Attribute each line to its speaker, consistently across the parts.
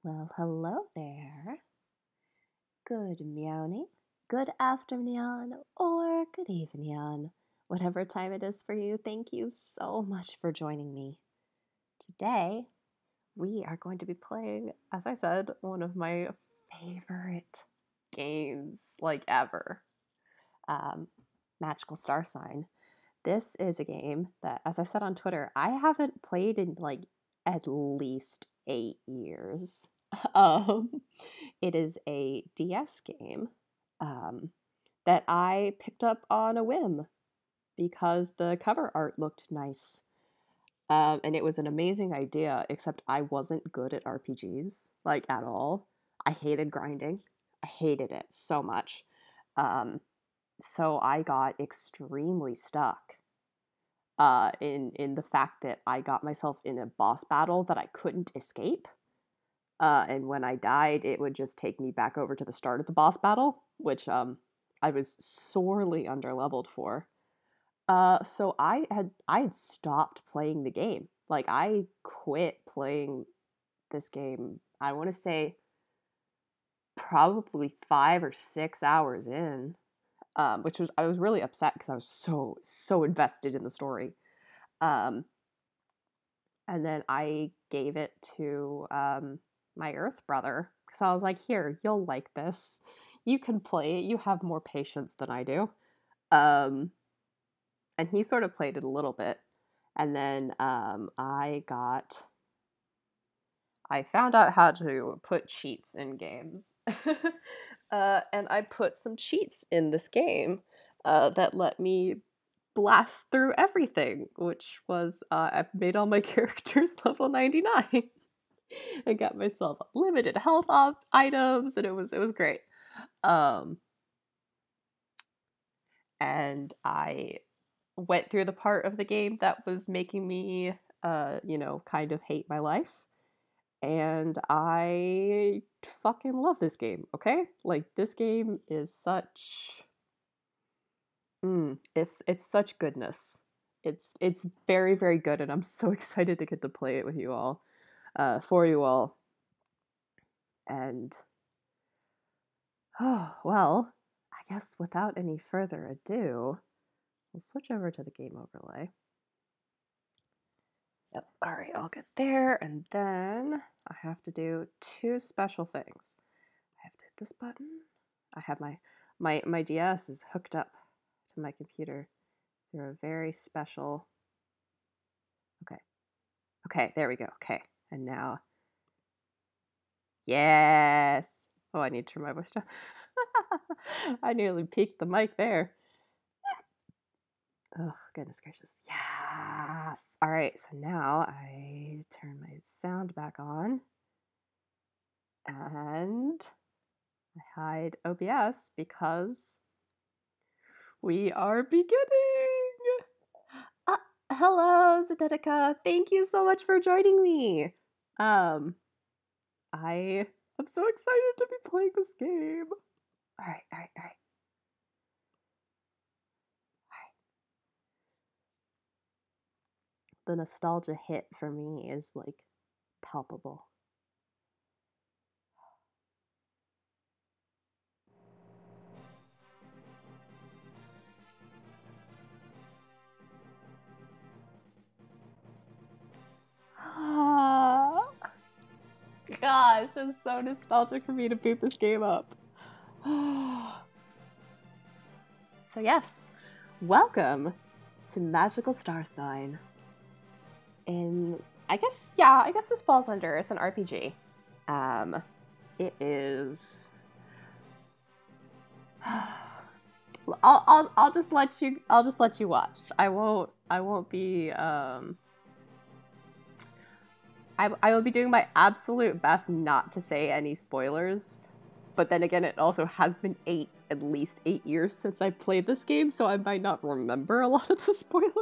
Speaker 1: Well, hello there. Good meowing, good afternoon, or good evening. Whatever time it is for you, thank you so much for joining me. Today, we are going to be playing, as I said, one of my favorite games, like ever. Magical Starsign. This is a game that, as I said on Twitter, I haven't played in like at least 8 years. It is a DS game that I picked up on a whim because the cover art looked nice. And it was an amazing idea, except I wasn't good at RPGs, like at all. I hated grinding. I hated it so much. So I got extremely stuck in the fact that I got myself in a boss battle that I couldn't escape. And when I died, it would just take me back over to the start of the boss battle, which I was sorely underleveled for. So I had stopped playing the game. Like I quit playing this game. I want to say probably 5 or 6 hours in, which was I was really upset because I was so invested in the story. And then I gave it to my Earth brother because I was like, "Here, you'll like this. You can play it. You have more patience than I do." Um, and he sort of played it a little bit, and then I found out how to put cheats in games, and I put some cheats in this game that let me blast through everything, which was I made all my characters level 99. I got myself limited health items, and it was great. And I went through the part of the game that was making me, kind of hate my life. And I fucking love this game, okay? Like, this game is such... it's such goodness. It's very, very good, and I'm so excited to get to play it with you all, for you all. And, oh, well, I guess without any further ado, we'll switch over to the game overlay. Yep, alright, I'll get there, and then I have to do two special things. I have to hit this button. I have my DS is hooked up to my computer through a very special... Okay, there we go. Okay, and now... Yes! Oh, I need to turn my voice down. I nearly peaked the mic there. Oh, goodness gracious. Yes! Alright, so now I turn my sound back on. And I hide OBS because we are beginning! Hello, Zedetica! Thank you so much for joining me! I am so excited to be playing this game. Alright. The nostalgia hit for me is like palpable. Gosh, it's so nostalgic for me to boot this game up. So yes, welcome to Magical Starsign. And I guess this falls under, it's an RPG. It is... I'll just let you watch. I won't be I will be doing my absolute best not to say any spoilers, but then again, it also has been at least 8 years since I played this game, so I might not remember a lot of the spoilers.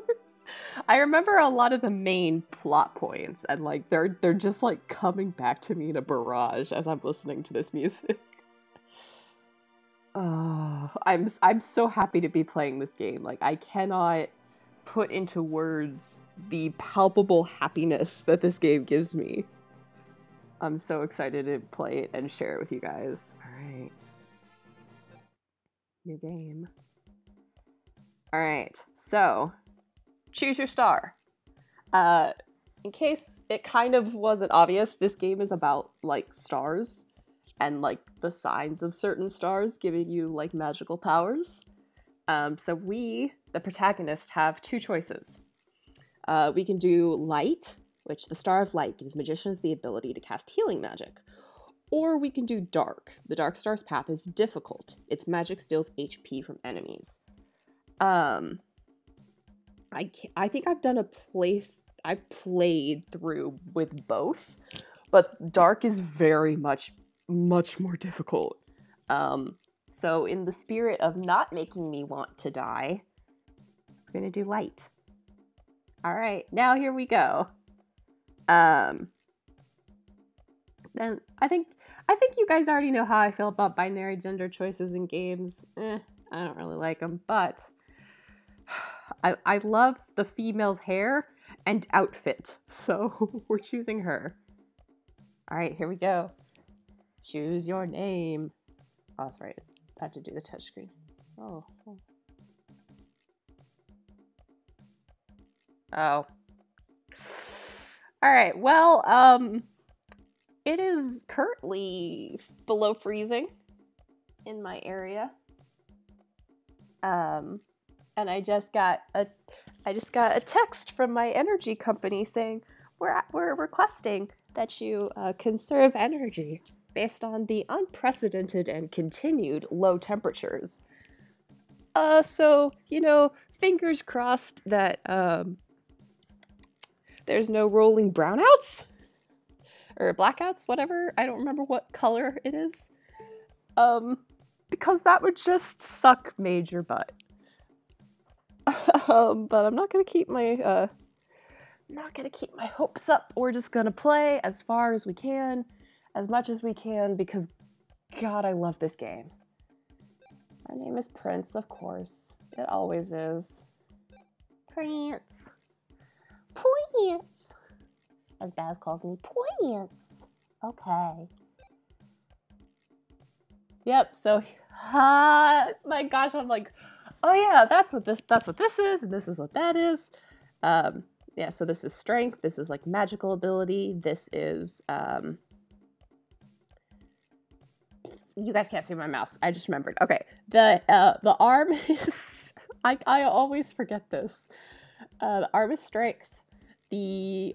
Speaker 1: I remember a lot of the main plot points, and like they're just like coming back to me in a barrage as I'm listening to this music. Oh, I'm so happy to be playing this game. Like, I cannot put into words the palpable happiness that this game gives me. I'm so excited to play it and share it with you guys. All right. New game. All right, so choose your star. In case it kind of wasn't obvious, this game is about, like, stars and, like, the signs of certain stars giving you, like, magical powers. So we, the protagonist, have two choices. We can do light, which the star of light gives magicians the ability to cast healing magic. Or we can do dark. The dark star's path is difficult. Its magic steals HP from enemies. I think I've done I played through with both, but dark is very much more difficult. So in the spirit of not making me want to die, we're gonna do light. All right, now here we go. Then I think you guys already know how I feel about binary gender choices in games. I don't really like them, but I love the female's hair and outfit, so we're choosing her. All right, here we go. Choose your name. Oh, that's right. I have to do the touchscreen. Oh. All right. Well, it is currently below freezing in my area. And I just got a text from my energy company saying we're requesting that you conserve energy based on the unprecedented and continued low temperatures. So, you know, fingers crossed that there's no rolling brownouts or blackouts, whatever. I don't remember what color it is. Because that would just suck major butt. But I'm not gonna keep my hopes up. We're just gonna play as far as we can, as much as we can, because God, I love this game. My name is Prince, of course. It always is. Prince. Prince. As Baz calls me, Prince. Okay. Yep, so my gosh, I'm like, oh yeah, that's what this is, and this is what that is. Yeah, so this is strength, this is like magical ability, this is you guys can't see my mouse. I just remembered. Okay. The arm is I always forget this. The arm is strength. The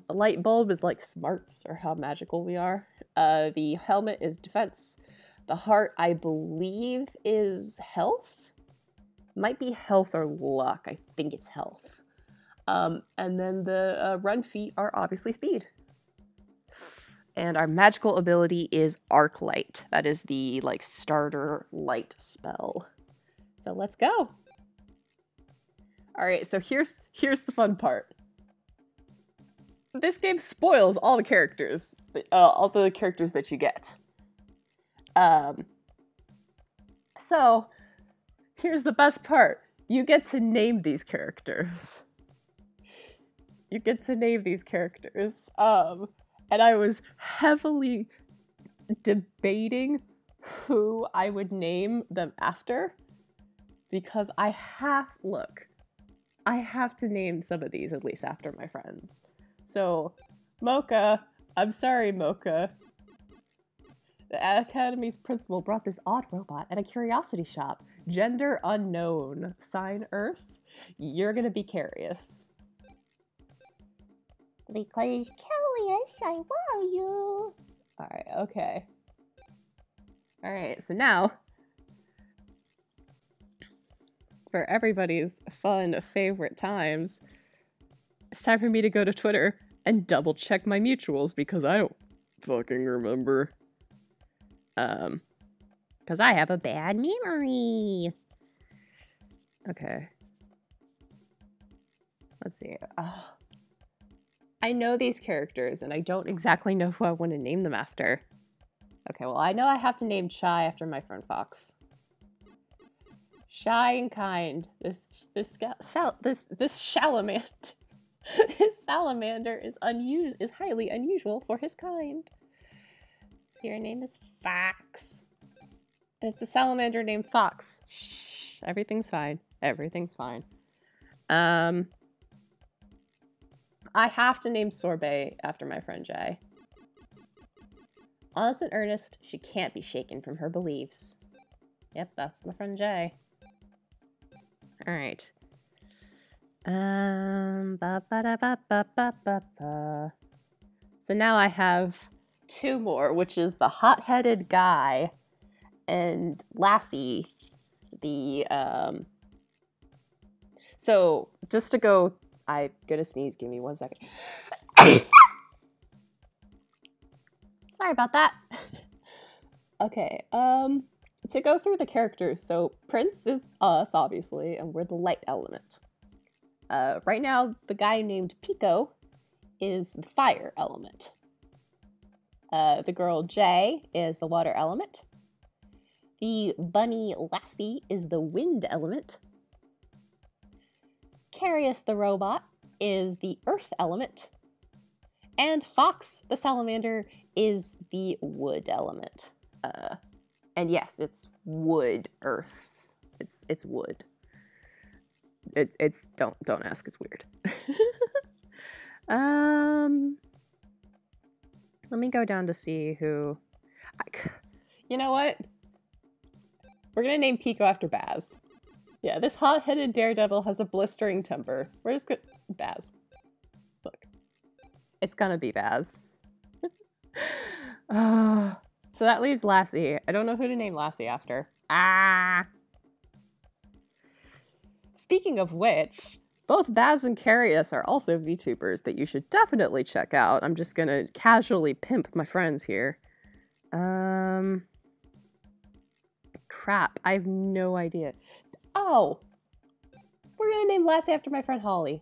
Speaker 1: light bulb is like smarts, or how magical we are. The helmet is defense. The heart, I believe, is health. Might be health or luck. I think it's health. And then the run feet are obviously speed. And our magical ability is Arc Light. That is the like starter light spell. So let's go. All right, so here's the fun part. This game spoils all the characters that you get. So here's the best part. You get to name these characters. And I was heavily debating who I would name them after, because I have to name some of these at least after my friends. So, Mocha, I'm sorry, Mocha. The Academy's principal brought this odd robot at a curiosity shop. Gender unknown. Sign Earth. You're gonna be curious. Because curious, I love you. Alright, okay. Alright, so now, for everybody's fun favorite times, it's time for me to go to Twitter and double check my mutuals, because I don't fucking remember. Because I have a bad memory. Okay. Let's see. Oh. I know these characters, and I don't exactly know who I want to name them after. Okay, well, I know I have to name Shy after my friend Fox. Shy and kind. This salamander. This salamander is highly unusual for his kind. So your name is Fox. It's a salamander named Fox. Shh, everything's fine. Everything's fine. I have to name Sorbet after my friend Jay. Honest and earnest, she can't be shaken from her beliefs. Yep, that's my friend Jay. All right. So now I have two more, which is the hot-headed guy and Lassie, the So just to go, I'm gonna sneeze. Give me 1 second. Sorry about that. Okay. To go through the characters, so Prince is us, obviously, and we're the light element. Right now, the guy named Pico is the fire element. The girl Jay is the water element. The bunny Lassie is the wind element. Carius the robot is the earth element. And Fox the salamander is the wood element. And yes, it's wood earth. It's wood. It's don't ask, it's weird. Let me go down to see who. You know what? We're gonna name Pico after Baz. Yeah, this hot-headed daredevil has a blistering temper. We're just gonna Baz. Look, it's gonna be Baz. So that leaves Lassie. I don't know who to name Lassie after. Speaking of which, both Baz and Carius are also VTubers that you should definitely check out. I'm just gonna casually pimp my friends here. Crap, I have no idea. Oh! We're gonna name Lassie after my friend Holly.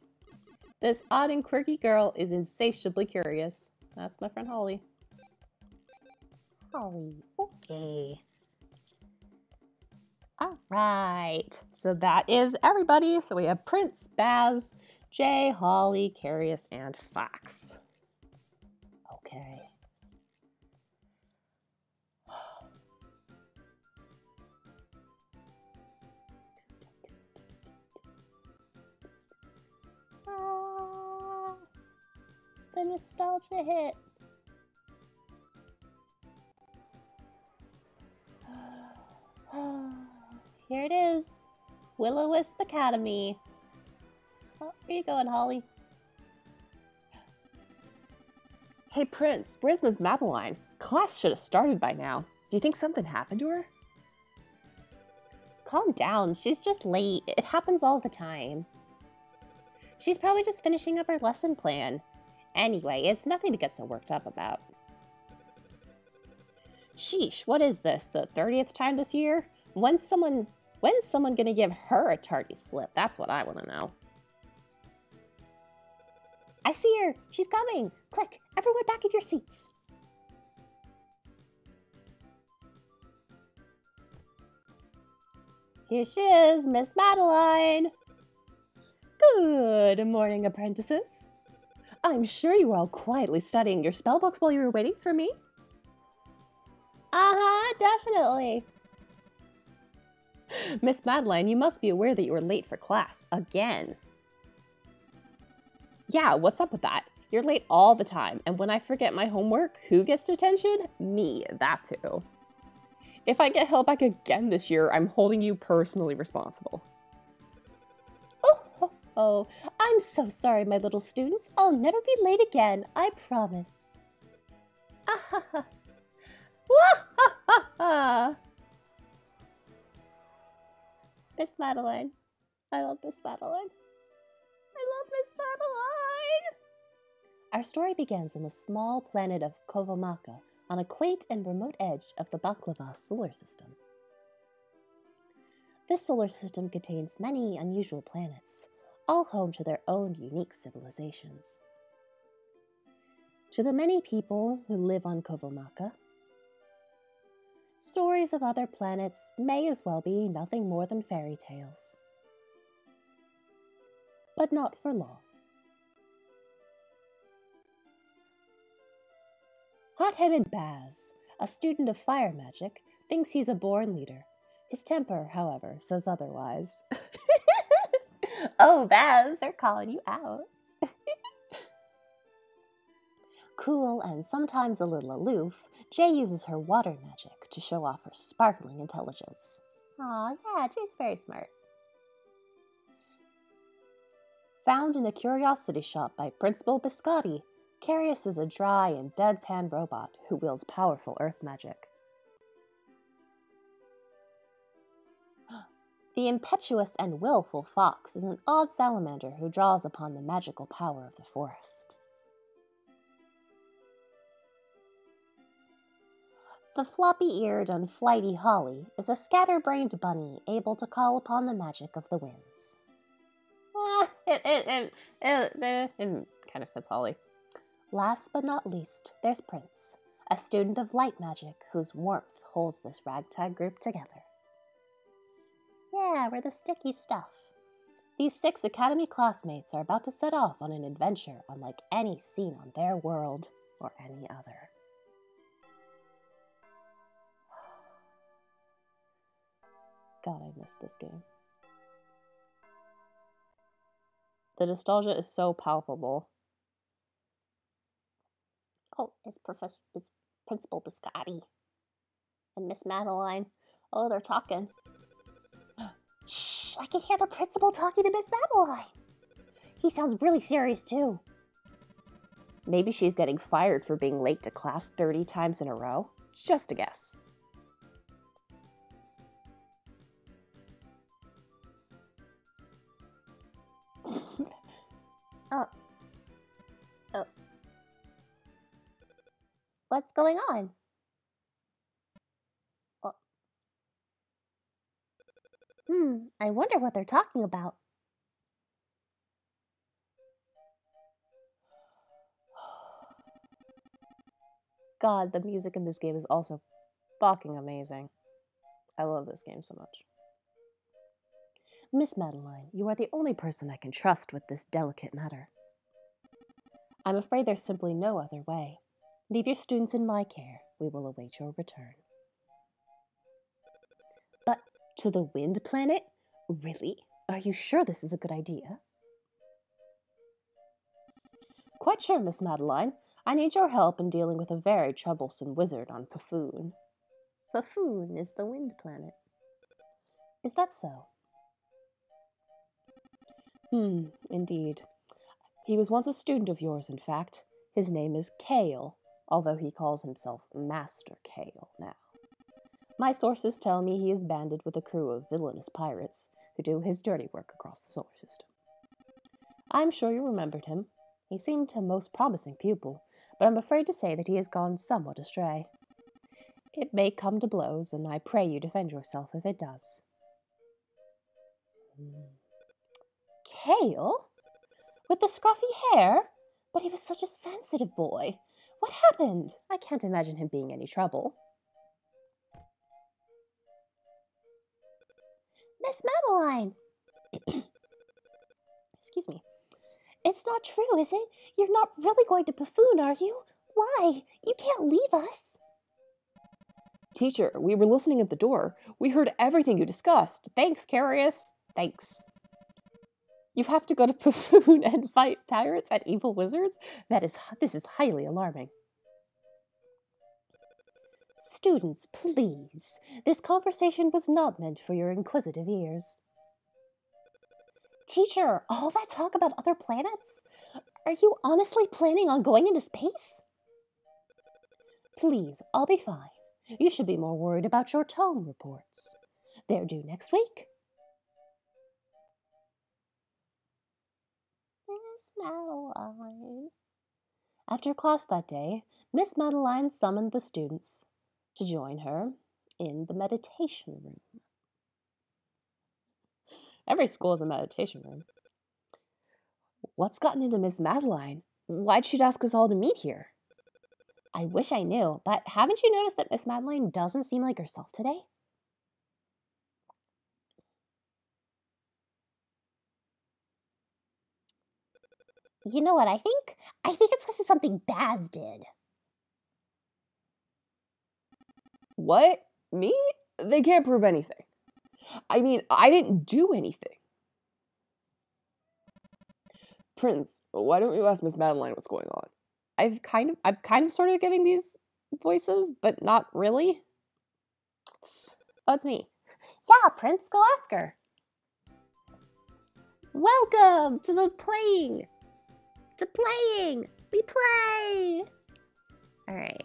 Speaker 1: This odd and quirky girl is insatiably curious. That's my friend Holly. Holly, okay. Alright, so that is everybody. So we have Prince, Baz, Jay, Holly, Carius, and Fox. Okay. The nostalgia hit. Here it is. Will-O-Wisp Academy. Oh, where you going, Holly? Hey, Prince, where's Miss Madeline? Class should have started by now. Do you think something happened to her? Calm down. She's just late. It happens all the time. She's probably just finishing up her lesson plan. Anyway, it's nothing to get so worked up about. Sheesh, what is this? The 30th time this year? When's someone gonna give her a tardy slip? That's what I want to know. I see her! She's coming! Quick, everyone back in your seats! Here she is, Miss Madeline! Good morning, apprentices. I'm sure you were all quietly studying your spellbooks while you were waiting for me. Uh-huh, definitely. Miss Madeline, you must be aware that you were late for class, again. Yeah, what's up with that? You're late all the time, and when I forget my homework, who gets detention? Me, that's who. If I get held back again this year, I'm holding you personally responsible. Oh, I'm so sorry, my little students. I'll never be late again, I promise. Ah ha ha. Wah ha ha ha. Miss Madeline. I love Miss Madeline. I love Miss Madeline. Our story begins on the small planet of Kovomaka, on a quaint and remote edge of the Baklava solar system. This solar system contains many unusual planets, all home to their own unique civilizations. To the many people who live on Kovomaka, stories of other planets may as well be nothing more than fairy tales. But not for long. Hot-headed Baz, A student of fire magic, thinks he's a born leader. His temper, however, says otherwise. Oh, Baz, they're calling you out. Cool and sometimes a little aloof, Jay uses her water magic to show off her sparkling intelligence. Aw, yeah, Jay's very smart. Found in a curiosity shop by Principal Biscotti, Carius is a dry and deadpan robot who wields powerful earth magic. The impetuous and willful fox is an odd salamander who draws upon the magical power of the forest. The floppy-eared and flighty Holly is a scatterbrained bunny able to call upon the magic of the winds. It kind of fits Holly. Last but not least, there's Prince, a student of light magic whose warmth holds this ragtag group together. Yeah, we're the sticky stuff. These 6 Academy classmates are about to set off on an adventure unlike any seen on their world or any other. God, I missed this game. The nostalgia is so palpable. Oh, it's Principal Biscotti and Miss Madeline. Oh, they're talking. Shh, I can hear the principal talking to Miss Madeline. He sounds really serious, too. Maybe she's getting fired for being late to class 30 times in a row. Just a guess. Oh. What's going on? I wonder what they're talking about. God, the music in this game is also fucking amazing. I love this game so much. Miss Madeline, you are the only person I can trust with this delicate matter. I'm afraid there's simply no other way. Leave your students in my care. We will await your return. But to the Wind Planet? Really? Are you sure this is a good idea? Quite sure, Miss Madeline. I need your help in dealing with a very troublesome wizard on Puffoon. Puffoon is the Wind Planet. Is that so? Indeed. He was once a student of yours, in fact. His name is Kale, although he calls himself Master Kale now. My sources tell me he is banded with a crew of villainous pirates who do his dirty work across the solar system. I'm sure you remembered him. He seemed a most promising pupil, but I'm afraid to say that he has gone somewhat astray. It may come to blows, and I pray you defend yourself if it does. Kale? With the scruffy hair? But he was such a sensitive boy. What happened? I can't imagine him being any trouble. Miss Madeline! Excuse me. It's not true, is it? You're not really going to Puffoon, are you? Why? You can't leave us. Teacher, we were listening at the door. We heard everything you discussed. Thanks, Carius. Thanks. You have to go to Puffoon and fight pirates and evil wizards? This is highly alarming. Students, please. This conversation was not meant for your inquisitive ears. Teacher, all that talk about other planets? Are you honestly planning on going into space? Please, I'll be fine. You should be more worried about your tone reports. They're due next week. Miss Madeline. After class that day, Miss Madeline summoned the students to join her in the meditation room. Every school has a meditation room. What's gotten into Miss Madeline? Why'd she ask us all to meet here? I wish I knew, but haven't you noticed that Miss Madeline doesn't seem like herself today? You know what I think? I think it's because of something Baz did.
Speaker 2: What? Me? They can't prove anything. I mean, I didn't do anything. Prince, why don't you ask Miss Madeline what's going on? I'm kind of sort of giving these voices, but not really. Oh, it's me.
Speaker 1: Yeah, Prince, go ask her. Welcome to the playing. To playing. We play. All right.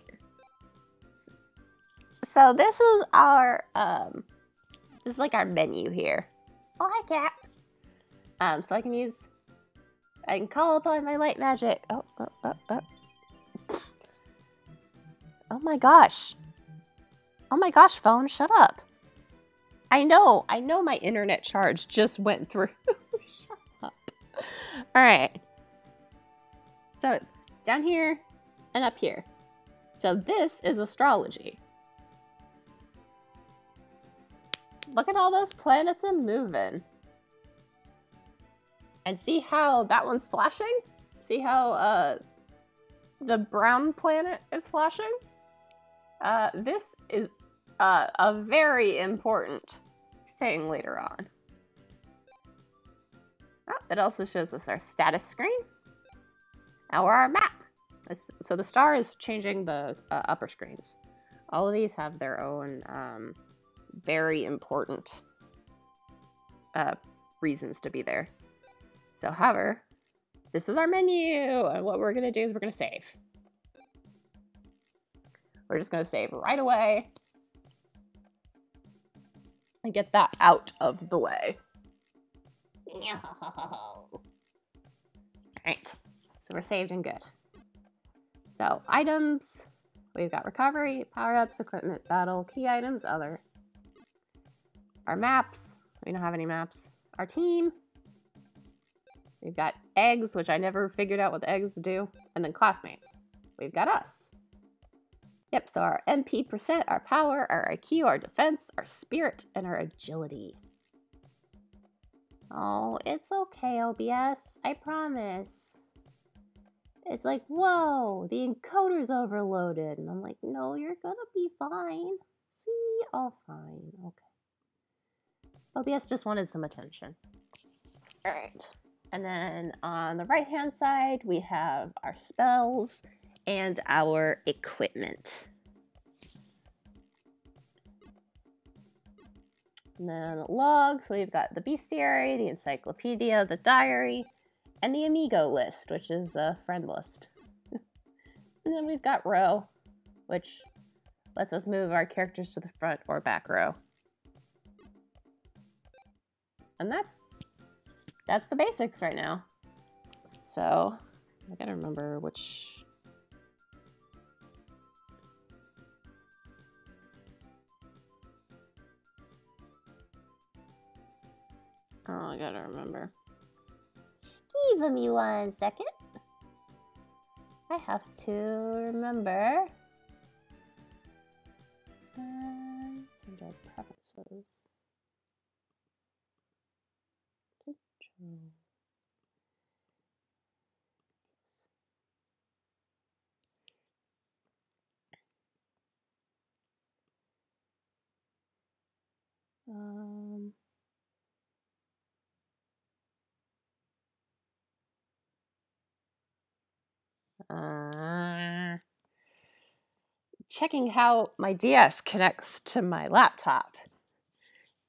Speaker 1: So this is our this is like our menu here. Oh, hi, cat. So I can call upon my light magic. Oh. Oh my gosh. Oh my gosh, phone, shut up. I know my internet charge just went through. Shut up. All right. So down here and up here. So this is astrology. Look at all those planets and moving. And see how that one's flashing? See how the brown planet is flashing? This is a very important thing later on. Oh, it also shows us our status screen. Or our map. So the star is changing the upper screens. All of these have their own very important reasons to be there. So, however, this is our menu, and what we're going to do is we're going to save. We're just going to save right away and get that out of the way. All right, so we're saved and good. So, items, we've got recovery, power-ups, equipment, battle, key items, other. Our maps, we don't have any maps. Our team. We've got eggs, which I never figured out what the eggs do. And then classmates. We've got us. Yep, so our MP%, our power, our IQ, our defense, our spirit, and our agility. Oh, it's okay, OBS. I promise. It's like, whoa, the encoder's overloaded. And I'm like, no, you're gonna be fine. See? All fine. Okay. OBS just wanted some attention. All right. And then on the right-hand side, we have our spells and our equipment. And then logs, we've got the bestiary, the encyclopedia, the diary, and the amigo list, which is a friend list. And then we've got row, which lets us move our characters to the front or back row. And that's the basics right now. So I gotta remember which. Oh, I gotta remember. Give me 1 second. I have to remember. Under preferences. Checking how my DS connects to my laptop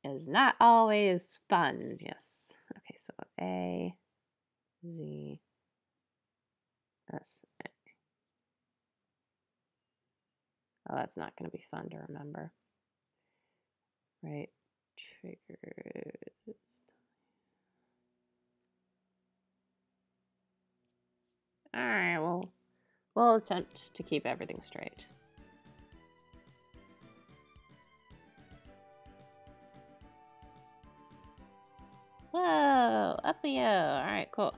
Speaker 1: is not always fun. Yes. Okay, so A, Z, S, A. Oh, that's not going to be fun to remember. Right. Triggers. All right, well, we'll attempt to keep everything straight. Whoa, up the O. All right, cool.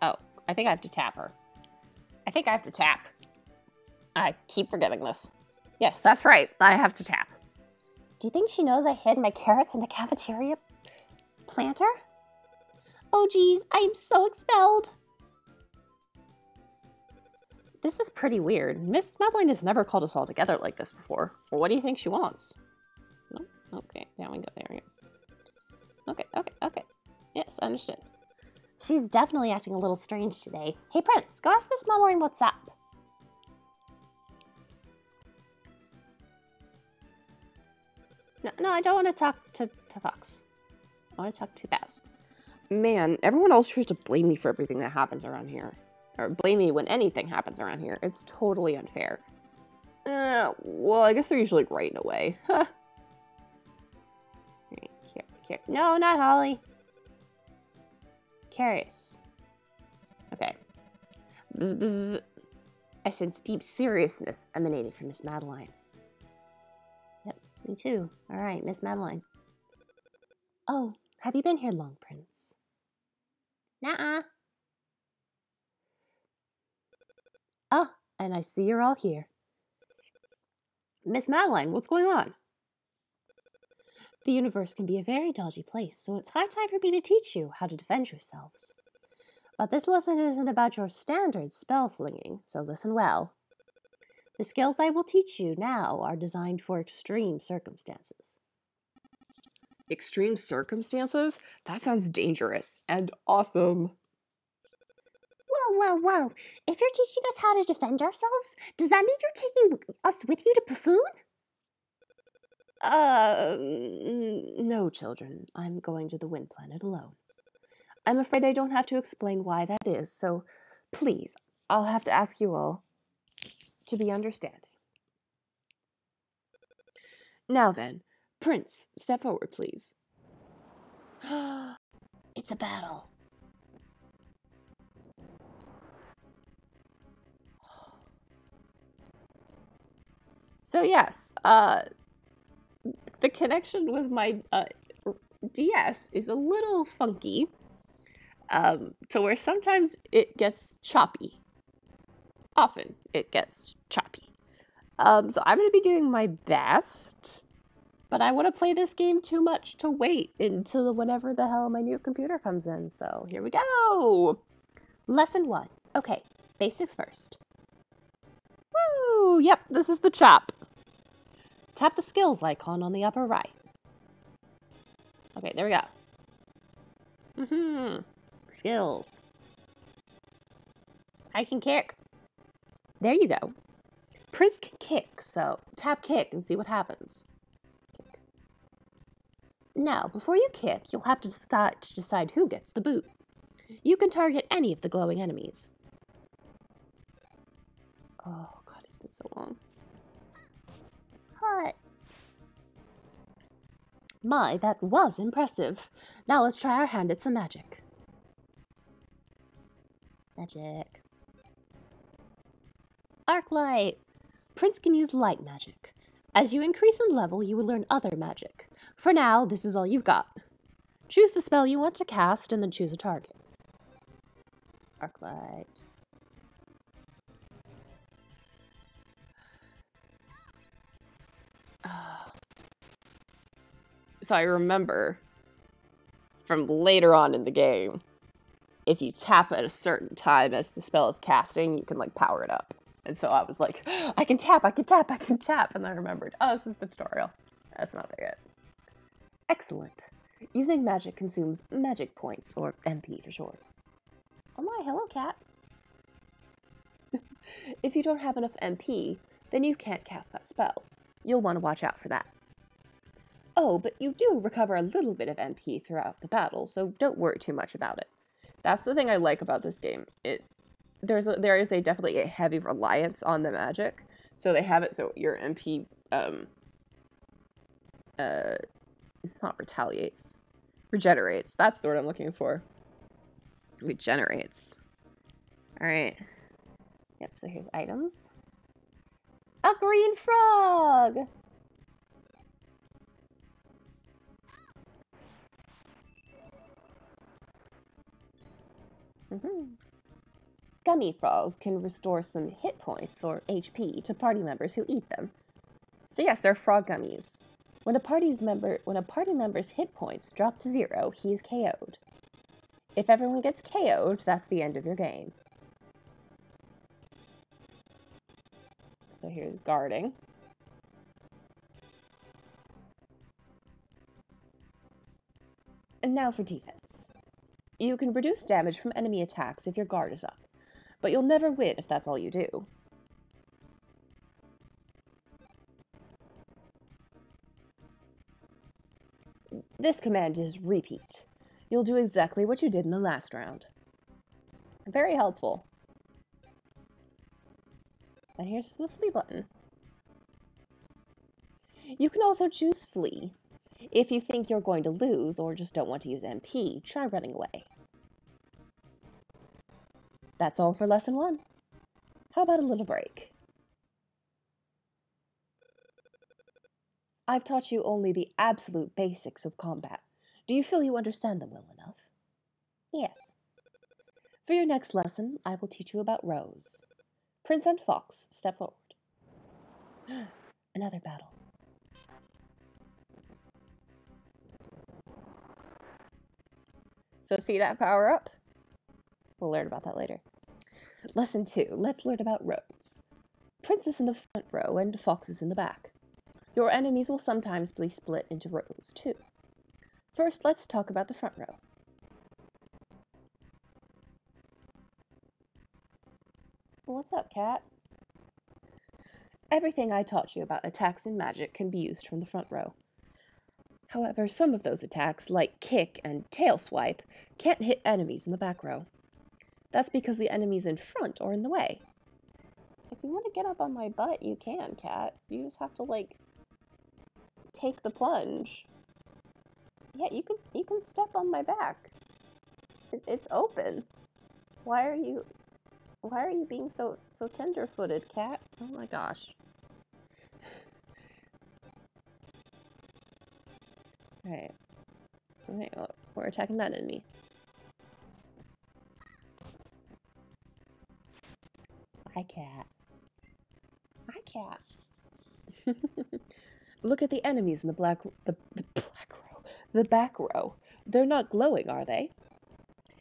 Speaker 1: Oh, I think I have to tap her. I think I have to tap. I keep forgetting this. Yes, that's right. I have to tap. Do you think she knows I hid my carrots in the cafeteria planter? Oh, geez, I am so expelled. This is pretty weird. Miss Madeline has never called us all together like this before. Well, what do you think she wants? No? Okay, there we go, there we go. Okay. Yes, understood. She's definitely acting a little strange today. Hey, Prince, go ask Miss Madeline what's up. No, I don't want to talk to Fox. I want to talk to Baz.
Speaker 2: Man, everyone else tries to blame me for everything that happens around here. Or blame me when anything happens around here. It's totally unfair. Well, I guess they're usually right in a way. Huh.
Speaker 1: Here. No, not Holly. Curious. Okay. Bzz, bzz. I sense deep seriousness emanating from Miss Madeline. Yep, me too. All right, Miss Madeline. Oh, have you been here long, Prince? Nuh-uh. Oh, and I see you're all here. Miss Madeline, what's going on? The universe can be a very dodgy place, so it's high time for me to teach you how to defend yourselves. But this lesson isn't about your standard spell flinging, so listen well. The skills I will teach you now are designed for extreme circumstances.
Speaker 2: Extreme circumstances? That sounds dangerous and awesome.
Speaker 3: Whoa. If you're teaching us how to defend ourselves, does that mean you're taking us with you to Puffoon?
Speaker 2: No, children. I'm going to the Wind Planet alone. I'm afraid I don't have to explain why that is, so please, I'll have to ask you all to be understanding. Now then, Prince, step forward, please.
Speaker 3: It's a battle.
Speaker 2: So yes, the connection with my DS is a little funky, to where sometimes it gets choppy. Often it gets choppy. So I'm going to be doing my best, but I want to play this game too much to wait until whenever the hell my new computer comes in. So here we go.
Speaker 1: Lesson 1. Okay, basics first.
Speaker 2: Woo! Yep, this is the chop.
Speaker 1: Tap the skills icon on the upper right.
Speaker 2: Okay, there we go.
Speaker 1: Skills. I can kick. There you go. Prince can kick, so tap kick and see what happens. Kick. Now, before you kick, you'll have to decide who gets the boot. You can target any of the glowing enemies.
Speaker 2: Oh, God, it's been so long.
Speaker 3: Hut.
Speaker 1: My, that was impressive. Now let's try our hand at some magic. Magic. Arc light. Prince can use light magic. As you increase in level, you will learn other magic. For now, this is all you've got. Choose the spell you want to cast and then choose a target. Arc light.
Speaker 2: So I remember from later on in the game, if you tap at a certain time as the spell is casting, you can like power it up. And so I was like, I can tap. And I remembered, oh, this is the tutorial. That's not there yet. Excellent. Using magic consumes magic points, or MP for short.
Speaker 3: Oh my, hello, cat.
Speaker 2: If you don't have enough MP, then you can't cast that spell. You'll want to watch out for that. Oh, but you do recover a little bit of MP throughout the battle, so don't worry too much about it. That's the thing I like about this game. There is definitely a heavy reliance on the magic, so they have it so your MP not retaliates, regenerates. That's the word I'm looking for. Regenerates. All right. Yep. So here's items. A green frog. Gummy frogs can restore some hit points, or HP, to party members who eat them. So yes, they're frog gummies. When a party member's hit points drop to 0, he is KO'd. If everyone gets KO'd, that's the end of your game. So here's guarding. And now for defense. You can reduce damage from enemy attacks if your guard is up, but you'll never win if that's all you do. This command is repeat. You'll do exactly what you did in the last round. Very helpful. And here's the flee button. You can also choose flee. If you think you're going to lose or just don't want to use MP, try running away. That's all for lesson 1. How about a little break? I've taught you only the absolute basics of combat. Do you feel you understand them well enough? Yes. For your next lesson, I will teach you about rows. Prince and Fox, step forward. Another battle. So see that power up? We'll learn about that later. Lesson 2, let's learn about rows. Prince is in the front row and Fox is in the back. Your enemies will sometimes be split into rows too. First, let's talk about the front row. What's up, cat? Everything I taught you about attacks and magic can be used from the front row. However, some of those attacks, like kick and tail swipe, can't hit enemies in the back row. That's because the enemies in front are in the way. If you want to get up on my butt, you can, cat. You just have to, like, take the plunge. Yeah, you can step on my back. It's open. Why are you being so tender-footed, cat? Oh my gosh. Alright. Alright, well, we're attacking that enemy. Hi, cat. Hi, cat. Look at the enemies in the back row. They're not glowing, are they?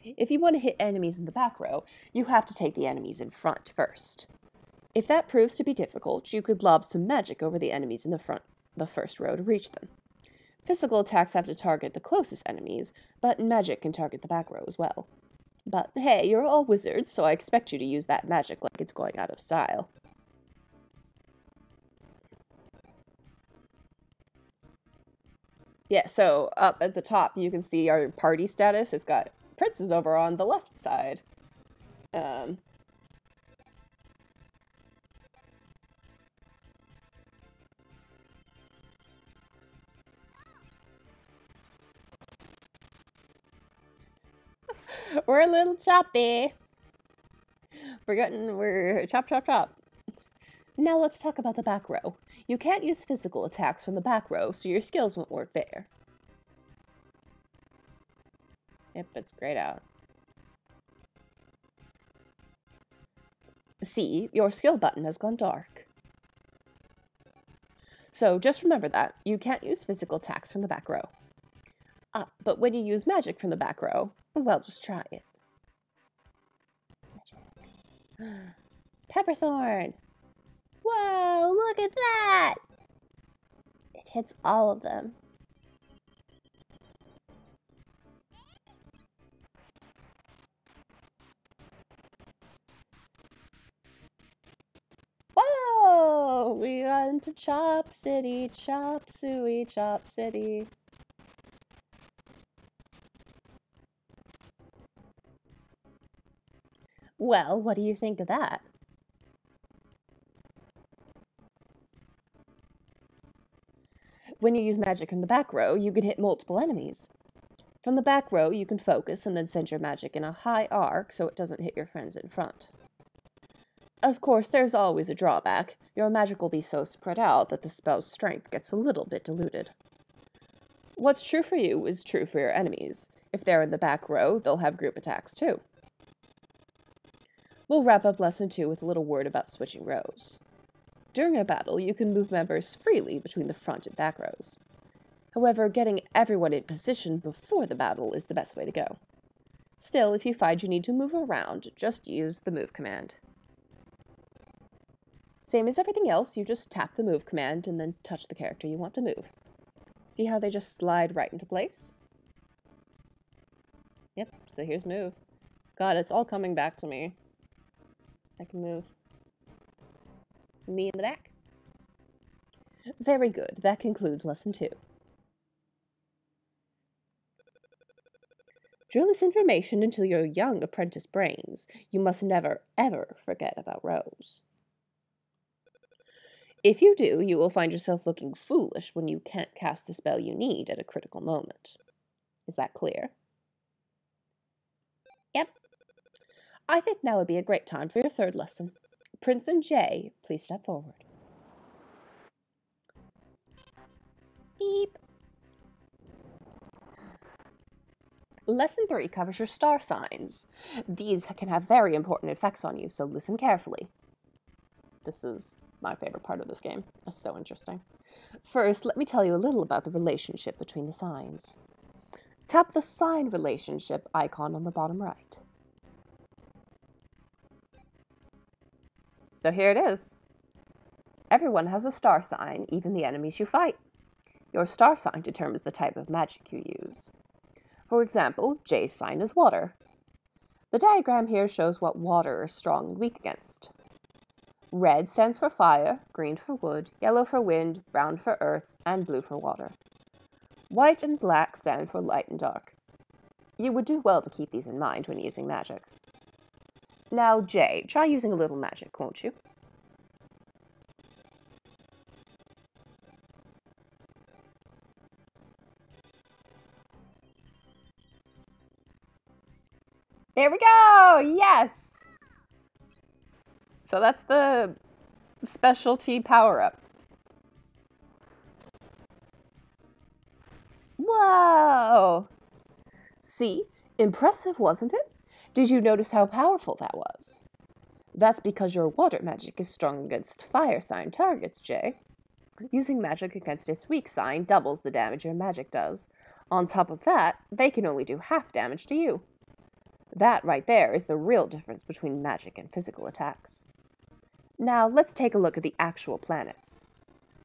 Speaker 2: If you want to hit enemies in the back row, you have to take the enemies in front first. If that proves to be difficult, you could lob some magic over the enemies in the first row to reach them. Physical attacks have to target the closest enemies, but magic can target the back row as well. But hey, you're all wizards, so I expect you to use that magic like it's going out of style. Yeah, so up at the top you can see our party status. It's got Prince's over on the left side. We're a little choppy. We're chop, chop, chop. Now let's talk about the back row. You can't use physical attacks from the back row, so your skills won't work there. Yep, it's grayed out. See, your skill button has gone dark. So just remember that. You can't use physical attacks from the back row. But when you use magic from the back row, well, just try it. Magic. Pepperthorn! Whoa, look at that! It hits all of them. Whoa! We got into Chop City, Chop Suey, Chop City. Well, what do you think of that? When you use magic from the back row, you can hit multiple enemies. From the back row, you can focus and then send your magic in a high arc so it doesn't hit your friends in front. Of course, there's always a drawback. Your magic will be so spread out that the spell's strength gets a little bit diluted. What's true for you is true for your enemies. If they're in the back row, they'll have group attacks too. We'll wrap up lesson 2 with a little word about switching rows. During a battle, you can move members freely between the front and back rows. However, getting everyone in position before the battle is the best way to go. Still, if you find you need to move around, just use the move command. Same as everything else, you just tap the move command and then touch the character you want to move. See how they just slide right into place? Yep, so here's move. God, it's all coming back to me. I can move. Me in the back. Very good. That concludes lesson 2. Drill this information into your young apprentice brains. You must never, ever forget about Rose. If you do, you will find yourself looking foolish when you can't cast the spell you need at a critical moment. Is that clear? Yep. I think now would be a great time for your 3rd lesson. Prince and Jay, please step forward. Beep. Lesson 3 covers your star signs. These can have very important effects on you, so listen carefully. This is my favorite part of this game. It's so interesting. First, let me tell you a little about the relationship between the signs. Tap the sign relationship icon on the bottom right. So here it is. Everyone has a star sign, even the enemies you fight. Your star sign determines the type of magic you use. For example, Jay's sign is water. The diagram here shows what water is strong and weak against. Red stands for fire, green for wood, yellow for wind, brown for earth, and blue for water. White and black stand for light and dark. You would do well to keep these in mind when using magic. Now, Jay, try using a little magic, won't you? There we go! Yes! So that's the specialty power-up. Whoa! See? Impressive, wasn't it? Did you notice how powerful that was? That's because your water magic is strong against fire sign targets, Jay. Using magic against its weak sign doubles the damage your magic does. On top of that, they can only do half damage to you. That right there is the real difference between magic and physical attacks. Now, let's take a look at the actual planets.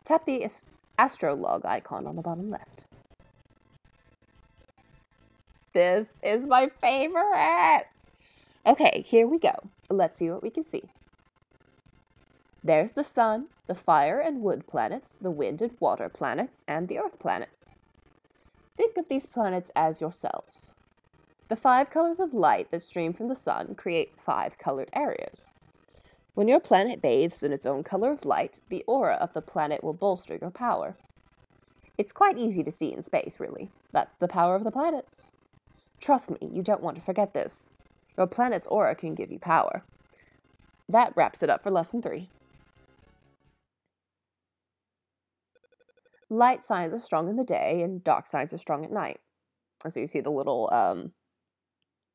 Speaker 2: Tap the astrolog icon on the bottom left. This is my favorite! Okay, here we go. Let's see what we can see. There's the sun, the fire and wood planets, the wind and water planets, and the earth planet. Think of these planets as yourselves. The 5 colors of light that stream from the sun create 5 colored areas. When your planet bathes in its own color of light, the aura of the planet will bolster your power. It's quite easy to see in space, really. That's the power of the planets. Trust me, you don't want to forget this. Your planet's aura can give you power. That wraps it up for lesson 3. Light signs are strong in the day, and dark signs are strong at night. So you see the little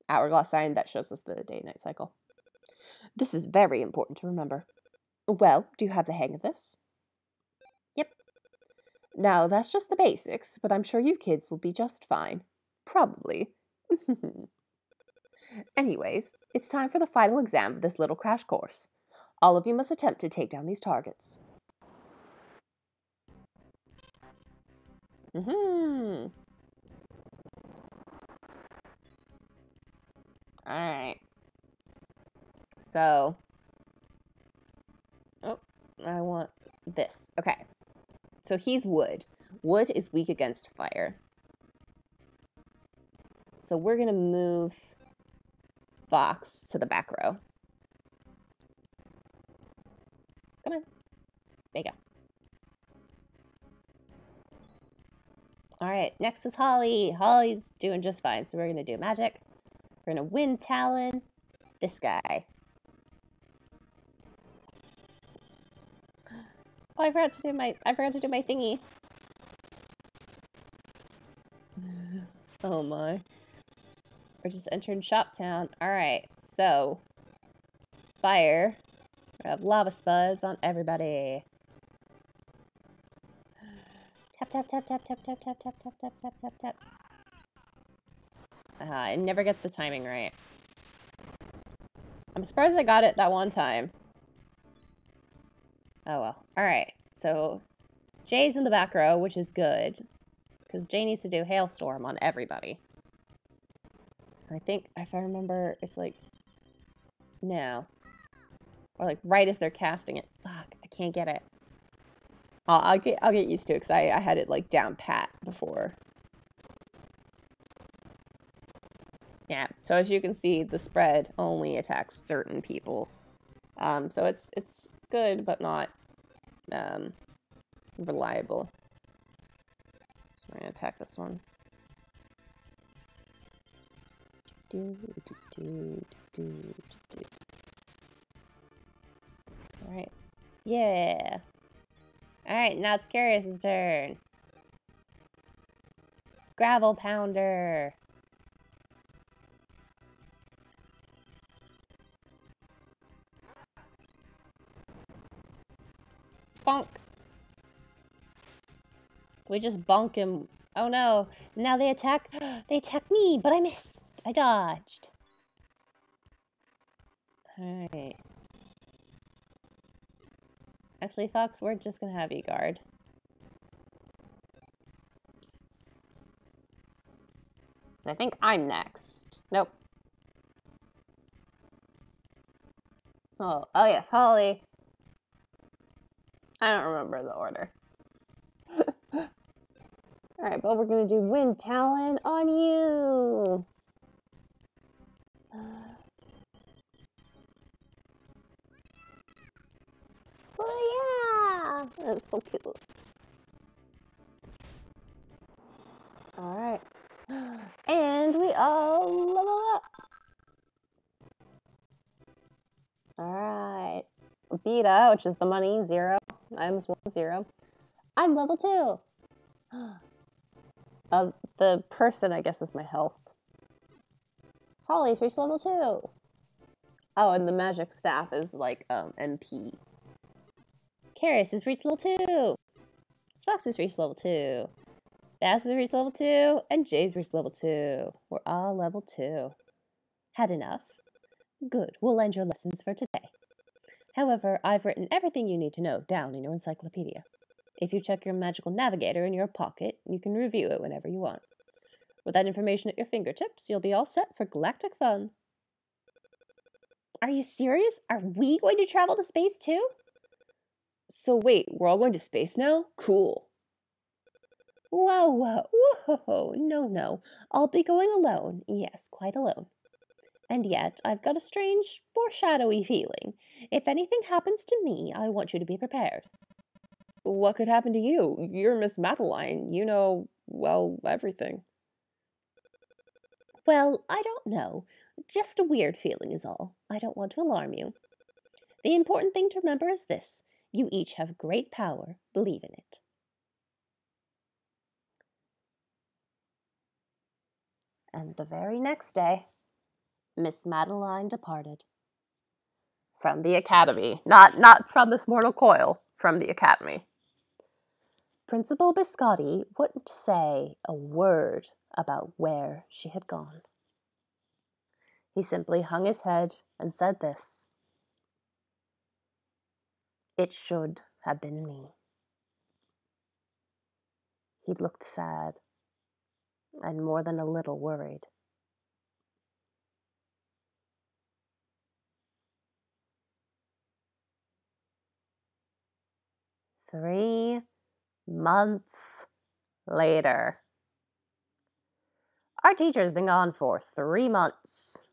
Speaker 2: hourglass sign that shows us the day-night cycle. This is very important to remember. Well, do you have the hang of this? Yep. Now, that's just the basics, but I'm sure you kids will be just fine. Probably. Anyways, it's time for the final exam of this little crash course. All of you must attempt to take down these targets. Alright. So, I want this. Okay. So he's wood. Wood is weak against fire. So we're going to move Fox to the back row. Come on. There you go. Alright, next is Holly. Holly's doing just fine, so we're going to do magic. We're going to wind talon this guy. Oh, I forgot to do my thingy. Oh my. We're just entering Shoptown. Alright, so fire. We have lava spuds on everybody. Tap, tap, tap, tap, tap, tap, tap, tap, tap, tap, tap, tap, tap. I never get the timing right. I'm surprised I got it that one time. Oh well. Alright, so Jay's in the back row, which is good. Because Jay needs to do Hailstorm on everybody. I think, if I remember, it's like... No. Or like right as they're casting it. Fuck, I can't get it. I'll get used to it because I had it like down pat before. Yeah, so as you can see, the spread only attacks certain people. So it's good, but not reliable. So we're gonna attack this one. Alright. Yeah. Alright, now it's Curious's turn. Gravel Pounder. Bonk. We just bonk him. Oh no. Now they attack. They attack me, but I missed. I dodged. Alright. Actually, Fox, we're just gonna have you guard. So I think I'm next. Nope. Oh yes, Holly. I don't remember the order. Alright, but we're gonna do Wind Talon on you. Oh yeah! That's so cute. Alright. And we all level up. Alright. Beta, which is the money, 0. I'm 0. I'm level 2. The person, I guess, is my health. Holly's reached level 2. Oh, and the magic staff is like MP. Carius has reached level 2. Fox has reached level 2. Bass has reached level 2. And Jay's reached level 2. We're all level 2. Had enough? Good, we'll end your lessons for today. However, I've written everything you need to know down in your encyclopedia. If you check your magical navigator in your pocket, you can review it whenever you want. With that information at your fingertips, you'll be all set for galactic fun. Are you serious? Are we going to travel to space too? So wait, we're all going to space now? Cool. Whoa, no. I'll be going alone. Yes, quite alone. And yet, I've got a strange, foreshadowy feeling. If anything happens to me, I want you to be prepared. What could happen to you? You're Miss Madeline. You know, well, everything. Well, I don't know. Just a weird feeling is all. I don't want to alarm you. The important thing to remember is this. You each have great power. Believe in it. And the very next day, Miss Madeline departed. From the academy. Not from this mortal coil. From the academy. Principal Biscotti wouldn't say a word about where she had gone. He simply hung his head and said this. It should have been me. He looked sad and more than a little worried. 3 months later. Our teacher's been gone for 3 months.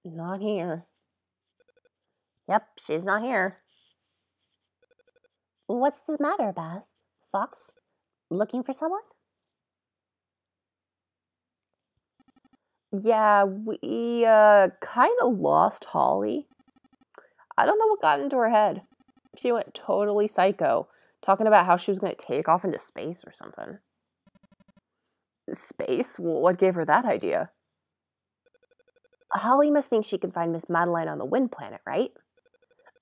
Speaker 2: Not here. Yep, she's not here.
Speaker 3: What's the matter, Bass? Fox? Looking for someone?
Speaker 2: Yeah, we kind of lost Holly. I don't know what got into her head. She went totally psycho, talking about how she was going to take off into space or something. Space? What gave her that idea? Holly must think she can find Miss Madeline on the Wind Planet, right?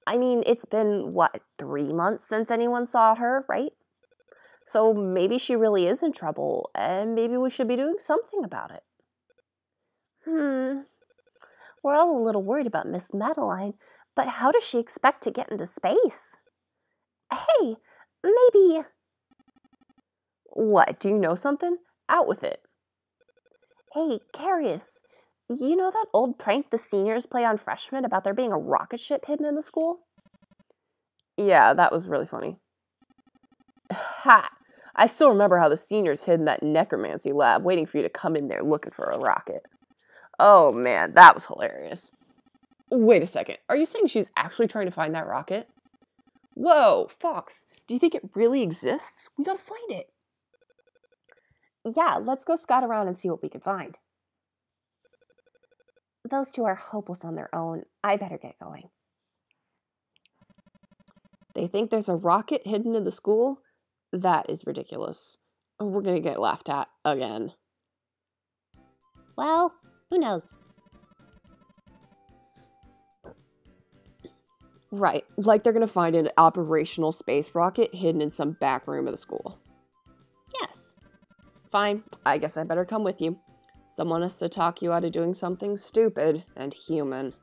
Speaker 2: I mean, it's been, 3 months since anyone saw her, right? So maybe she really is in trouble, and maybe we should be doing something about it.
Speaker 4: We're all a little worried about Miss Madeline, but how does she expect to get into space? Hey, maybe...
Speaker 2: What, do you know something? Out with it.
Speaker 4: Hey, Carius, you know that old prank the seniors play on freshmen about there being a rocket ship hidden in the school?
Speaker 2: Yeah, that was really funny. Ha! I still remember how the seniors hid in that necromancy lab waiting for you to come in there looking for a rocket. Oh man, that was hilarious. Wait a second, are you saying she's actually trying to find that rocket? Whoa, Fox, do you think it really exists? We gotta find it.
Speaker 1: Yeah, let's go scout around and see what we can find. Those two are hopeless on their own. I better get going.
Speaker 2: They think there's a rocket hidden in the school? That is ridiculous. We're gonna get laughed at again.
Speaker 3: Well, who knows?
Speaker 2: Right, like they're gonna find an operational space rocket hidden in some back room of the school.
Speaker 1: Yes.
Speaker 2: Fine, I guess I better come with you. Someone has to talk you out of doing something stupid and human.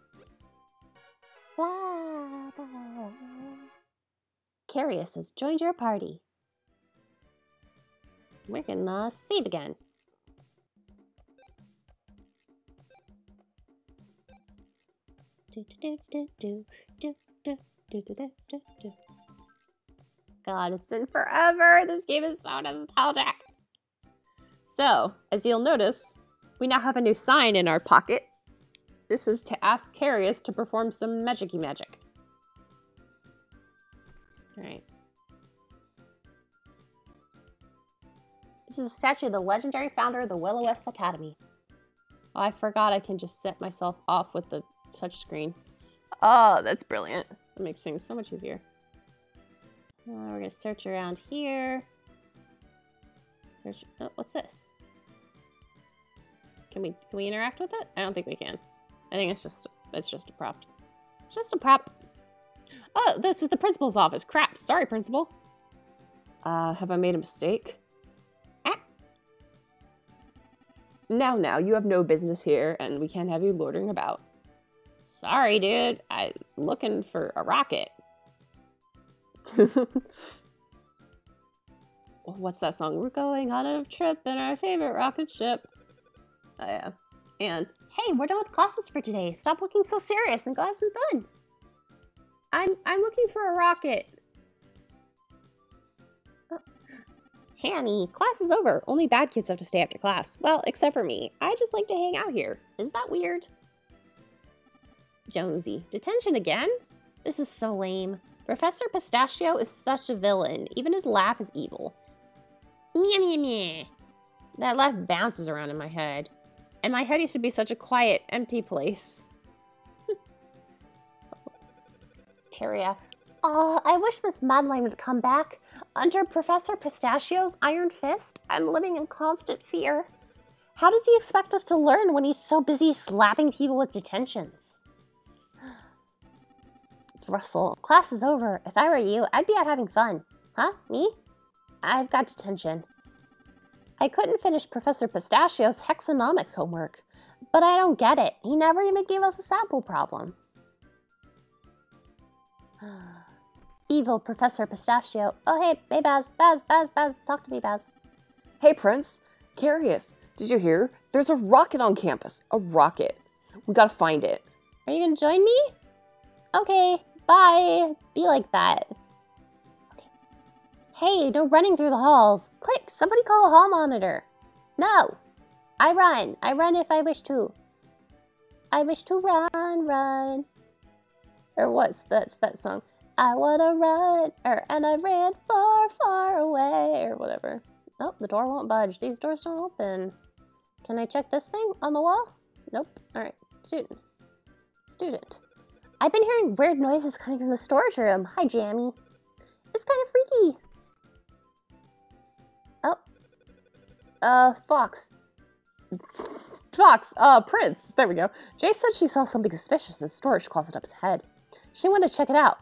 Speaker 3: Carius has joined your party. We can save again.
Speaker 1: God, it's been forever. This game is so nostalgic. So, as you'll notice, we now have a new sign in our pocket. This is to ask Carius to perform some magic-y magic. Alright. This is a statue of the legendary founder of the Willow Wisp Academy. Oh, I forgot I can just set myself off with the touchscreen.
Speaker 2: Oh, that's brilliant.
Speaker 1: That makes things so much easier. We're gonna search around here. Search. Oh, what's this? Can we interact with it? I don't think we can. I think it's just a prop. Just a prop. Oh, this is the principal's office. Crap. Sorry, principal.
Speaker 2: Have I made a mistake? Now, you have no business here, and we can't have you loitering about.
Speaker 1: Sorry, dude. I'm looking for a rocket. What's that song? We're going on a trip in our favorite rocket ship. Oh, yeah. And
Speaker 3: Hey, we're done with classes for today. Stop looking so serious and go have some fun.
Speaker 1: I'm looking for a rocket.
Speaker 3: Hanny, class is over. Only bad kids have to stay after class. Well, except for me. I just like to hang out here. Is that weird? Jonesy, detention again? This is so lame. Professor Pistachio is such a villain. Even his laugh is evil. Meh, meh, meh. That laugh bounces around in my head. And my head used to be such a quiet, empty place. Teria. I wish Miss Madeline would come back. Under Professor Pistachio's iron fist, I'm living in constant fear. How does he expect us to learn when he's so busy slapping people with detentions? Russell, class is over. If I were you, I'd be out having fun. Huh? Me? I've got detention. I couldn't finish Professor Pistachio's hexonomics homework, but I don't get it. He never even gave us a sample problem. Evil Professor Pistachio. Oh, hey, Baz, talk to me, Baz.
Speaker 2: Hey, Prince. Carius, did you hear? There's a rocket on campus. A rocket. We gotta find it.
Speaker 3: Are you gonna join me? Okay, bye. Be like that. Okay. Hey, no running through the halls. Quick, somebody call a hall monitor. No. I run if I wish to. I wish to run. Or what's that song? I wanna run, and I ran far away, or whatever. Oh, the door won't budge. These doors don't open. Can I check this thing on the wall? Nope. Alright, student. I've been hearing weird noises coming from the storage room. Hi, Jammy. It's kind of freaky. Oh. Fox.
Speaker 2: Prince. There we go. Jay said she saw something suspicious in the storage closet up his head. She wanted to check it out.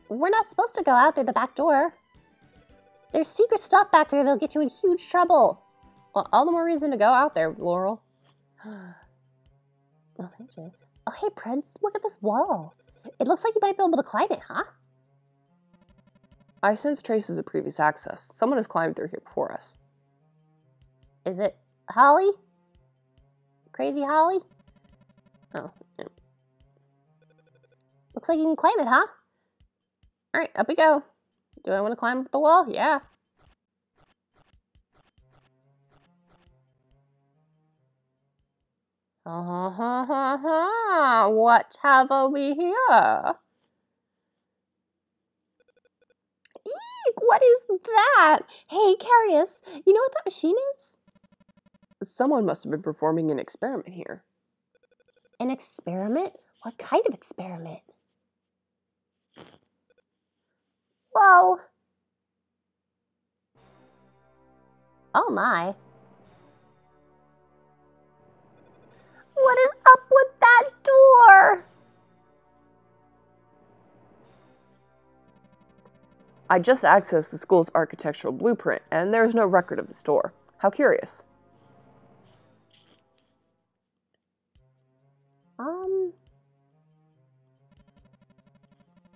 Speaker 3: We're not supposed to go out through the back door. There's secret stuff back there that'll get you in huge trouble.
Speaker 2: Well, all the more reason to go out there, Laurel.
Speaker 3: Oh, hey, Jay. Oh, hey, Prince. Look at this wall. It looks like you might be able to climb it, huh?
Speaker 2: I sense traces of previous access. Someone has climbed through here before us.
Speaker 3: Is it Holly? Crazy Holly?
Speaker 2: Oh, yeah.
Speaker 3: Looks like you can climb it, huh?
Speaker 2: All right, up we go. Do I want to climb up the wall? Yeah. What have we here?
Speaker 3: Eek, what is that? Hey, Carius, you know what that machine is?
Speaker 2: Someone must have been performing an experiment here.
Speaker 3: An experiment? What kind of experiment? Whoa. Oh my. What is up with that door?
Speaker 2: I just accessed the school's architectural blueprint, and there's no record of this door. How curious.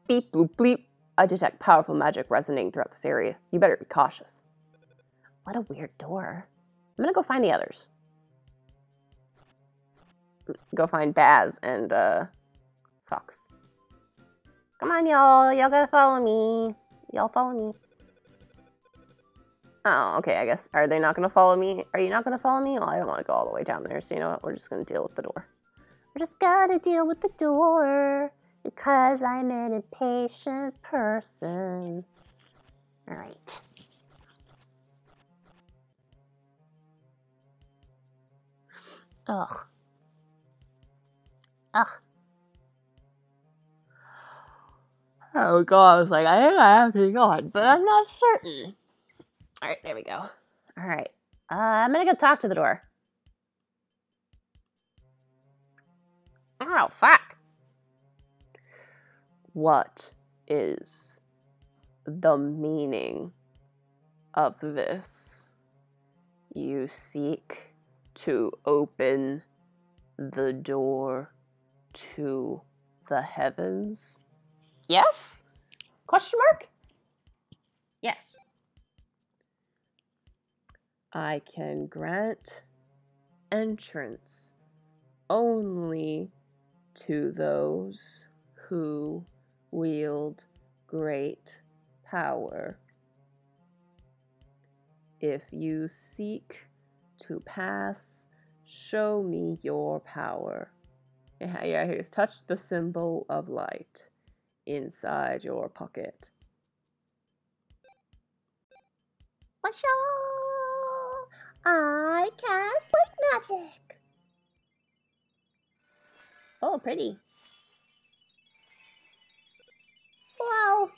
Speaker 2: Beep, bloop, bleep. I detect powerful magic resonating throughout this area. You better be cautious.
Speaker 3: What a weird door.
Speaker 2: I'm gonna go find the others. Go find Baz and, Fox.
Speaker 3: Come on, y'all. Y'all gotta follow me. Y'all follow me.
Speaker 2: Oh, okay, I guess. Are they not gonna follow me? Are you not gonna follow me? Well, I don't want to go all the way down there, so you know what? We're just gonna deal with the door.
Speaker 3: We're just gonna deal with the door because I'm an impatient person. All right. Ugh. Ugh.
Speaker 2: Oh god, I was like, I think I have to go on, but I'm not certain. Alright, there we go.
Speaker 3: Alright. I'm gonna go talk to the door.
Speaker 2: Oh, fuck. What is the meaning of this? You seek to open the door to the heavens?
Speaker 3: Yes? Question mark?
Speaker 2: Yes. I can grant entrance only to those who wield great power. If you seek to pass, show me your power. Yeah, here's touch the symbol of light inside your pocket.
Speaker 3: Washa! I cast light magic. Oh, pretty. Wow.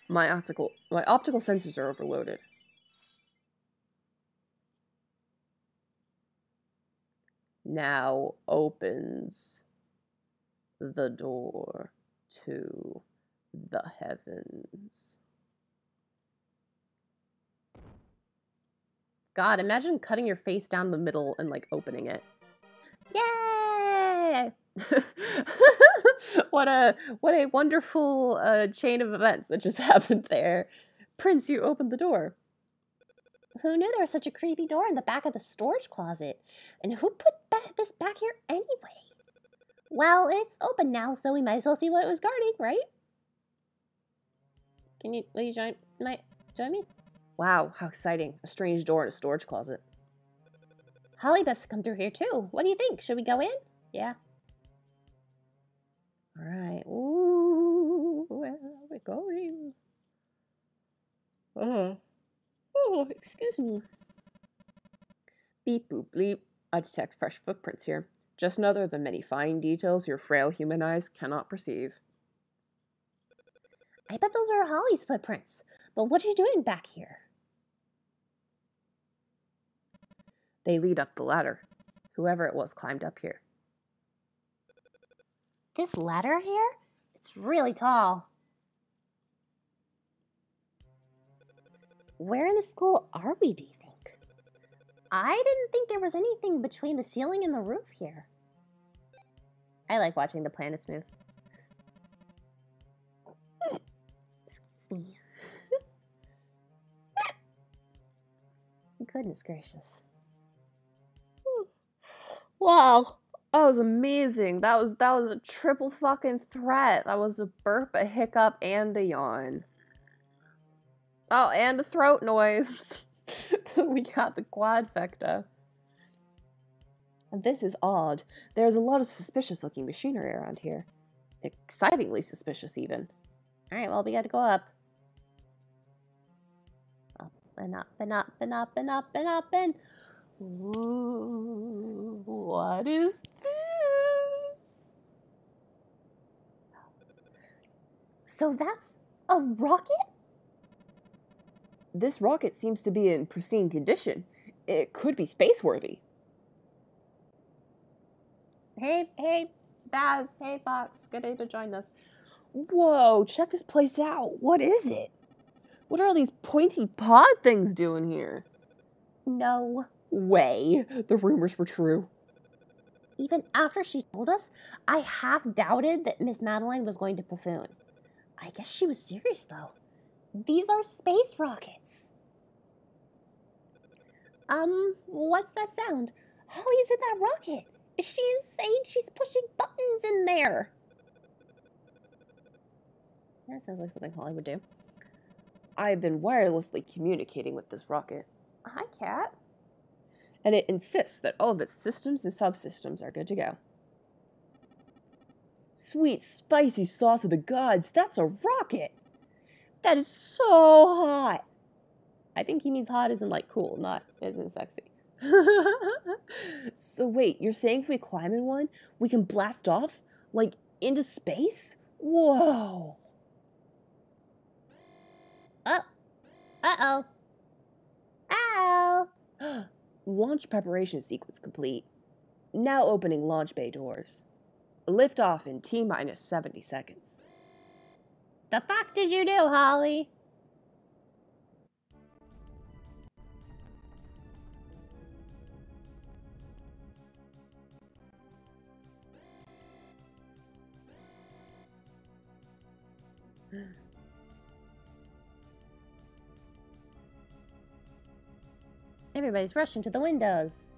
Speaker 2: My optical sensors are overloaded. Now opens the door to the heavens. God, imagine cutting your face down the middle and like opening it. Yay! What a wonderful chain of events that just happened there. Prince, you opened the door.
Speaker 3: Who knew there was such a creepy door in the back of the storage closet? And who put this back here anyway? Well, it's open now, so we might as well see what it was guarding, right?
Speaker 2: Will you join me? Wow, how exciting. A strange door in a storage closet.
Speaker 3: Holly best to come through here too. What do you think? Should we go in?
Speaker 2: Yeah. Alright. Ooh, where are we going? Oh, excuse me. Beep boop bleep. I detect fresh footprints here. Just another of the many fine details your frail human eyes cannot perceive.
Speaker 3: I bet those are Holly's footprints. But what are you doing back here?
Speaker 2: They lead up the ladder. Whoever it was climbed up here.
Speaker 3: This ladder here? It's really tall. Where in the school are we, do you think? I didn't think there was anything between the ceiling and the roof here. I like watching the planets move. Excuse me. Goodness gracious.
Speaker 2: Wow. That was amazing. That was a triple fucking threat. That was a burp, a hiccup, and a yawn. Oh, and a throat noise. We got the quadfecta. This is odd. There's a lot of suspicious looking machinery around here. Excitingly suspicious, even.
Speaker 3: Alright, well, we gotta go up. Up and up and up and up and up and up and...
Speaker 2: Ooh, what is this?
Speaker 3: So that's a rocket?
Speaker 2: This rocket seems to be in pristine condition. It could be space-worthy.
Speaker 1: Hey, Baz. Hey, Fox. Good day to join us.
Speaker 2: Whoa, check this place out. What is it? What are all these pointy pod things doing here?
Speaker 3: No.
Speaker 2: Way. The rumors were true.
Speaker 3: Even after she told us, I half doubted that Miss Madeline was going to Puffoon. I guess she was serious, though. These are space rockets. What's that sound? Holly's in that rocket. Is she insane? She's pushing buttons in there.
Speaker 2: That sounds like something Holly would do. I've been wirelessly communicating with this rocket.
Speaker 1: Hi, Cat.
Speaker 2: And it insists that all of its systems and subsystems are good to go. Sweet, spicy sauce of the gods, that's a rocket! That is so hot!
Speaker 1: I think he means hot isn't like cool, not isn't sexy.
Speaker 2: So wait, you're saying if we climb in one, we can blast off? Like, into space? Whoa!
Speaker 3: Oh. Uh-oh. Ow!
Speaker 2: Launch preparation sequence complete. Now opening launch bay doors. Lift off in T-minus 70 seconds.
Speaker 3: The fuck did you do, Holly? Everybody's rushing to the windows.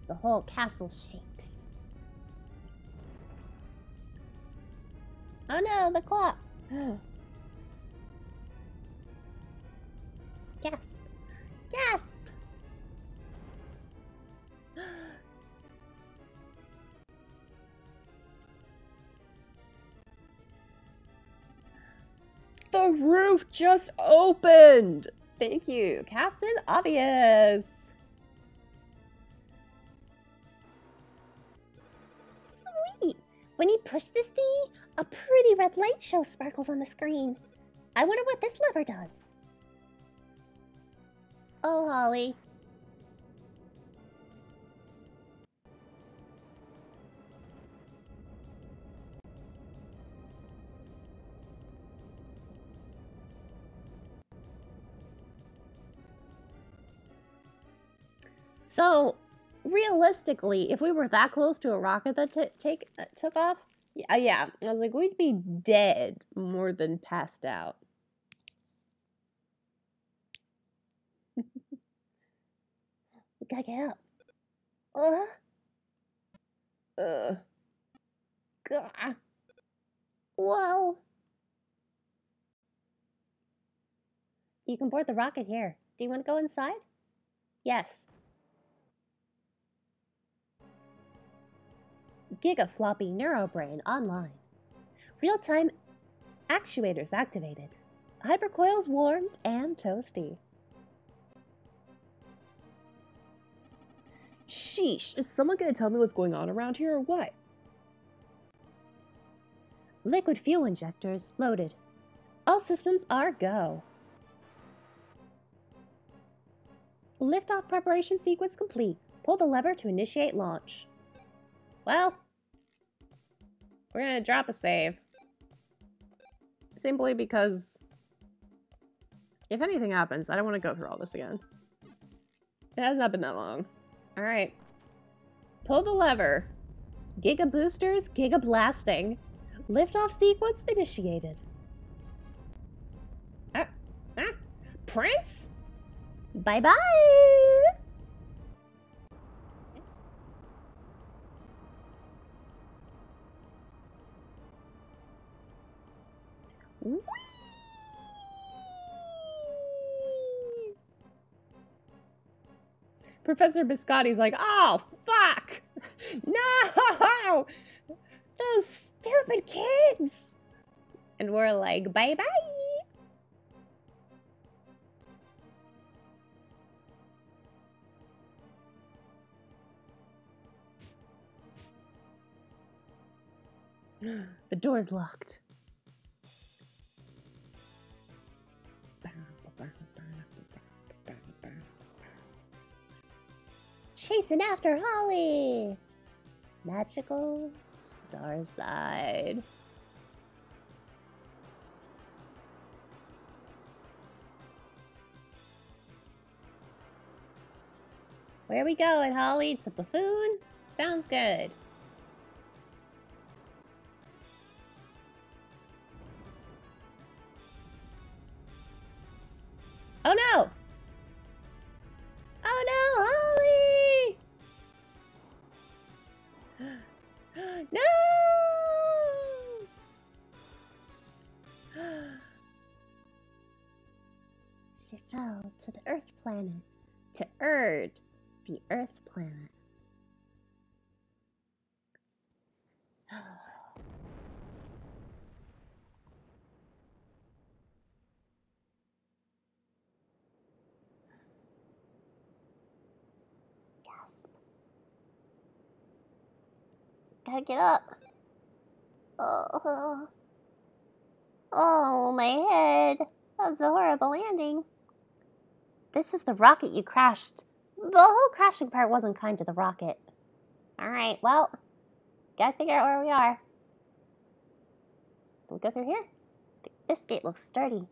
Speaker 3: The whole castle shakes. Oh no, the clock! Gasp! Gasp!
Speaker 2: The roof just opened! Thank you, Captain Obvious!
Speaker 3: Sweet! When you push this thingy, a pretty red light show sparkles on the screen. I wonder what this lever does. Oh, Holly. So, realistically, if we were that close to a rocket that took off,
Speaker 2: Yeah, I was like, we'd be dead more than passed out.
Speaker 3: we gotta get up.
Speaker 2: Gah.
Speaker 3: Whoa. You can board the rocket here. Do you want to go inside? Yes. Gigafloppy Neurobrain online. Real-time actuators activated. Hypercoils warmed and toasty.
Speaker 2: Sheesh, is someone gonna tell me what's going on around here or what?
Speaker 3: Liquid fuel injectors loaded. All systems are go. Liftoff preparation sequence complete. Pull the lever to initiate launch. Well,
Speaker 2: We're gonna drop a save. Simply because if anything happens, I don't want to go through all this again. It has not been that long. Alright. Pull the lever.
Speaker 3: Giga boosters, giga blasting. Liftoff sequence initiated.
Speaker 2: Prince?
Speaker 3: Bye-bye!
Speaker 2: Whee! Professor Biscotti's like, oh, fuck! No! Those stupid kids! And we're like, bye-bye!
Speaker 3: The door's locked. Chasing after Holly! Magical Starsign. Where are we going, Holly? To Puffoon? Sounds good. Oh no! Oh no, Holly! No! She fell to the Earth planet. To Erd, the Earth planet. Gasp. Gotta get up. Oh, my head. That was a horrible landing. This is the rocket you crashed. The whole crashing part wasn't kind to the rocket. Alright, well, gotta figure out where we are. Can we go through here? This gate looks sturdy.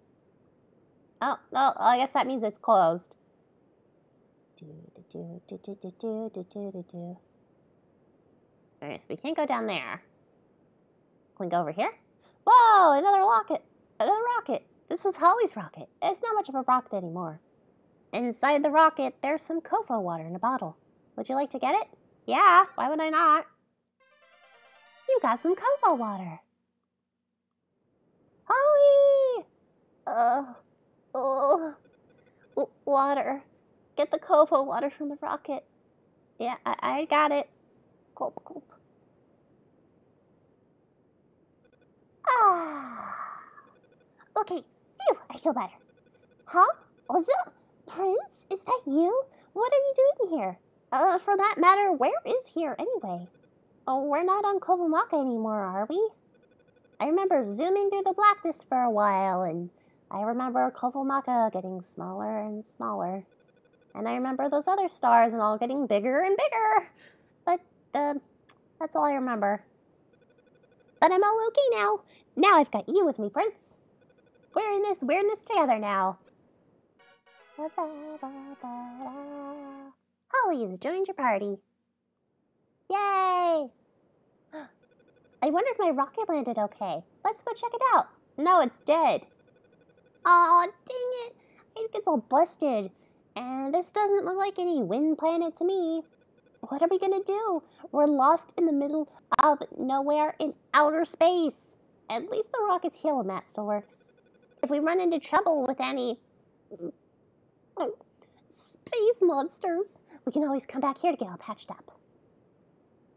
Speaker 3: Oh, no, I guess that means it's closed. Alright, so we can't go down there. Can we go over here? Whoa, another rocket. Another rocket. This was Holly's rocket. It's not much of a rocket anymore. Inside the rocket, there's some Kofo water in a bottle. Would you like to get it? Yeah, why would I not? You got some Kofo water. Holly! Water. Get the Kofo water from the rocket. Yeah, I got it. Gulp, gulp. Ah. Okay, phew, I feel better. Huh? Was it Prince? Is that you? What are you doing here? For that matter, where is here anyway? Oh, we're not on Kovomaka anymore, are we? I remember zooming through the blackness for a while, and I remember Kovomaka getting smaller and smaller. And I remember those other stars and all getting bigger and bigger. But, that's all I remember. But I'm all okay now. Now I've got you with me, Prince. We're in this weirdness together now. Holly has joined your party. Yay! I wonder if my rocket landed okay. Let's go check it out. No, it's dead. Aw, dang it. I think it's all busted. And this doesn't look like any wind planet to me. What are we gonna do? We're lost in the middle of nowhere in outer space. At least the rocket's heel and that still works. If we run into trouble with any space monsters, we can always come back here to get all patched up.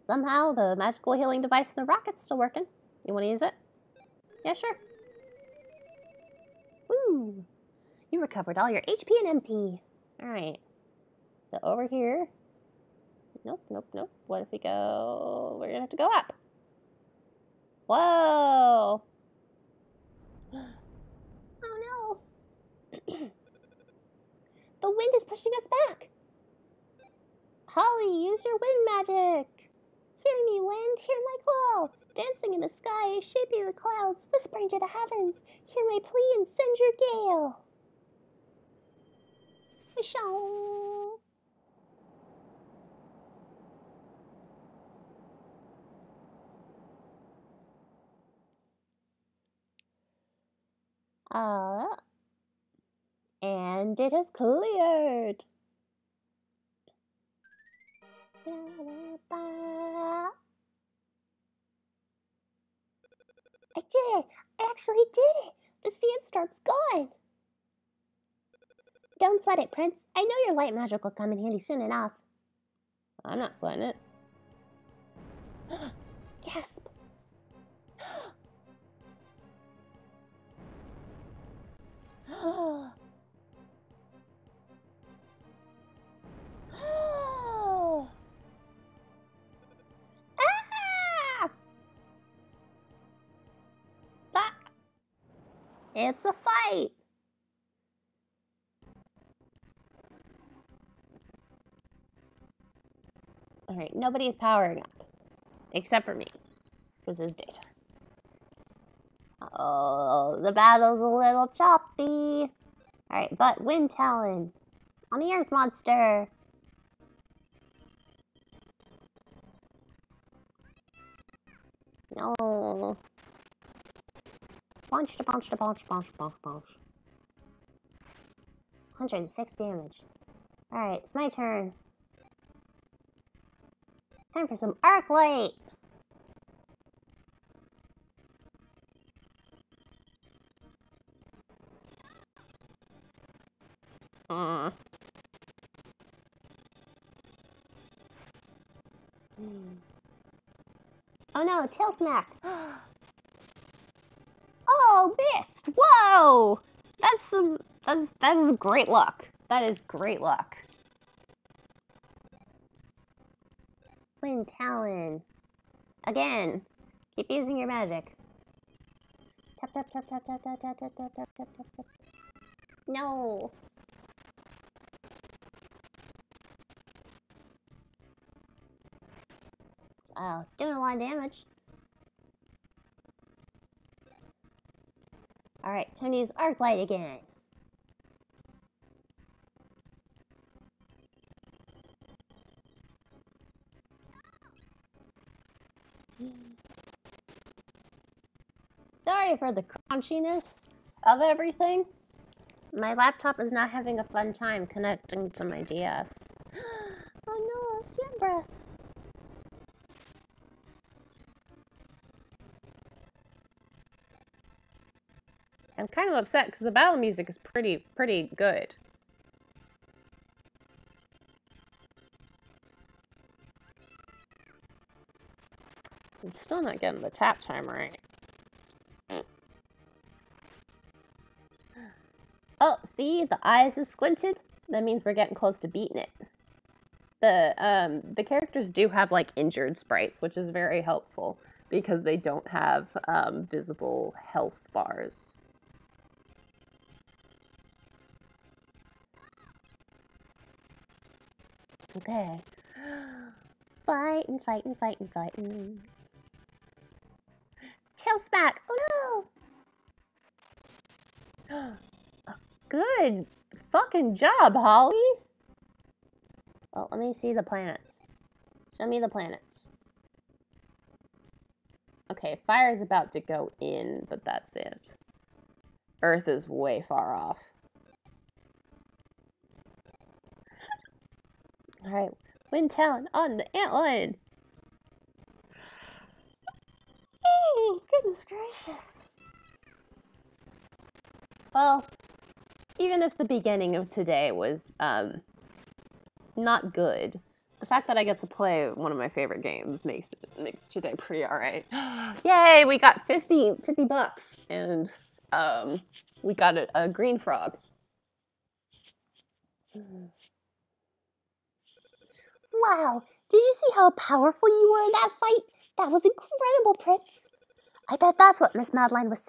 Speaker 3: Somehow the magical healing device in the rocket's still working. You want to use it? Yeah, sure. Woo! You recovered all your HP and MP. Alright. So over here. Nope, nope, nope. What if we go... We're gonna have to go up. Whoa! Oh no! The wind is pushing us back! Holly, use your wind magic! Hear me, wind, hear my call. Dancing in the sky, shaping the clouds, whispering to the heavens. Hear my plea and send your gale. Wishong. And it is cleared. I did it! I actually did it! The sandstorm's gone! Don't sweat it, Prince. I know your light magic will come in handy soon enough.
Speaker 2: I'm not sweating it.
Speaker 3: Gasp! It's a fight!
Speaker 2: Alright, nobody's powering up. Except for me. Because it's daytime.
Speaker 3: Oh, the battle's a little choppy. Alright, but Wind Talon. On the Earth Monster. No. Punch to punch to punch, punch, punch, punch. 106 damage. Alright, it's my turn. Time for some arc light. Oh no, tail smack. Oh, missed. Whoa! That is great luck. That is great luck. Wind Talon. Again. Keep using your magic. Tap tap tap tap tap tap tap tap tap tap tap tap tap. No. Oh, it's doing a lot of damage. Alright, Tony's arc light again. Sorry for the crunchiness of everything. My laptop is not having a fun time connecting to my DS. Oh no, sand breath.
Speaker 2: I'm kind of upset because the battle music is pretty good. I'm still not getting the tap time right. Oh, see? The eyes is squinted. That means we're getting close to beating it. The characters do have, like, injured sprites, which is very helpful because they don't have visible health bars.
Speaker 3: Okay. Fighting, fighting, fighting, fighting. Tail smack! Oh no!
Speaker 2: Good fucking job, Holly!
Speaker 3: Well, let me see the planets. Show me the planets.
Speaker 2: Okay, fire is about to go in, but that's it. Earth is way far off. Alright, Wind Talon on the antlion!
Speaker 3: Oh, goodness gracious.
Speaker 2: Well, even if the beginning of today was not good, the fact that I get to play one of my favorite games makes today pretty alright. Yay, we got 50 bucks, and we got a green frog.
Speaker 3: Wow, did you see how powerful you were in that fight? That was incredible, Prince. I bet that's what Miss Madeline was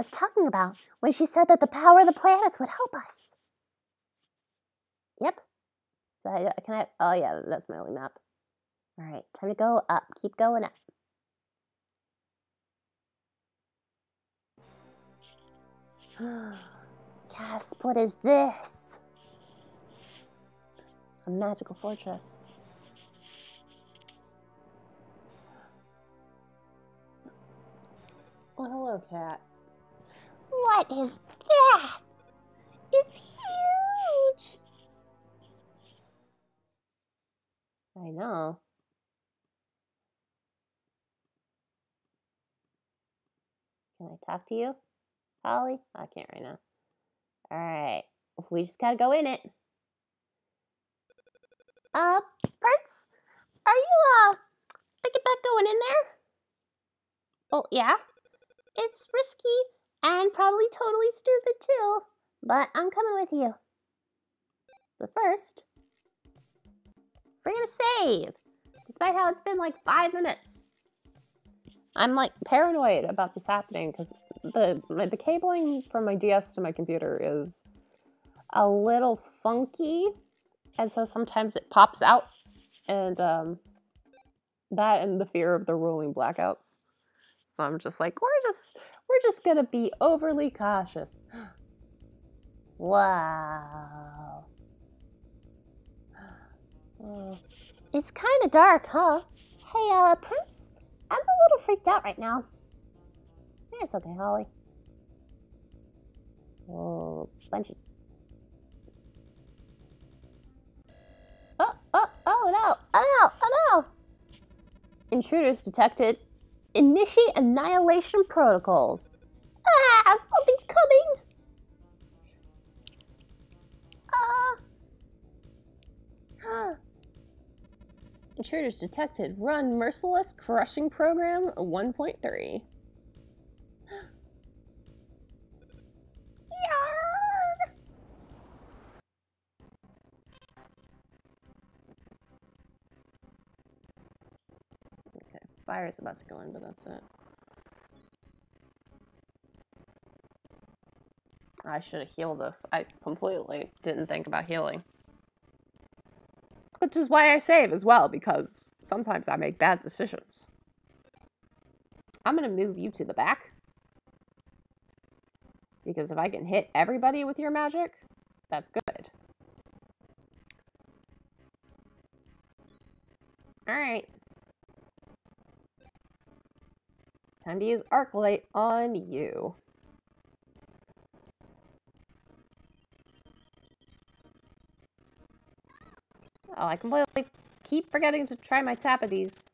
Speaker 3: talking about when she said that the power of the planets would help us. Yep.
Speaker 2: Can I? Oh yeah, that's my only map.
Speaker 3: All right, time to go up. Keep going up. Gasp, what is this? A magical fortress.
Speaker 2: Oh, hello, cat.
Speaker 3: What is that? It's huge!
Speaker 1: I know. Can I talk to you, Holly? I can't right now. All right. We just gotta go in it.
Speaker 3: Prince? Are you, thinking about going in there? Oh, yeah? It's risky and probably totally stupid too, but I'm coming with you. But first, we're gonna save, despite how it's been like 5 minutes.
Speaker 1: I'm like paranoid about this happening because the cabling from my DS to my computer is a little funky, and so sometimes it pops out, and that and the fear of the rolling blackouts. So I'm just like, we're just gonna be overly cautious. Wow.
Speaker 3: Oh. It's kind of dark, huh? Hey, Prince, I'm a little freaked out right now.
Speaker 1: It's okay, Holly. Oh, bunch of...
Speaker 3: Oh no!
Speaker 1: Intruders detected. Initiate annihilation protocols.
Speaker 3: Ah, something's coming!
Speaker 1: Intruders detected. Run merciless crushing program 1.3. Okay, fire's about to go in, but that's it. I should have healed us. I completely didn't think about healing. Which is why I save as well, because sometimes I make bad decisions. I'm going to move you to the back. Because if I can hit everybody with your magic, that's good. Alright. Time to use arc light on you. Oh, I completely keep forgetting to try my tap of these.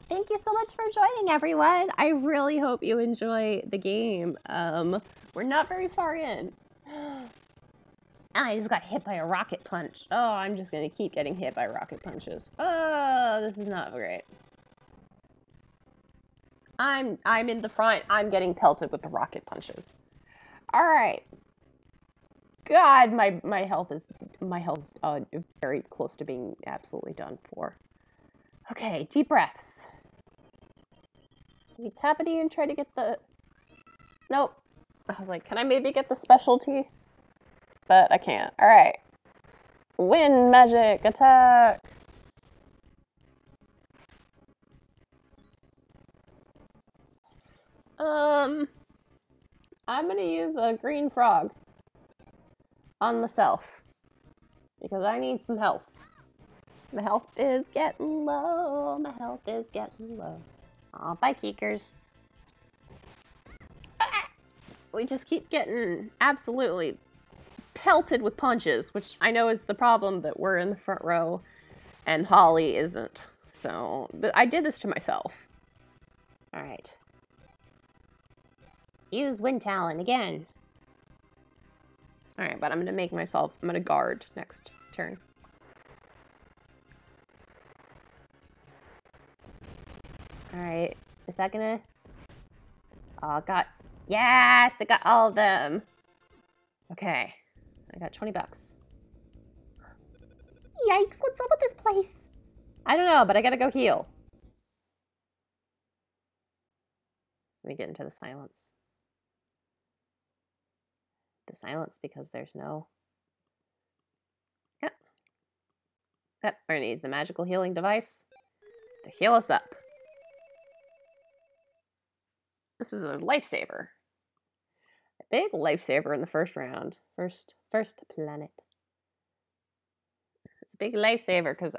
Speaker 3: Thank you so much for joining, everyone. I really hope you enjoy the game.
Speaker 1: We're not very far in. I just got hit by a rocket punch. Oh, I'm just gonna keep getting hit by rocket punches. Oh, this is not great. I'm in the front. I'm getting pelted with the rocket punches. All right. God, my health is very close to being absolutely done for. Okay, deep breaths. We tap it and try to get the... Nope. I was like, can I maybe get the specialty? But I can't. All right. Wind magic attack. I'm gonna use a green frog on myself because I need some health. My health is getting low. My health is getting low. Aw, bye, Keekers. Ah! We just keep getting absolutely pelted with punches, which I know is the problem that we're in the front row and Holly isn't. So I did this to myself. All right. Use Wind Talon again. All right, but I'm going to guard next turn. All right, is that going to... Oh, yes, I got all of them. Okay, I got 20 bucks.
Speaker 3: Yikes, what's up with this place?
Speaker 1: I don't know, but I got to go heal. Let me get into the silence. The silence because there's no... Yep.
Speaker 2: Okay, we're gonna use the magical healing device to heal us up. This is a lifesaver. A big lifesaver in the first round. First planet. It's a big lifesaver because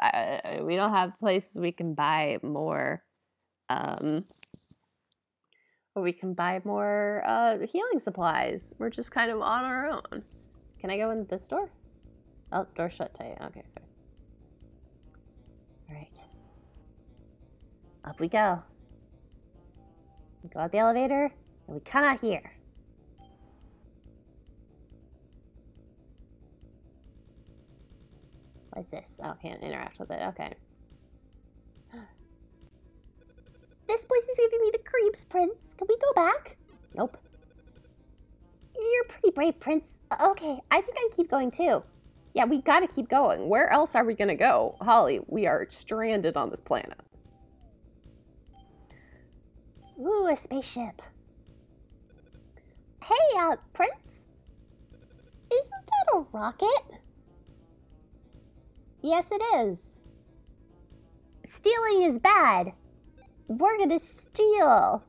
Speaker 2: we don't have places we can buy more. Healing supplies. We're just kind of on our own. Can I go in this door? Oh, door shut tight. Okay, fine. All right. Up we go. We go out the elevator, and we come out here. What's this? Oh, can't interact with it. Okay.
Speaker 3: This place is giving me the creeps, Prince. Can we go back?
Speaker 2: Nope.
Speaker 3: You're pretty brave, Prince. Okay, I think I keep going too.
Speaker 2: Yeah, we gotta keep going. Where else are we gonna go? Holly, we are stranded on this planet.
Speaker 3: Ooh, a spaceship. Hey, Prince? Isn't that a rocket? Yes, it is. Stealing is bad. We're gonna steal.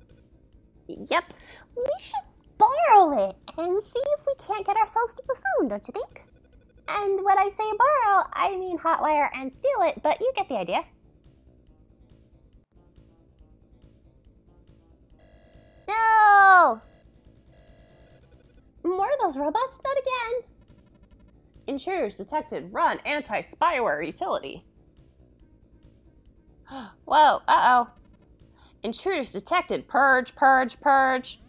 Speaker 4: Yep.
Speaker 3: We should borrow it and see if we can't get ourselves to Puffoon, don't you think? And when I say borrow, I mean hotwire and steal it, but you get the idea. No! More of those robots? Not again.
Speaker 2: Intruders detected. Run. Anti-spyware utility. Whoa. Uh-oh. Intruders detected. Purge, purge, purge.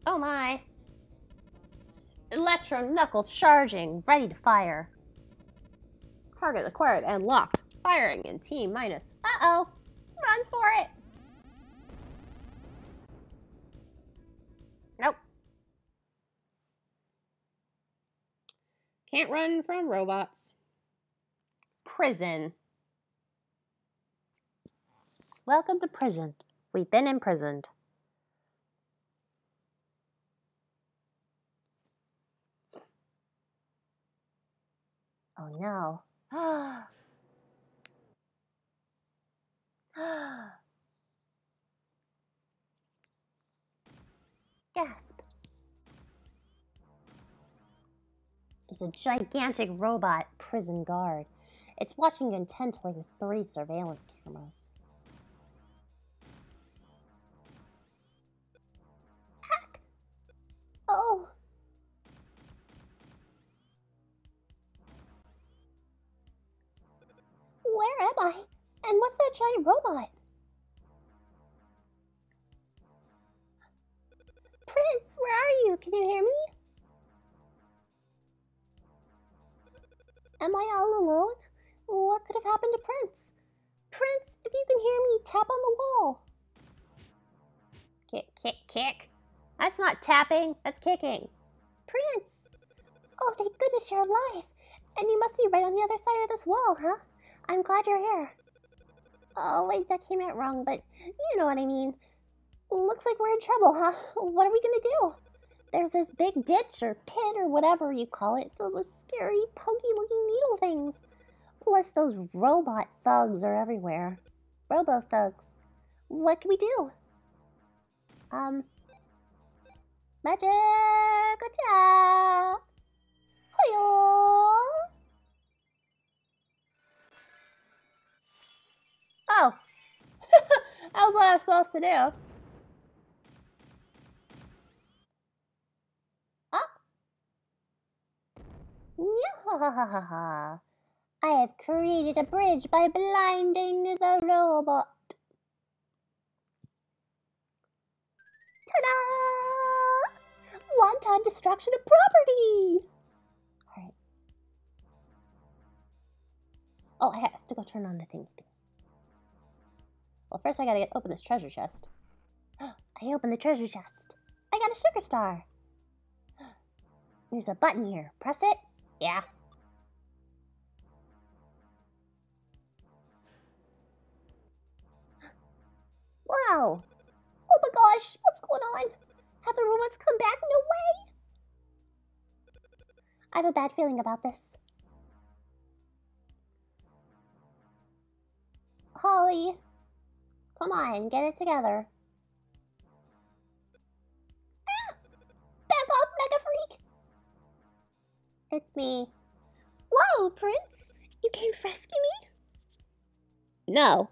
Speaker 3: Oh my. Electro knuckle charging. Ready to fire.
Speaker 2: Target acquired and locked. Firing in T minus.
Speaker 3: Uh-oh. Run for it. Nope.
Speaker 2: Can't run from robots.
Speaker 3: Prison.
Speaker 4: Welcome to prison. We've been imprisoned.
Speaker 3: Oh no. Gasp. It's a gigantic robot prison guard. It's watching intently with 3 surveillance cameras. Heck! Oh! Where am I? And what's that giant robot? Prince, where are you? Can you hear me? Am I all alone? What could have happened to Prince? Prince, if you can hear me, tap on the wall. Kick, kick, kick. That's not tapping, that's kicking. Prince! Oh, thank goodness you're alive. And you must be right on the other side of this wall, huh? I'm glad you're here. Oh, wait, that came out wrong, but you know what I mean. Looks like we're in trouble, huh? What are we gonna do? There's this big ditch or pit or whatever you call it filled with scary, pokey-looking needle things. Plus those robot thugs are everywhere. Robo-thugs. What can we do? Magic attack! Hi-yo! Oh! That was what I was supposed to do. Oh! I have created a bridge by blinding the robot. Ta-da! One-time destruction of property! Alright. Oh, I have to go turn on the thing. Well, first I gotta open this treasure chest. I opened the treasure chest. I got a sugar star. There's a button here. Press it. Yeah. Wow. Oh my gosh, what's going on? Have the robots come back? No way. have a bad feeling about this. Holly, come on, get it together. Ah! Back off, Mega Freak! It's me. Whoa, Prince! You came to rescue me? No.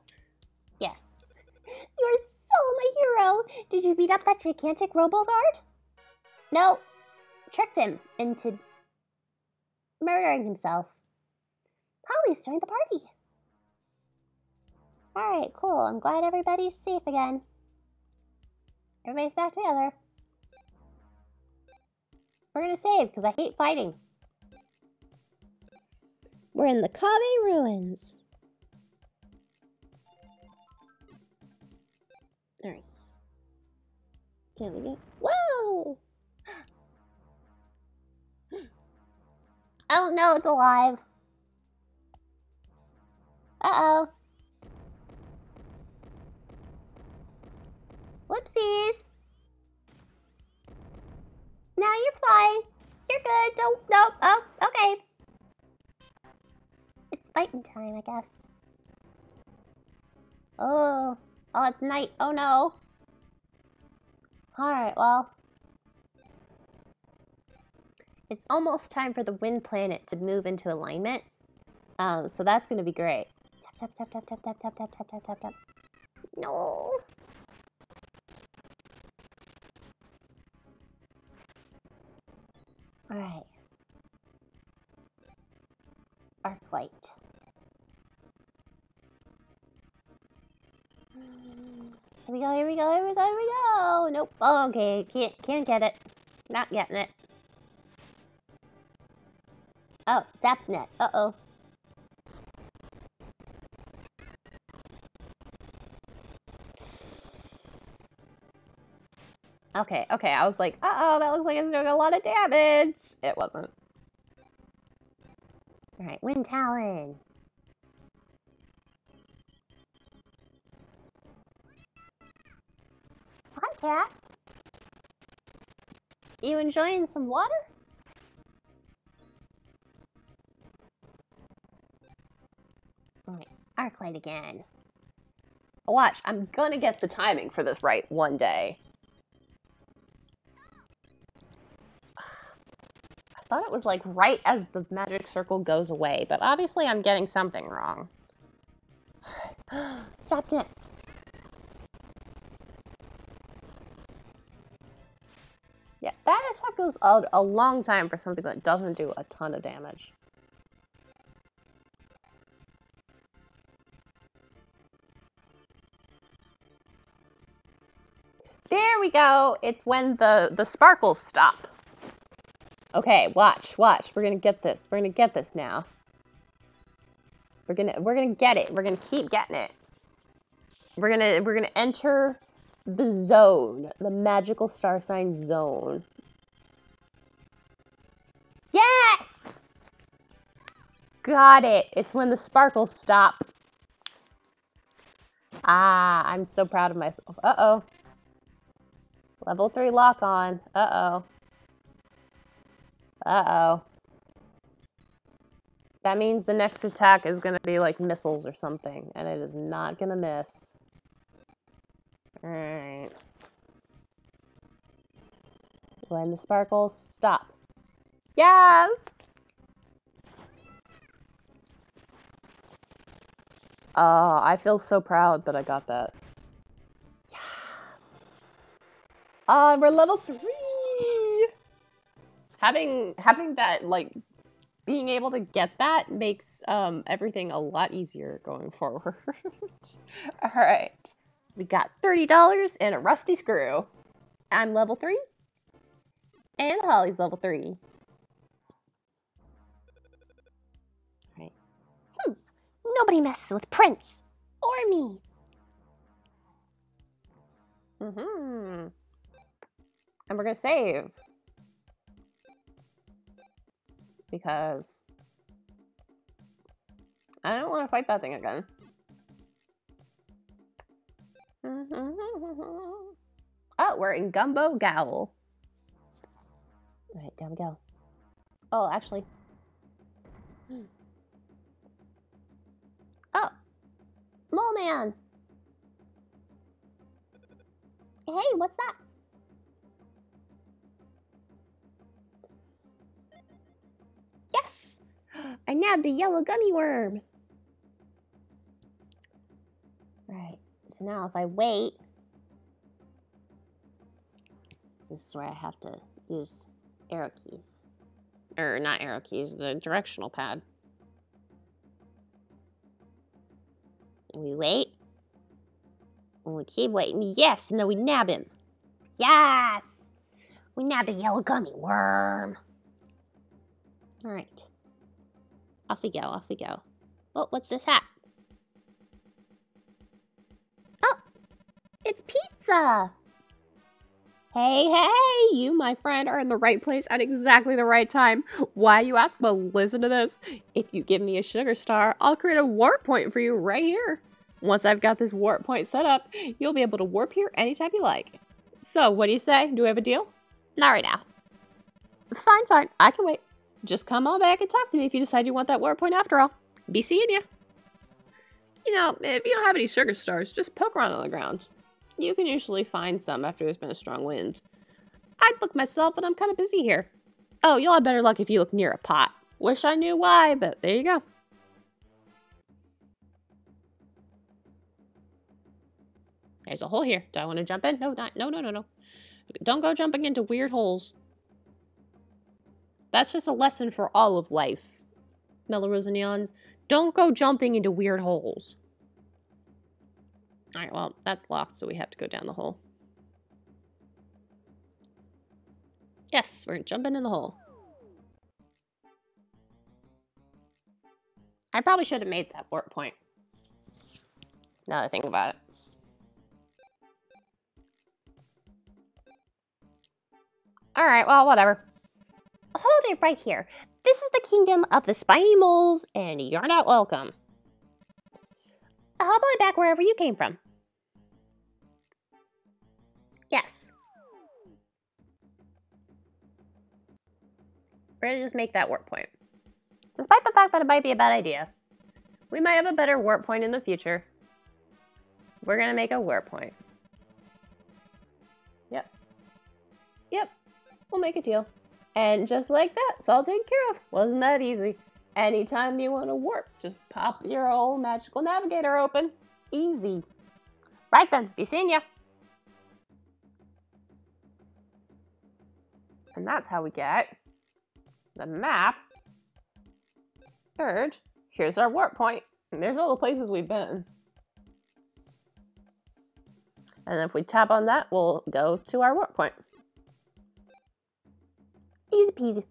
Speaker 3: Yes. You're so my hero! Did you beat up that gigantic robo-guard? No. Tricked him into murdering himself. Holly's joined the party. Alright, cool. I'm glad everybody's safe again. Everybody's back together. We're gonna save, because I hate fighting. We're in the Kave Ruins. Alright. There we go. Whoa! Oh no, it's alive. Uh-oh. Whoopsies. No, you're fine. You're good. Don't, nope. Oh, okay. It's fighting time, I guess. Oh, it's night. Oh no. Alright, well. It's almost time for the wind planet to move into alignment. So that's gonna be great. Tap, tap, tap, tap, tap, tap, tap, tap, tap, tap, tap. No. Alright. Arc light. Here we go, here we go, here we go, here we go! Nope. Oh, okay. Can't get it. Not getting it. Oh, Zapnet. Uh-oh. Okay, I was like, uh-oh, that looks like it's doing a lot of damage. It wasn't. Alright, Wind Talon. Hi, cat. You enjoying some water? Alright, Arc Light again.
Speaker 2: Watch, I'm gonna get the timing for this right one day. I thought it was like right as the magic circle goes away, but obviously I'm getting something wrong.
Speaker 3: Sapnets.
Speaker 2: Yeah, that attack goes a long time for something that doesn't do a ton of damage. There we go. It's when the sparkles stop. Okay, watch. We're gonna get this. We're gonna get this now. We're gonna get it. We're gonna keep getting it. We're gonna enter the zone, the magical star sign zone. Yes! Got it. It's when the sparkles stop. Ah, I'm so proud of myself. Uh-oh. Level 3 lock on. Uh-oh. Uh-oh. That means the next attack is gonna be like missiles or something, and it is not gonna miss. Alright. When the sparkles stop. Yes! Oh, I feel so proud that I got that. Yes! We're level 3! Having that, like, being able to get that makes everything a lot easier going forward. Alright. We got $30 and a rusty screw. I'm level 3. And Holly's level 3. Alright.
Speaker 3: Nobody messes with Prince. Or me.
Speaker 2: And we're gonna save. Because I don't want to fight that thing again. Oh, we're in Gumbo Gowl.
Speaker 3: Alright, down we go. Oh, actually. Oh, Mole Man. Hey, what's that? Yes! I nabbed a yellow gummy worm. Right. So now if I wait, this is where I have to use arrow keys. Or not arrow keys, the directional pad. And we wait. And we keep waiting. Yes! And then we nab him. Yes! We nabbed a yellow gummy worm. All right. Off we go, off we go. Oh, what's this hat? Oh, it's pizza.
Speaker 2: Hey, hey, you, my friend, are in the right place at exactly the right time. Why, you ask? Well, listen to this. If you give me a sugar star, I'll create a warp point for you right here. Once I've got this warp point set up, you'll be able to warp here anytime you like. So, what do you say? Do we have a deal?
Speaker 3: Not right now.
Speaker 2: Fine, fine. I can wait. Just come on back and talk to me if you decide you want that warp point after all. Be seeing ya. You know, if you don't have any sugar stars, just poke around on the ground. You can usually find some after there's been a strong wind. I'd look myself, but I'm kind of busy here. Oh, you'll have better luck if you look near a pot. Wish I knew why, but there you go. There's a hole here. Do I want to jump in? No, not. No, no, no, no. Don't go jumping into weird holes. That's just a lesson for all of life. Melrose and Neons. Don't go jumping into weird holes. Alright, well, that's locked, so we have to go down the hole. Yes, we're jumping in the hole. I probably should have made that warp point. Now that I think about it.
Speaker 3: Alright, well, whatever. Hold it right here. This is the kingdom of the spiny moles, and you're not welcome. How about back wherever you came from? Yes.
Speaker 2: We're gonna just make that warp point. Despite the fact that it might be a bad idea. We might have a better warp point in the future. We're gonna make a warp point. Yep. Yep. We'll make a deal. And just like that, it's all taken care of. Wasn't that easy? Anytime you want to warp, just pop your old magical navigator open. Easy. Right then, be seeing ya. And that's how we get the map. Third, here's our warp point. And there's all the places we've been. And if we tap on that, we'll go to our warp point.
Speaker 3: Easy peasy.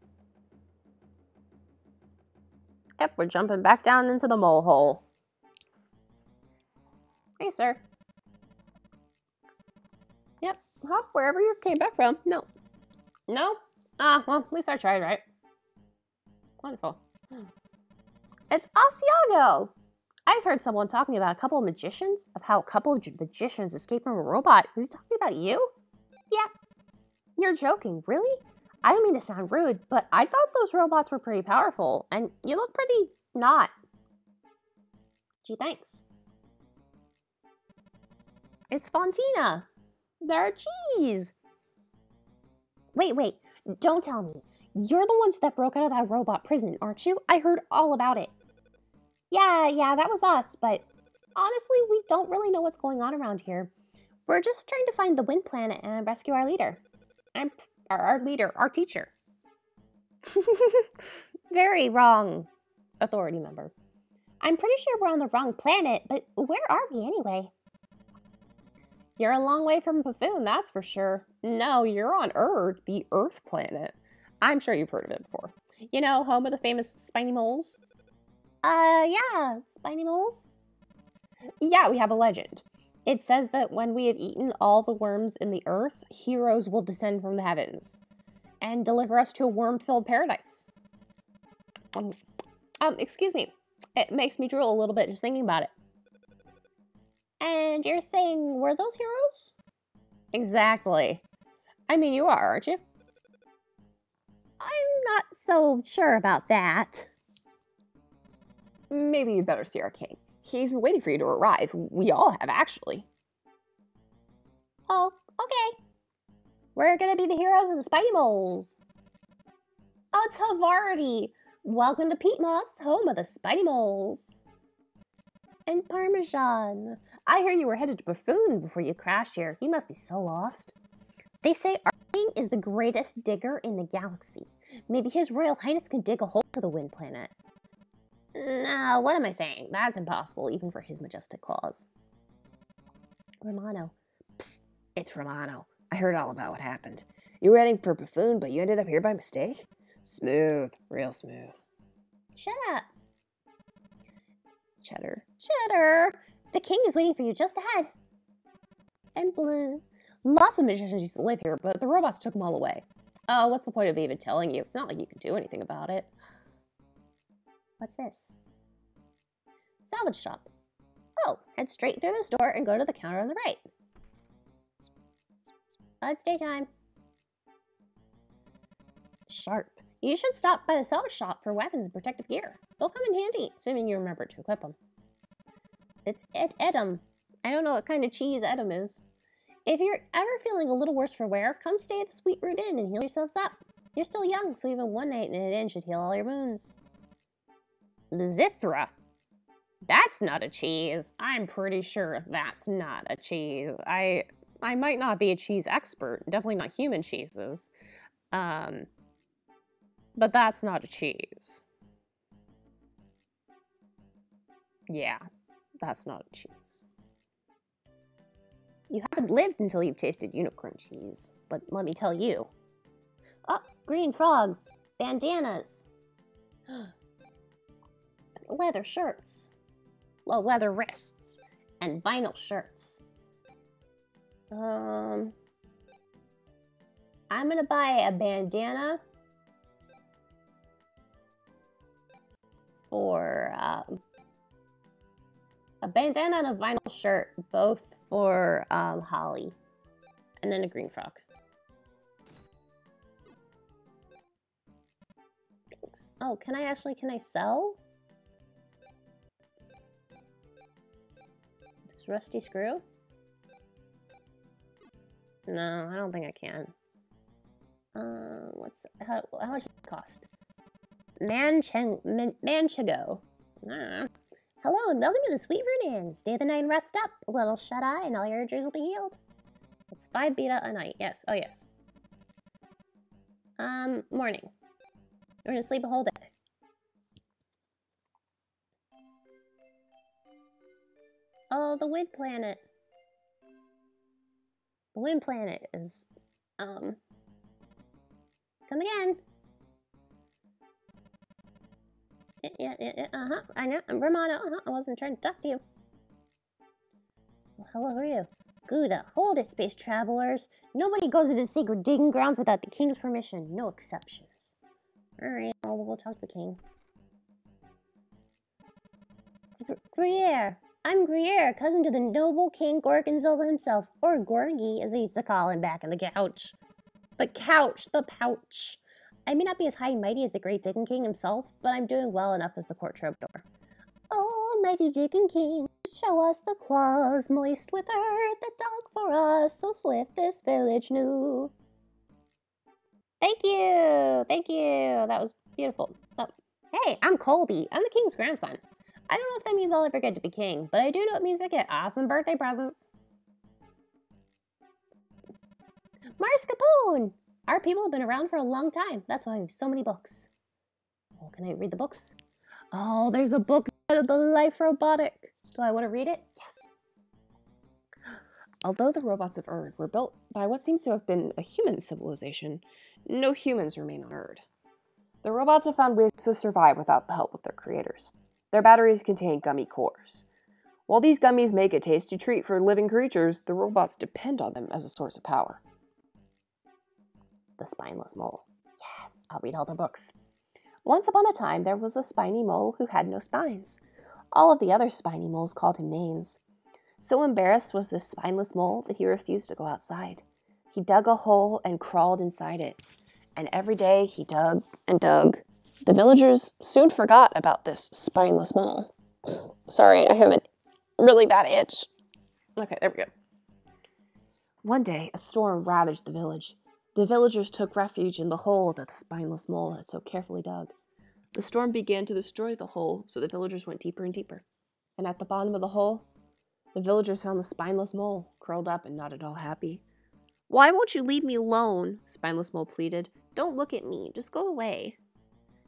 Speaker 2: Yep, we're jumping back down into the mole hole. Hey, sir. Yep, hop wherever you came back from. No. No? Ah, well, at least I tried, right? Wonderful. It's Asiago! I've heard someone talking about a couple of magicians, of how a couple of magicians escaped from a robot. Is he talking about you? Yeah. You're joking, really? I don't mean to sound rude, but I thought those robots were pretty powerful, and you look pretty not. Gee, thanks. It's Fontina. They're cheese.
Speaker 3: Wait. Don't tell me. You're the ones that broke out of that robot prison, aren't you? I heard all about it. Yeah, that was us, but honestly, we don't really know what's going on around here. We're just trying to find the Wind Planet and rescue our leader.
Speaker 2: Our teacher.
Speaker 3: Very wrong, authority member. I'm pretty sure we're on the wrong planet, but where are we anyway?
Speaker 2: You're a long way from Puffoon, that's for sure. No, you're on Earth, the Earth planet. I'm sure you've heard of it before. You know, home of the famous spiny moles?
Speaker 3: Yeah, spiny moles.
Speaker 2: Yeah, we have a legend. It says that when we have eaten all the worms in the earth, heroes will descend from the heavens and deliver us to a worm-filled paradise. Excuse me. It makes me drool a little bit just thinking about it.
Speaker 3: And you're saying we're those heroes?
Speaker 2: Exactly. I mean, you are, aren't you?
Speaker 3: I'm not so sure about that.
Speaker 2: Maybe you'd better see our king. He's been waiting for you to arrive. We all have, actually.
Speaker 3: Oh, okay. We're gonna be the heroes of the Spidey Moles. Oh, it's Havarti. Welcome to Peat Moss, home of the Spidey Moles. And Parmesan. I hear you were headed to Puffoon before you crashed here. You must be so lost. They say our king is the greatest digger in the galaxy. Maybe His Royal Highness can dig a hole to the wind planet. No, what am I saying? That's impossible, even for his majestic claws. Romano.
Speaker 2: Psst, it's Romano. I heard all about what happened. You were heading for Puffoon, but you ended up here by mistake? Smooth. Real smooth.
Speaker 3: Shut up. Cheddar. Cheddar! The king is waiting for you just ahead. And blue. Lots of magicians used to live here, but the robots took them all away. Oh, what's the point of even telling you? It's not like you can do anything about it. What's this? Salvage shop. Oh, head straight through this door and go to the counter on the right. It's daytime. Sharp. You should stop by the salvage shop for weapons and protective gear. They'll come in handy, assuming you remember to equip them. It's Edam. I don't know what kind of cheese Edam is. If you're ever feeling a little worse for wear, come stay at the Sweet Root Inn and heal yourselves up. You're still young, so even one night in an inn should heal all your wounds. Zithra. That's not a cheese. I'm pretty sure that's not a cheese. I might not be a cheese expert, definitely not human cheeses. But that's not a cheese. Yeah, that's not a cheese. You haven't lived until you've tasted unicorn cheese, but let me tell you. Oh, green frogs, bandanas, leather shirts, well, leather wrists, and vinyl shirts. I'm gonna buy a bandana for a bandana and a vinyl shirt, both for Holly, and then a green frog. Thanks. Oh, can I sell? This rusty screw? No, I don't think I can. How much does it cost? Manchego. Hello and welcome to the Sweet Root Inn. Stay the night and rest up. A little shut-eye and all your injuries will be healed. It's 5 beta a night. Yes. Oh, yes. Morning. We're gonna sleep a whole day. Oh, the wind planet. The wind planet is, come again. Yeah, I know, Romano, I wasn't trying to talk to you. Well, hello, who are you? Gouda, hold it, space travelers. Nobody goes into the sacred digging grounds without the king's permission, no exceptions. Alright, we'll go talk to the king. Gruyere. I'm Gruyere, cousin to the noble King Gorgonzola himself, or Gorgie, as they used to call him back in the couch. The couch, the pouch. I may not be as high and mighty as the great Digging King himself, but I'm doing well enough as the court troubadour. Oh, mighty Digging King, show us the claws moist with earth that dug for us, so swift this village knew. Thank you, that was beautiful. Oh, hey, I'm Colby, I'm the king's grandson. I don't know if that means I'll ever get to be king, but I do know it means I get awesome birthday presents. Mascarpone! Our people have been around for a long time. That's why we have so many books. Oh, can I read the books? Oh, there's a book out of the life robotic. Do I want to read it? Yes.
Speaker 2: Although the robots of Erd were built by what seems to have been a human civilization, no humans remain on Erd. The robots have found ways to survive without the help of their creators. Their batteries contain gummy cores. While these gummies make a tasty treat for living creatures, the robots depend on them as a source of power.
Speaker 3: The spineless mole. Yes, I'll read all the books.
Speaker 2: Once upon a time, there was a spiny mole who had no spines. All of the other spiny moles called him names. So embarrassed was this spineless mole that he refused to go outside. He dug a hole and crawled inside it. and every day he dug and dug. The villagers soon forgot about this spineless mole. Sorry, I have a really bad itch. Okay, there we go. One day, a storm ravaged the village. The villagers took refuge in the hole that the spineless mole had so carefully dug. The storm began to destroy the hole, so the villagers went deeper and deeper. And at the bottom of the hole, the villagers found the spineless mole, curled up and not at all happy. "Why won't you leave me alone?" Spineless Mole pleaded. "Don't look at me, just go away."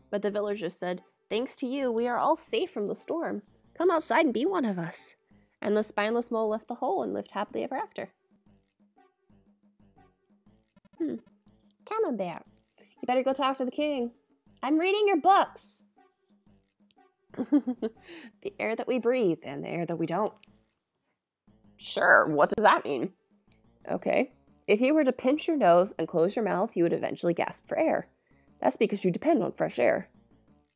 Speaker 2: But the villagers said, "Thanks to you, we are all safe from the storm. Come outside and be one of us." And the Spineless Mole left the hole and lived happily ever after. Camembert, you better go talk to the king. I'm reading your books. The air that we breathe and the air that we don't. Sure, what does that mean? Okay. If you were to pinch your nose and close your mouth, you would eventually gasp for air. That's because you depend on fresh air.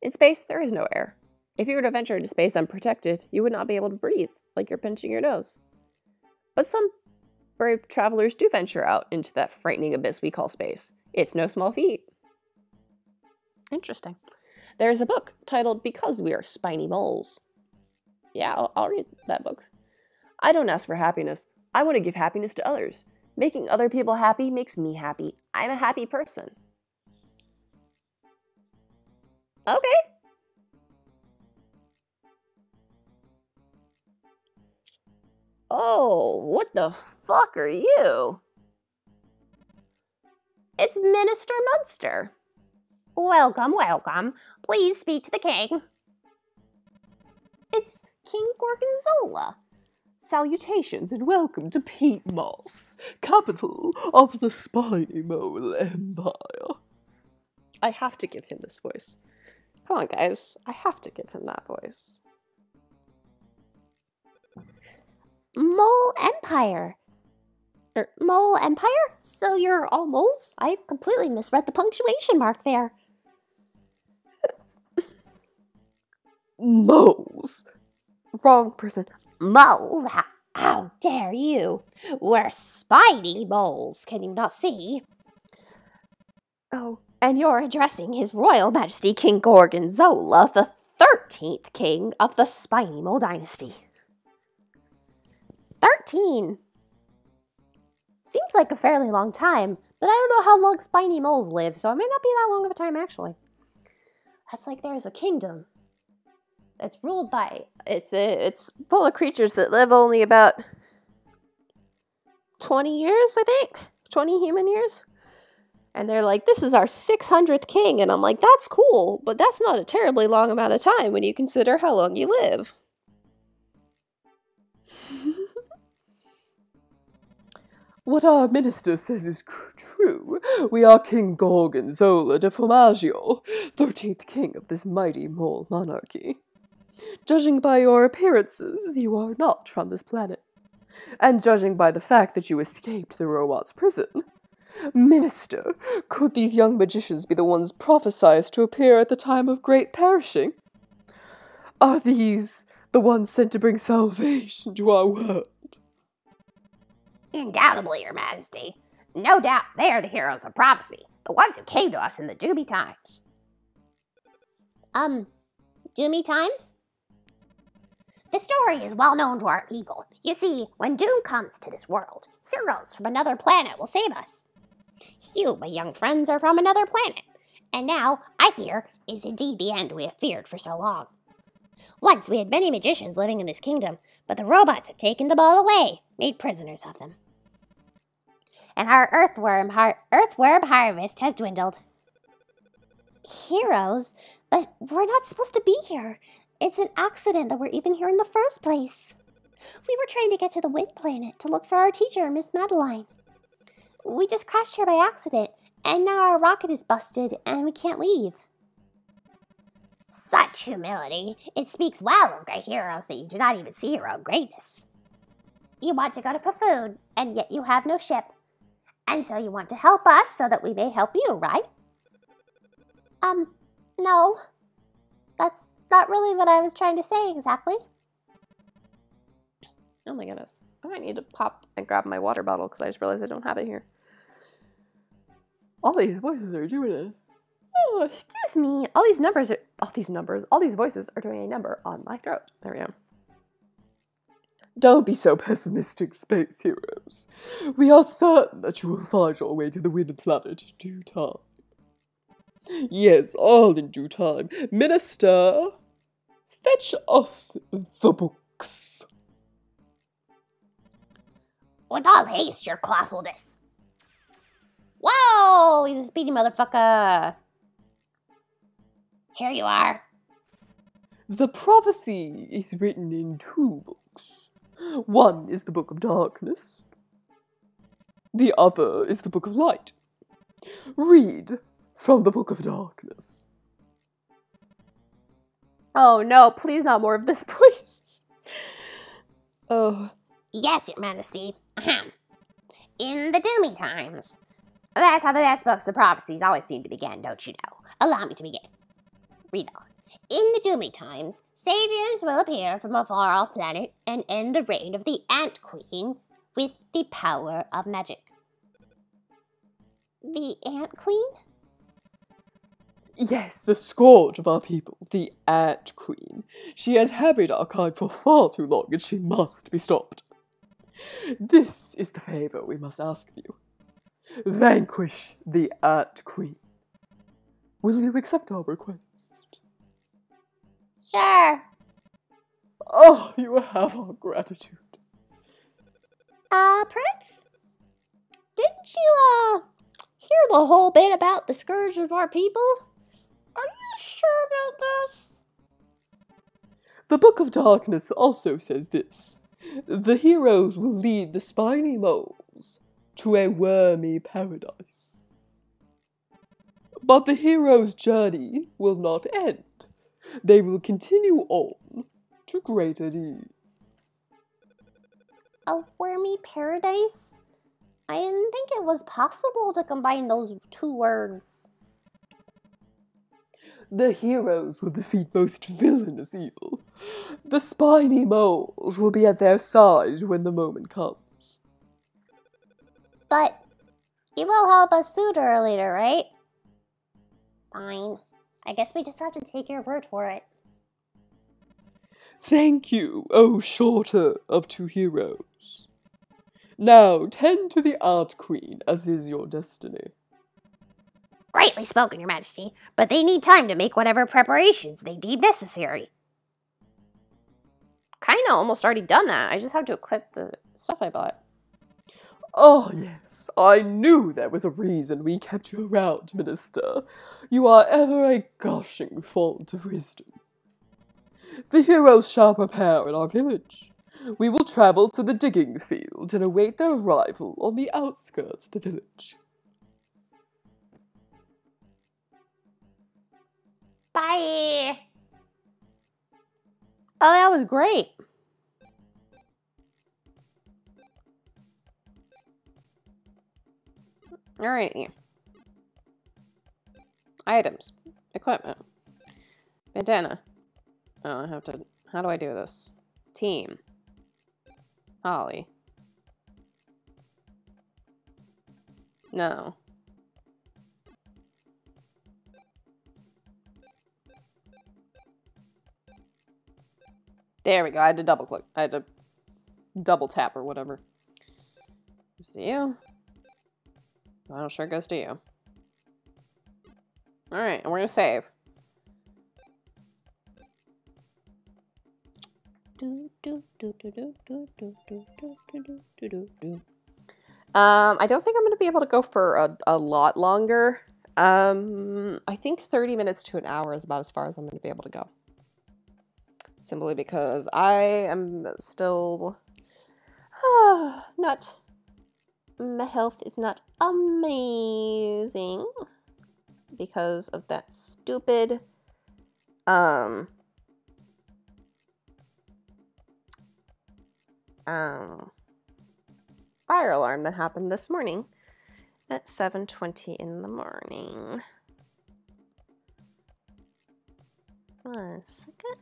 Speaker 2: In space, there is no air. If you were to venture into space unprotected, you would not be able to breathe, like you're pinching your nose. But some brave travelers do venture out into that frightening abyss we call space. It's no small feat. Interesting. There's a book titled Because We Are Spiny Moles. Yeah, I'll read that book. I don't ask for happiness. I want to give happiness to others. Making other people happy makes me happy. I'm a happy person. Okay. Oh, what the fuck are you? It's Minister Munster.
Speaker 3: Welcome, welcome. Please speak to the king.
Speaker 2: It's King Gorgonzola. Salutations and welcome to Peat Moss, capital of the Spiny Mole Empire. I have to give him this voice. Come on, guys. I have to give him that voice.
Speaker 3: Mole Empire. Mole Empire? So you're all moles? I completely misread the punctuation mark there.
Speaker 2: Moles. Wrong person.
Speaker 3: Moles? How dare you? We're spiny moles, can you not see?
Speaker 2: Oh,
Speaker 3: And you're addressing His Royal Majesty King Gorgonzola, the 13th king of the Spiny Mole Dynasty. 13. Seems like a fairly long time, but I don't know how long spiny moles live, so it may not be that long of a time, actually. That's like there's a kingdom that's ruled by... It's full of creatures that live only about 20 years, I think? 20 human years? And they're like, this is our 600th king, and I'm like, that's cool, but that's not a terribly long amount of time when you consider how long you live.
Speaker 5: What our minister says is true. We are King Gorgonzola de Formaggio, 13th king of this mighty mole monarchy. Judging by your appearances, you are not from this planet. And judging by the fact that you escaped the robot's prison, Minister, could these young magicians be the ones prophesied to appear at the time of great perishing? Are these the ones sent to bring salvation to our world?
Speaker 3: Undoubtedly, Your Majesty. No doubt they are the heroes of prophecy, the ones who came to us in the doomy times. Doomy times? The story is well known to our people. You see, when doom comes to this world, heroes from another planet will save us. You, my young friends, are from another planet, and now, I fear, is indeed the end we have feared for so long. Once we had many magicians living in this kingdom, but the robots have taken them all away, made prisoners of them. And our earthworm harvest has dwindled. Heroes? But we're not supposed to be here. It's an accident that we're even here in the first place. We were trying to get to the wind planet to look for our teacher, Miss Madeline. We just crashed here by accident, and now our rocket is busted and we can't leave. Such humility. It speaks well of great heroes that you do not even see your own greatness. You want to go to Puffoon, and yet you have no ship. And so you want to help us so that we may help you, right? No. That's not really what I was trying to say exactly.
Speaker 2: Oh my goodness. I might need to pop and grab my water bottle because I just realized I don't have it here.
Speaker 5: All these voices are doing it.
Speaker 2: Oh, excuse me. All these voices are doing a number on my throat. There we go.
Speaker 5: Don't be so pessimistic, space heroes. We are certain that you will find your way to the Wind Planet in due time. Yes, all in due time. Minister, fetch us the books.
Speaker 3: With all haste, your clawfulness. Whoa, he's a speedy motherfucker. Here you are.
Speaker 5: The prophecy is written in 2 books. One is the Book of Darkness. The other is the Book of Light. Read from the Book of Darkness.
Speaker 2: Oh no, please not more of this, please.
Speaker 5: Oh.
Speaker 3: Yes, Your Majesty. Ahem. In the doomy times. That's how the best books of prophecies always seem to begin, don't you know? Allow me to begin. Read on. In the doomy times, saviors will appear from a far-off planet and end the reign of the Ant Queen with the power of magic. The Ant Queen?
Speaker 5: Yes, the scourge of our people, the Ant Queen. She has harried our kind for far too long, and she must be stopped. This is the favor we must ask of you. Vanquish the Ant Queen. Will you accept our request?
Speaker 3: Sure.
Speaker 5: Oh, you have our gratitude.
Speaker 3: Prince? Didn't you, hear the whole bit about the scourge of our people? Are you sure about this?
Speaker 5: The Book of Darkness also says this. The heroes will lead the spiny moles to a wormy paradise. But the heroes' journey will not end. They will continue on to greater deeds.
Speaker 3: A wormy paradise? I didn't think it was possible to combine those 2 words.
Speaker 5: The heroes will defeat most villainous evil. The spiny moles will be at their side when the moment comes.
Speaker 3: But you will help us sooner or later, right? Fine. I guess we just have to take your word for it.
Speaker 5: Thank you, O shorter of 2 heroes. Now tend to the Ant Queen, as is your destiny.
Speaker 3: Rightly spoken, Your Majesty, but they need time to make whatever preparations they deem necessary.
Speaker 2: Kinda almost already done that. I just have to equip the stuff I bought.
Speaker 5: Oh, yes, I knew there was a reason we kept you around, Minister. You are ever a gushing font of wisdom. The heroes shall prepare in our village. We will travel to the digging field and await their arrival on the outskirts of the village.
Speaker 3: Bye!
Speaker 2: Oh, that was great. Alrighty. Items. Equipment. Bandana. Oh, I have to... How do I do this? Team. Holly. No. There we go. I had to double click. I had to double tap or whatever. See you. Final sure goes to you. Alright, and we're gonna save. I don't think I'm gonna be able to go for a lot longer. I think 30 minutes to an hour is about as far as I'm gonna be able to go. Simply because I am still not... My health is not amazing because of that stupid fire alarm that happened this morning at 7:20 in the morning. 1 second.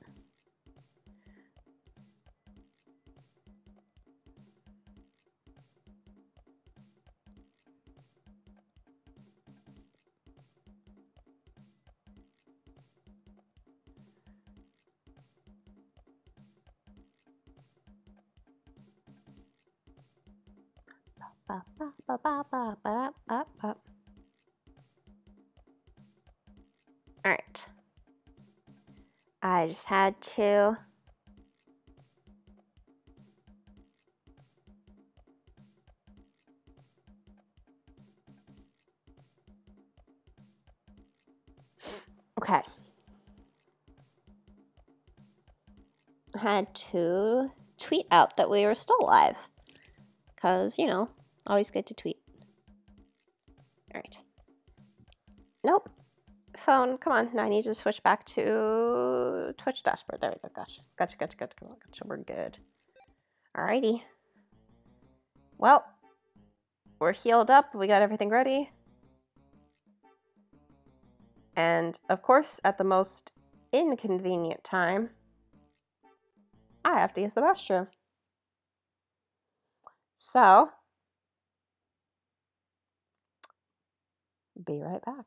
Speaker 3: Ba, ba, ba, ba, ba, ba, ba, ba. All right. I just had to. Okay. I had to tweet out that we were still live. Because, you know, always good to tweet. All right. Nope. Phone, come on. Now I need to switch back to Twitch dashboard. There we go. Gotcha. Gotcha. We're good. Alrighty. Well, we're healed up. We got everything ready. And, of course, at the most inconvenient time, I have to use the restroom. So, be right back.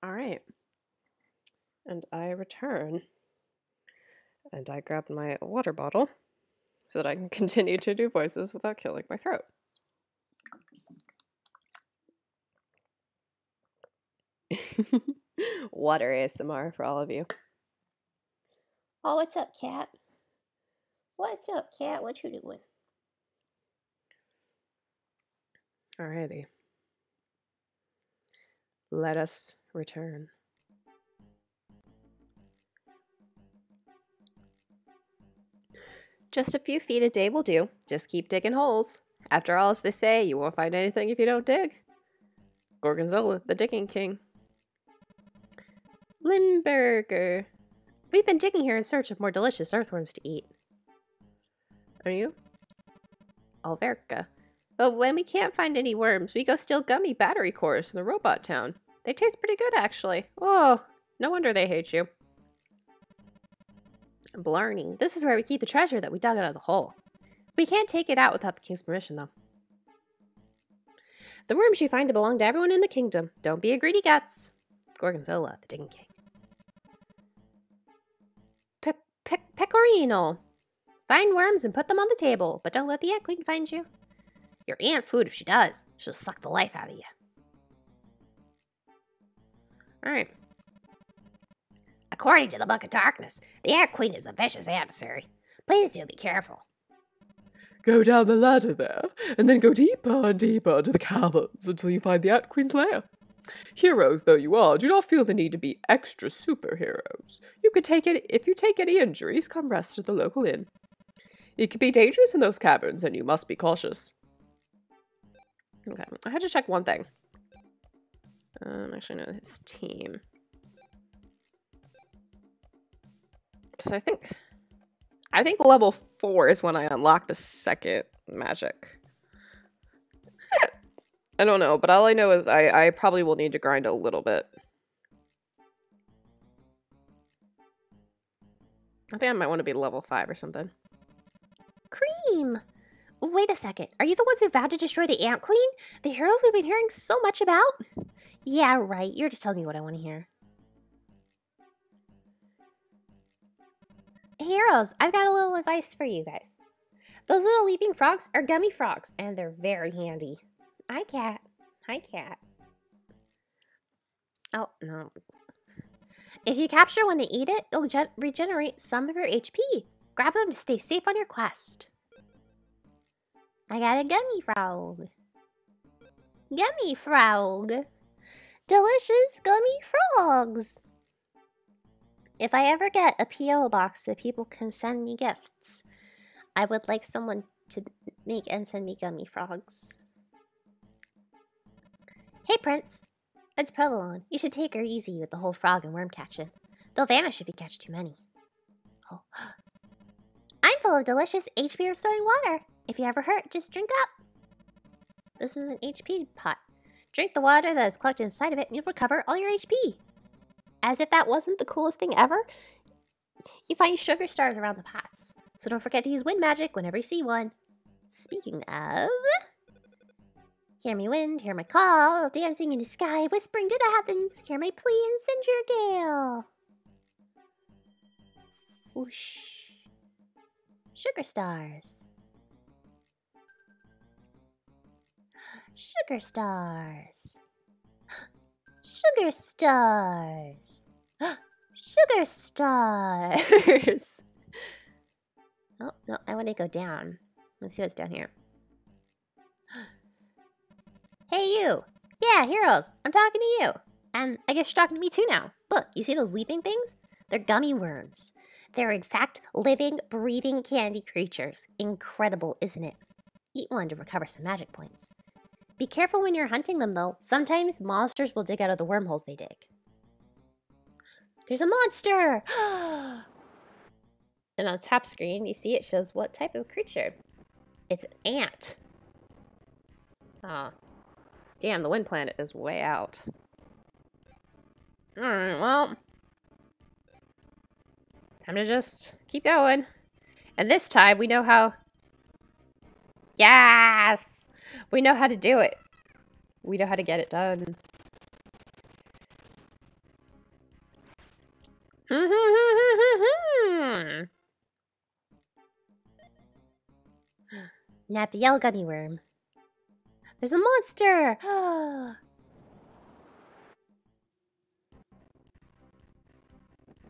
Speaker 2: All right. And I return. And I grab my water bottle so that I can continue to do voices without killing my throat. Water ASMR for all of you.
Speaker 3: Oh, what's up, cat? What's up, cat? What you doing?
Speaker 2: Alrighty. Let us return. Just a few feet a day will do. Just keep digging holes. After all, as they say, you won't find anything if you don't dig. Gorgonzola, the digging king. Limburger.
Speaker 3: We've been digging here in search of more delicious earthworms to eat.
Speaker 2: Are you? Alverka. But when we can't find any worms, we go steal gummy battery cores from the robot town. They taste pretty good, actually. Oh, no wonder they hate you.
Speaker 3: Blarney. This is where we keep the treasure that we dug out of the hole. We can't take it out without the king's permission, though. The worms you find belong to everyone in the kingdom. Don't be a greedy guts. Gorgonzola, the digging king. Pecorino. Find worms and put them on the table, but don't let the ant queen find you. Your ant food, if she does, she'll suck the life out of you.
Speaker 2: Alright.
Speaker 3: According to the Book of Darkness, the ant queen is a vicious adversary. Please do be careful.
Speaker 5: Go down the ladder there, and then go deeper and deeper into the caverns until you find the Ant Queen's lair. Heroes though you are, do not feel the need to be extra superheroes. You could take it if you take any injuries, come rest at the local inn. It can be dangerous in those caverns, and you must be cautious.
Speaker 2: Okay, I had to check one thing. Actually, no, his team. Because I think level 4 is when I unlock the second magic. I don't know, but all I know is I probably will need to grind a little bit. I think I might want to be level 5 or something.
Speaker 3: Cream! Wait a second. Are you the ones who vowed to destroy the ant queen? The heroes we've been hearing so much about? Yeah, right. You're just telling me what I want to hear. Heroes, I've got a little advice for you guys. Those little leaping frogs are gummy frogs, and they're very handy. Hi, cat. Hi, cat. Oh, no. If you capture one to eat it, it'll regenerate some of your HP. Grab them to stay safe on your quest. I got a gummy frog. Gummy frog. Delicious gummy frogs. If I ever get a P.O. box that people can send me gifts, I would like someone to make and send me gummy frogs. Hey, Prince. It's Provolone. You should take her easy with the whole frog and worm catching. They'll vanish if you catch too many. Oh. I'm full of delicious HP restoring water. If you ever hurt, just drink up. This is an HP pot. Drink the water that is collected inside of it and you'll recover all your HP. As if that wasn't the coolest thing ever, you find sugar stars around the pots. So don't forget to use wind magic whenever you see one. Speaking of... Hear me wind, hear my call, dancing in the sky, whispering to the heavens. Hear my plea and send your gale. Whoosh. Sugar stars. Sugar stars. Sugar stars. Sugar stars. Oh, no, I want to go down. Let's see what's down here. Hey, you. Yeah, heroes. I'm talking to you. And I guess you're talking to me too now. Look, you see those leaping things? They're gummy worms. They're in fact living, breathing candy creatures. Incredible, isn't it? Eat one to recover some magic points. Be careful when you're hunting them, though. Sometimes monsters will dig out of the wormholes they dig. There's a monster! And on the top screen, you see it shows what type of creature. It's an ant.
Speaker 2: Ah. Damn, the wind planet is way out. Alright, well. Time to just keep going. And this time, we know how... Yes! We know how to do it. We know how to get it done.
Speaker 3: Nap the yellow gummy worm. There's a monster! Oh,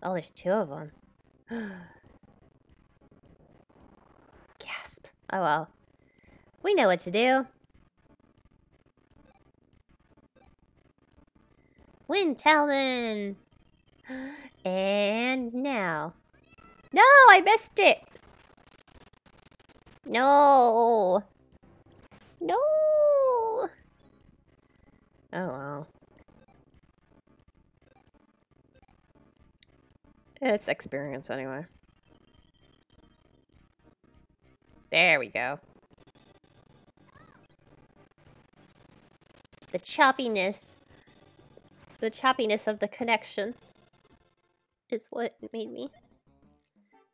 Speaker 3: there's two of them. Gasp. Oh well. We know what to do. Wind Talon! And now. No, I missed it! No! No! Oh, well.
Speaker 2: It's experience anyway. There we go.
Speaker 3: The choppiness of the connection is what made me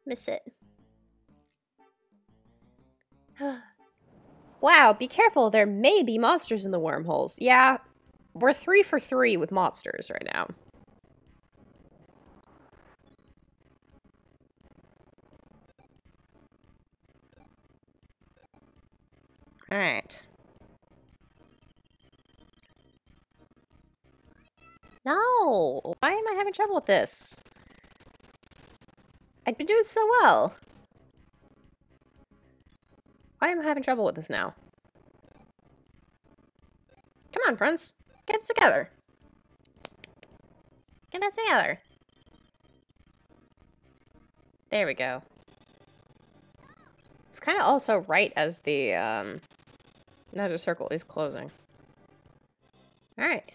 Speaker 3: miss it.
Speaker 2: Wow, be careful. There may be monsters in the wormholes. Yeah, we're 3 for 3 with monsters right now. Alright. No! Why am I having trouble with this? I've been doing so well. Why am I having trouble with this now? Come on, Prince. Get it together. Get it together. There we go. It's kind of also right as the magic circle is closing. Alright.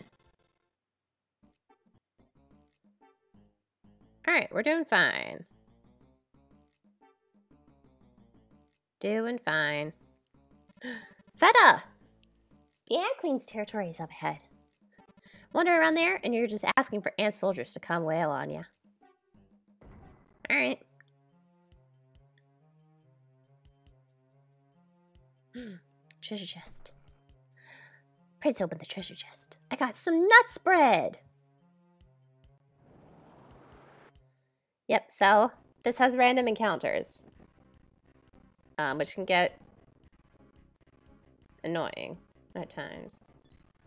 Speaker 2: Alright, we're doing fine. Doing fine.
Speaker 3: Feta! The Ant Queen's territory is up ahead. Wander around there, and you're just asking for ant soldiers to come wail on you.
Speaker 2: Alright.
Speaker 3: Treasure chest. Prince, open the treasure chest. I got some nut spread!
Speaker 2: Yep, so this has random encounters. Which can get annoying at times.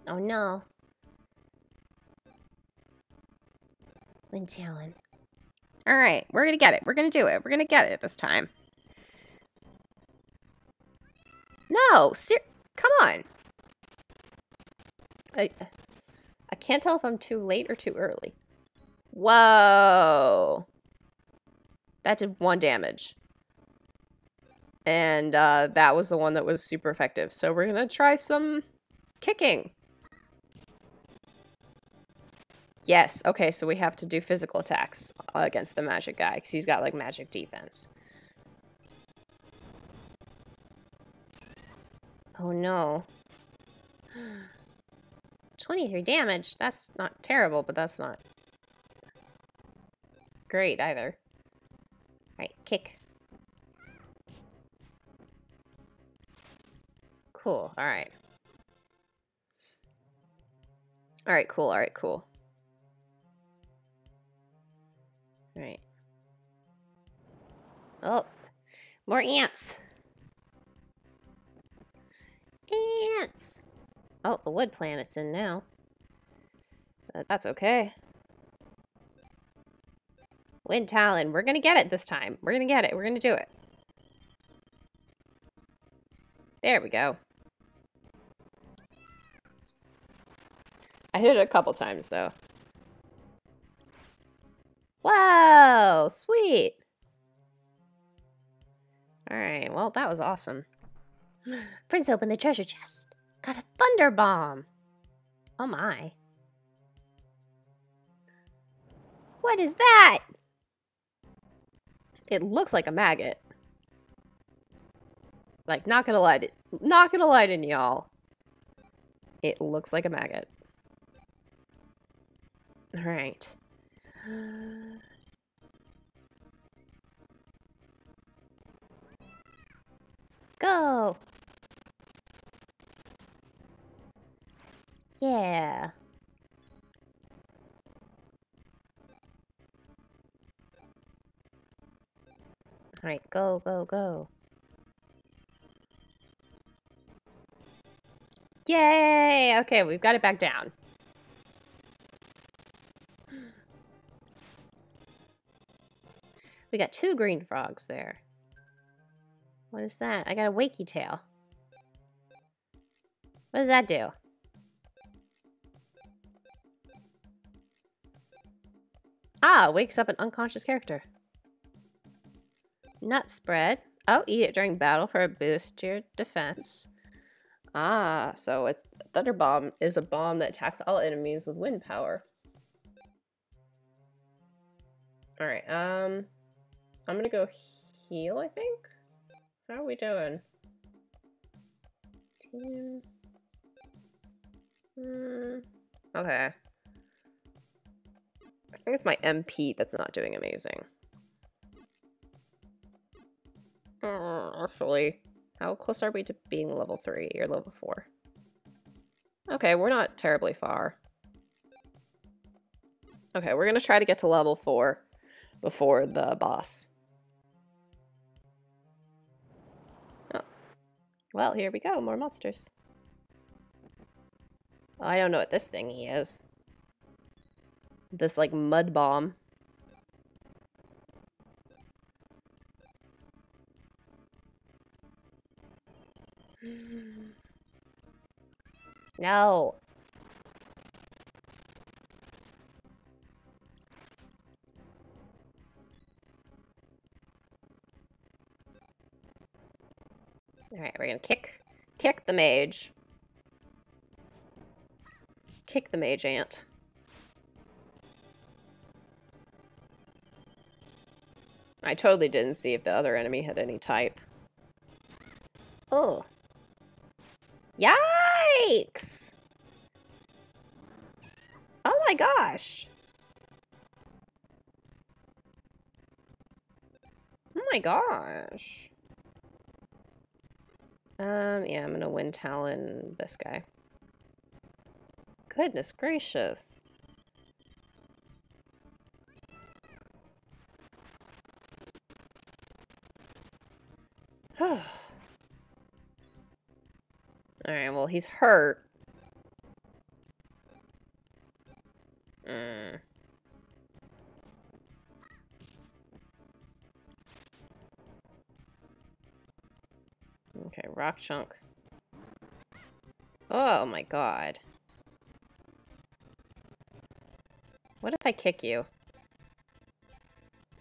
Speaker 3: Oh no. Wind Talon.
Speaker 2: Alright, we're gonna get it. We're gonna do it. We're gonna get it this time. No! Come on! I can't tell if I'm too late or too early. Whoa! That did 1 damage. And that was the one that was super effective. So we're gonna try some kicking. Yes, okay, so we have to do physical attacks against the magic guy, because he's got, like, magic defense. Oh, no.
Speaker 3: 23 damage.
Speaker 2: That's not terrible, but that's not great either.
Speaker 3: Alright, kick.
Speaker 2: Cool, alright. Alright, cool, alright, cool. Alright. Oh, more ants. Ants! Oh, the wood planet's in now. But that's okay. Wind Talon, we're gonna get it this time. We're gonna get it. We're gonna do it. There we go. I hit it a couple times, though. Whoa! Sweet! Alright, well, that was awesome.
Speaker 3: Prince, open the treasure chest. Got a thunder bomb. Oh my.
Speaker 2: What is that? It looks like a maggot. Like, not gonna lie to y'all. It looks like a maggot. Alright.
Speaker 3: Go! Yeah.
Speaker 2: Alright, go, go, go. Yay! Okay, we've got it back down. We got 2 green frogs there. What is that? I got a wakey tail. What does that do? Ah, wakes up an unconscious character. Nut spread. Oh, eat it during battle for a boost to your defense. Ah, so it's Thunder Bomb is a bomb that attacks all enemies with wind power. Alright, I'm gonna go heal, I think? How are we doing? Team. Okay. I think it's my MP that's not doing amazing. Actually, how close are we to being level 3 or level 4? Okay, we're not terribly far. Okay, we're gonna try to get to level 4 before the boss. Oh. Well, here we go, more monsters. I don't know what this thingy is. This, like, mud bomb. No. Alright, we're gonna kick the mage. Kick the mage ant. I totally didn't see if the other enemy had any type. Oh. Yikes! Oh my gosh! Oh my gosh. Yeah, I'm gonna Wind Talon this guy. Goodness gracious. Alright, well, he's hurt. Okay, rock chunk. Oh my god. What if I kick you?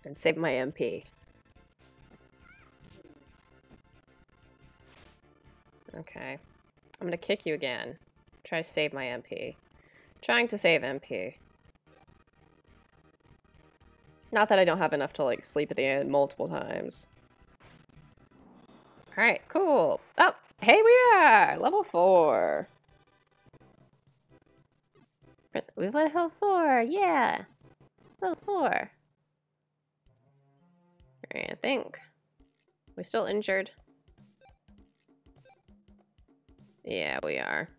Speaker 2: And save my MP? Okay. I'm gonna kick you again. Try to save my MP. Trying to save MP. Not that I don't have enough to, like, sleep at the end multiple times. Alright, cool. Oh, hey, we are! Level 4. We've level 4, yeah! Level 4. Alright, I think. We still injured? Yeah, we are.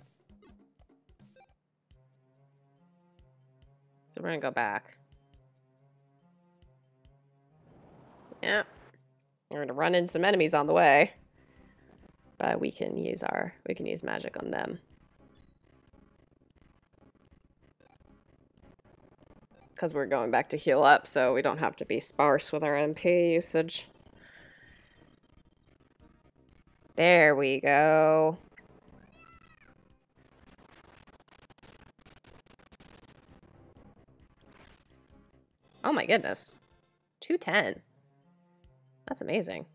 Speaker 2: So we're gonna go back. Yeah. We're gonna run into some enemies on the way. But we can use magic on them. Because we're going back to heal up, so we don't have to be sparse with our MP usage. There we go. Oh my goodness. 210. That's amazing.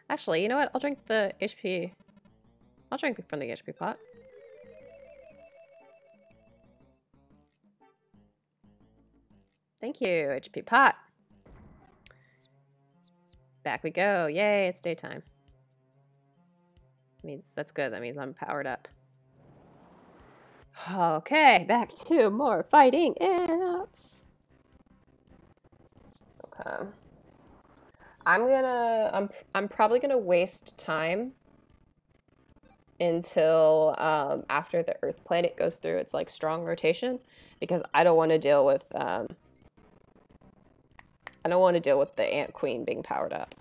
Speaker 2: Actually, you know what? I'll drink the HP. I'll drink from the HP pot. Thank you, HP pot. Back we go. Yay, it's daytime. That's good. That means I'm powered up. Okay, back to more fighting ants. Okay. I'm probably gonna waste time until after the Earth planet goes through its like strong rotation, because I don't want to deal with the Ant Queen being powered up.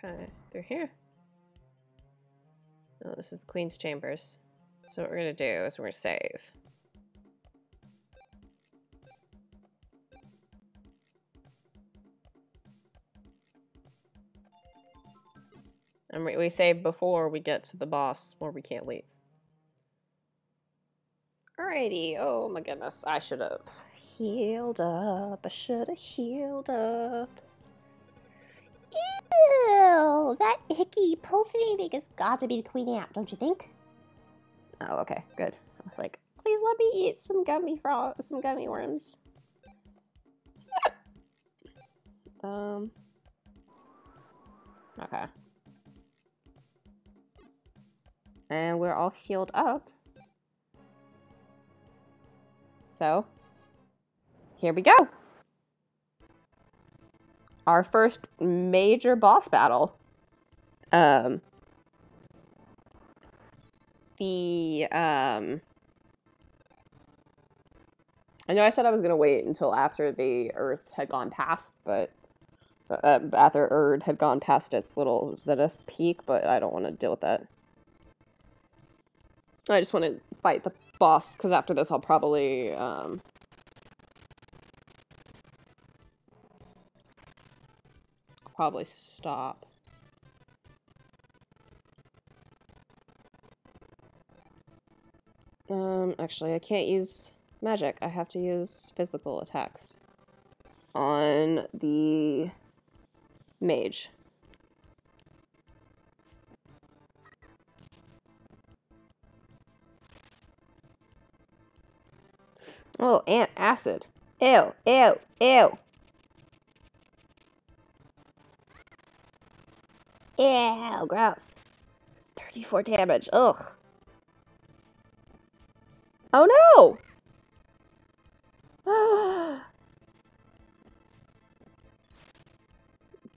Speaker 2: Okay, through here. Oh, this is the Queen's chambers. So what we're gonna do is we're gonna save. And And we save before we get to the boss where we can't leave. Alrighty. Oh my goodness. I should have healed up. I should have healed up.
Speaker 3: Ew, that icky pulsating thing has got to be the queen ant, don't you think?
Speaker 2: Oh, okay. Good. I was like, please let me eat some gummy worms. Okay. And we're all healed up. So, here we go. Our first major boss battle. I know I said I was gonna wait until after the Earth had gone past, but after Erd had gone past its little zenith peak, but I don't want to deal with that. I just want to fight the boss, because after this I'll probably, stop. Actually, I can't use magic. I have to use physical attacks on the mage. Oh, and acid. Ew, ew, ew. Ew, gross. 34 damage. Ugh. Oh no!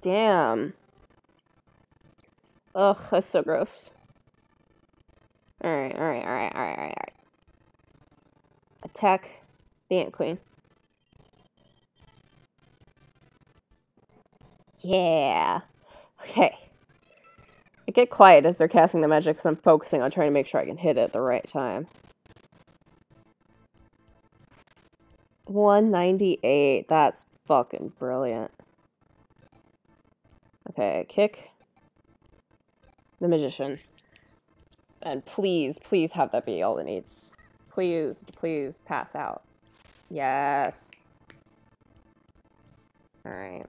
Speaker 2: Damn. Ugh, that's so gross. Alright. Attack the Ant Queen. Yeah. Okay. I get quiet as they're casting the magic because I'm focusing on trying to make sure I can hit it at the right time. 198. That's fucking brilliant. Okay, kick the magician. And please, please have that be all it needs. Please, please pass out. Yes. Alright.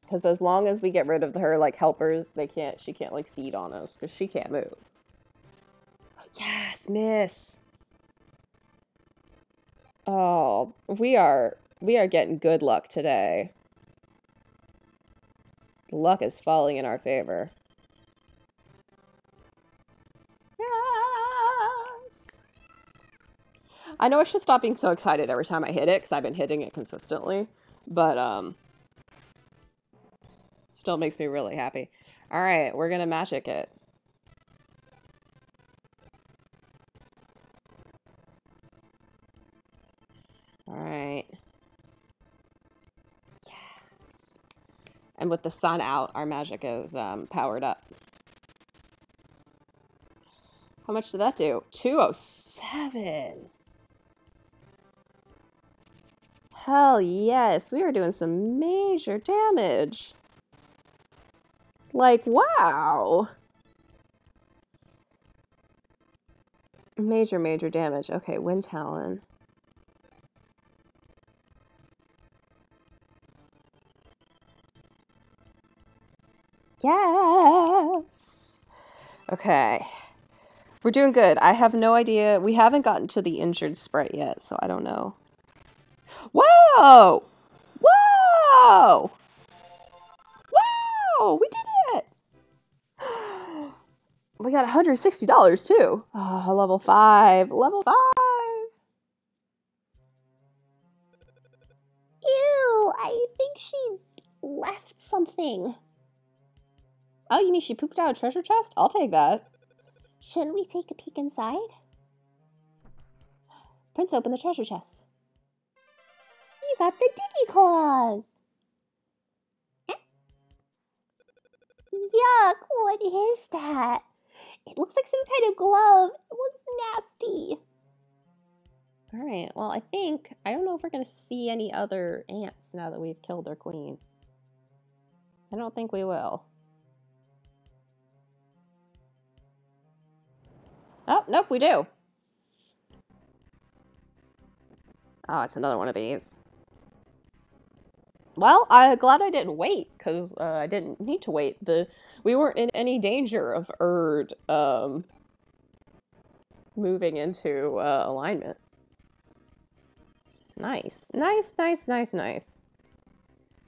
Speaker 2: Because as long as we get rid of her, like, helpers, she can't, like, feed on us, because she can't move. Yes, miss! Oh, we are getting good luck today. Luck is falling in our favor. Yes! I know I should stop being so excited every time I hit it, because I've been hitting it consistently, but, still makes me really happy. Alright, we're gonna magic it. Alright. Yes. And with the sun out, our magic is powered up. How much did that do? 207. Hell yes, we are doing some major damage. Like, wow. Major, major damage. Okay, Wind Talon. Yes! Okay. We're doing good. I have no idea. We haven't gotten to the injured sprite yet, so I don't know. Whoa! Whoa! Whoa! We did it! We got $160 too. Oh, level 5. Level 5!
Speaker 3: Ew, I think she left something.
Speaker 2: Oh, you mean she pooped out a treasure chest? I'll take that.
Speaker 3: Shouldn't we take a peek inside?
Speaker 2: Prince, open the treasure chest.
Speaker 3: You got the diggy claws. Yuck, what is that? It looks like some kind of glove. It looks nasty.
Speaker 2: Alright, well, I don't know if we're going to see any other ants now that we've killed their queen. I don't think we will. Oh, nope, we do. Oh, it's another one of these. Well, I'm glad I didn't wait, because I didn't need to wait. We weren't in any danger of Erd moving into alignment. Nice. Nice, nice, nice, nice.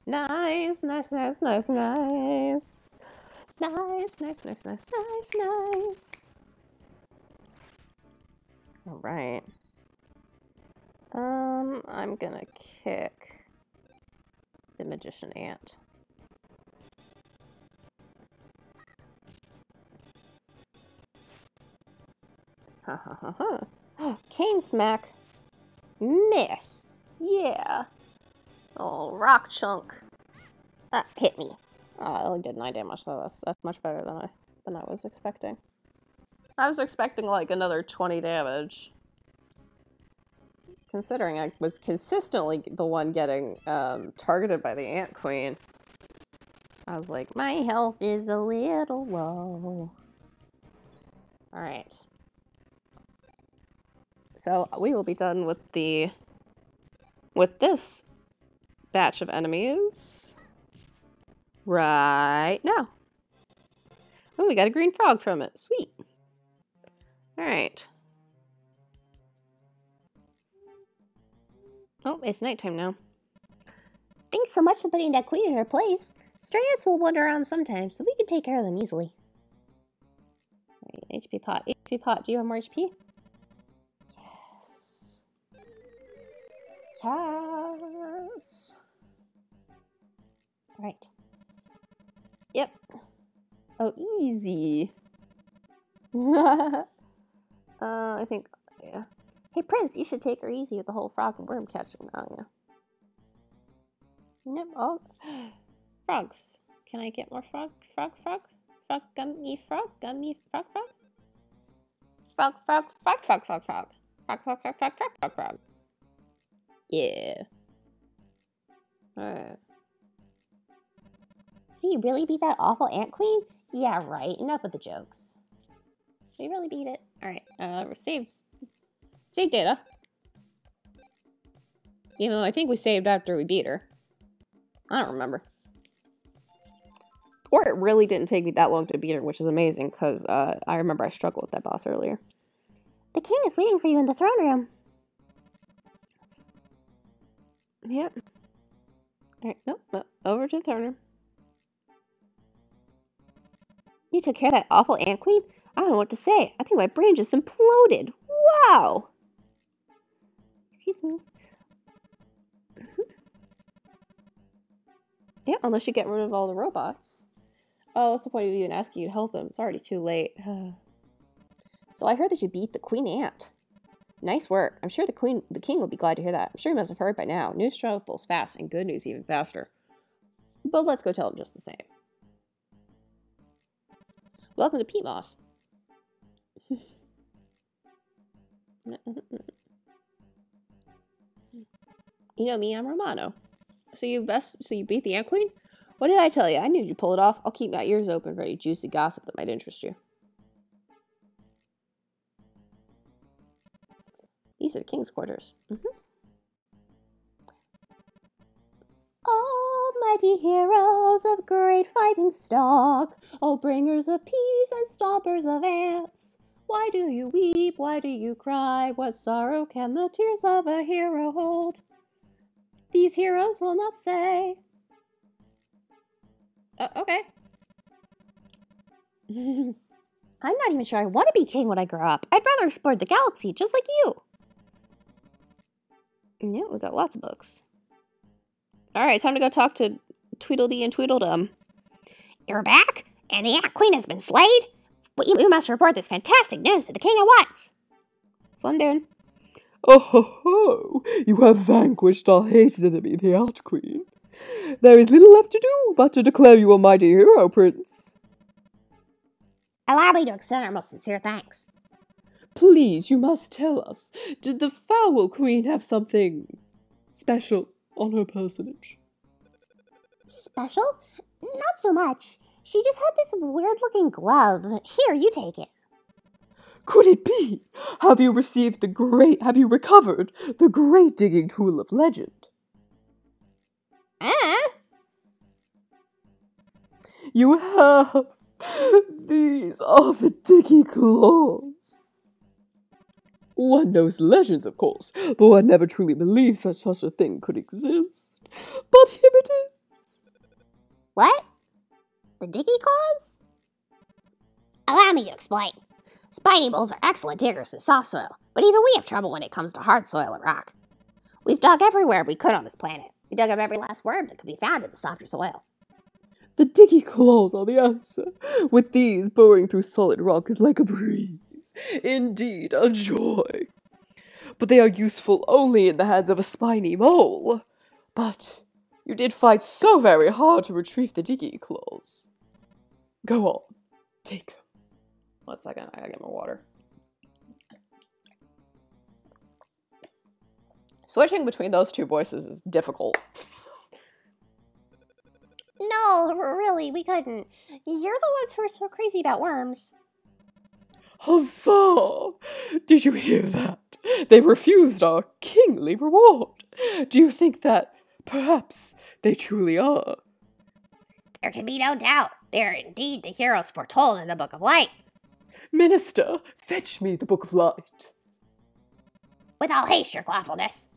Speaker 2: Nice, nice, nice, nice, nice. Nice, nice, nice, nice, nice, nice. Alright. I'm gonna kick the magician ant. Ha ha ha ha. Cane smack. Miss. Yeah. Oh, rock chunk. Ah, hit me. Oh, I only did 9 damage, so that's much better than I was expecting. I was expecting like another 20 damage. Considering I was consistently the one getting targeted by the Ant Queen. I was like, my health is a little low. Alright. So we will be done with this batch of enemies right now. Oh, we got a green frog from it. Sweet. Alright. Oh, it's nighttime now.
Speaker 3: Thanks so much for putting that queen in her place. Stray ants will wander around sometimes, so we can take care of them easily.
Speaker 2: Right, HP pot. HP pot, do you have more HP? Yes. Yes.
Speaker 3: Right.
Speaker 2: Yep. Oh, easy. I think, yeah. Hey, Prince, you should take her easy with the whole frog and worm catching. Oh, yeah. Yep. Oh, frogs. Can I get more frog? Frog, frog? Frog, gummy, frog? Gummy, frog, frog? Frog, frog, frog, frog, frog, frog. Frog, frog, frog, frog, frog, frog, frog. Yeah. Alright.
Speaker 3: So you really beat that awful ant queen? Yeah, right. Enough with the jokes.
Speaker 2: We really beat it. Alright, save data. Even though I think we saved after we beat her. I don't remember. Or it really didn't take me that long to beat her, which is amazing, because I remember I struggled with that boss earlier.
Speaker 3: The king is waiting for you in the throne room.
Speaker 2: Yep. Alright, nope. Over to the throne room. You took care of that awful ant queen? I don't know what to say. I think my brain just imploded. Wow! Excuse me. Yeah, unless you get rid of all the robots. Oh, what's the point of even asking you to help them? It's already too late. So I heard that you beat the queen ant. Nice work. I'm sure the king will be glad to hear that. I'm sure he must have heard by now. News travels fast, and good news even faster. But let's go tell him just the same. Welcome to Peat Moss. You know me, I'm Romano. So you beat the Ant Queen? What did I tell you? I knew you'd pull it off. I'll keep my ears open for any juicy gossip that might interest you. These are the king's quarters.
Speaker 3: Almighty heroes of great fighting stock, all bringers of peace and stoppers of ants.
Speaker 2: Why do you weep? Why do you cry? What sorrow can the tears of a hero hold? These heroes will not say. Okay.
Speaker 3: I'm not even sure I want to be king when I grow up. I'd rather explore the galaxy, just like you.
Speaker 2: Yeah, we got lots of books. Alright, time to go talk to Tweedledee and Tweedledum.
Speaker 3: You're back? And the Ant Queen has been slayed? We must report this fantastic news to the king at once.
Speaker 2: That's what I'm doing.
Speaker 5: Oh ho ho! You have vanquished our hated enemy, the Ant Queen. There is little left to do but to declare you a mighty hero, Prince.
Speaker 3: Allow me to extend our most sincere thanks.
Speaker 5: Please, you must tell us. Did the Foul Queen have something special on her personage?
Speaker 3: Special? Not so much. She just had this weird-looking glove. Here, you take it.
Speaker 5: Could it be? Have you recovered the great digging tool of legend? You have. These are the diggy claws. One knows legends, of course, but one never truly believes that such a thing could exist. But here it is.
Speaker 3: What? The diggy claws? Allow me to explain. Spiny moles are excellent diggers in soft soil, but even we have trouble when it comes to hard soil and rock. We've dug everywhere we could on this planet. We dug up every last worm that could be found in the softer soil.
Speaker 5: The diggy claws are the answer. With these, burrowing through solid rock is like a breeze. Indeed, a joy. But they are useful only in the hands of a spiny mole. But you did fight so very hard to retrieve the diggy claws. Go on, take them.
Speaker 2: 1 second, I gotta get my water. Switching between those two voices is difficult.
Speaker 3: No, really, we couldn't. You're the ones who are so crazy about worms.
Speaker 5: Huzzah! Did you hear that? They refused our kingly reward. Do you think that perhaps they truly are?
Speaker 3: There can be no doubt. They are indeed the heroes foretold in the Book of Light.
Speaker 5: Minister, fetch me the Book of Light.
Speaker 3: With all haste, your clawfulness.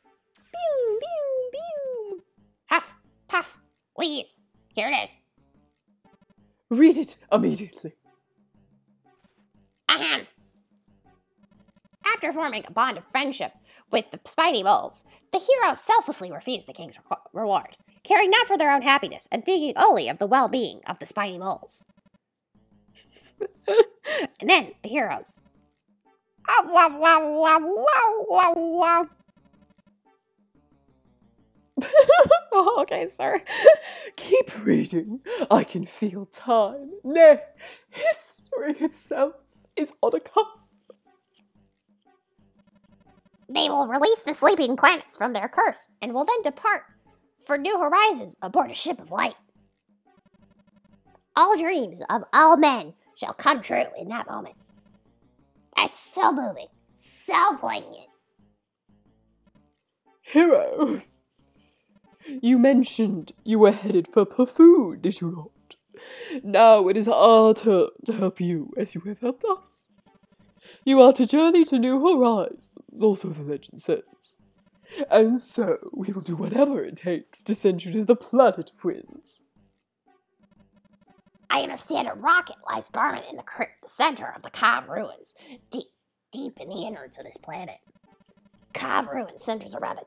Speaker 3: Pew, pew, pew. Huff, puff, wheeze. Here it is.
Speaker 5: Read it immediately.
Speaker 3: Ahem. After forming a bond of friendship with the spiny moles, the heroes selflessly refused the king's reward, caring not for their own happiness and thinking only of the well-being of the spiny moles. And then the heroes.
Speaker 2: Oh, okay, sir.
Speaker 5: Keep reading. I can feel time. Nay, history itself is on a cusp.
Speaker 3: They will release the sleeping planets from their curse and will then depart for new horizons aboard a ship of light. All dreams of all men shall come true in that moment. That's so moving, so poignant.
Speaker 5: Heroes. You mentioned you were headed for Puffoon, did you not? Now it is our turn to help you as you have helped us. You are to journey to new horizons, also the legend says. And so we will do whatever it takes to send you to the planet of winds.
Speaker 3: I understand a rocket lies dormant in the center of the Cave ruins, deep in the innards of this planet. Cave ruins centers around a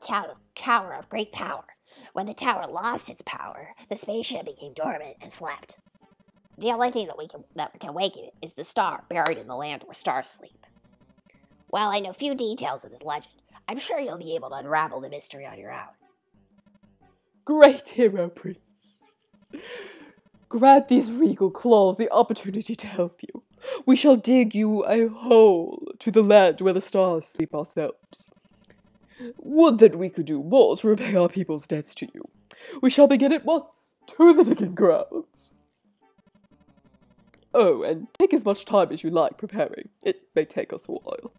Speaker 3: tower of great power. When the tower lost its power, the spaceship became dormant and slept. The only thing that can wake it is the star buried in the land where stars sleep. While I know few details of this legend, I'm sure you'll be able to unravel the mystery on your own.
Speaker 5: Great hero prince. Grant these regal claws the opportunity to help you. We shall dig you a hole to the land where the stars sleep ourselves. Would that we could do more to repay our people's debts to you. We shall begin at once to the digging grounds. Oh, and take as much time as you like preparing. It may take us a while.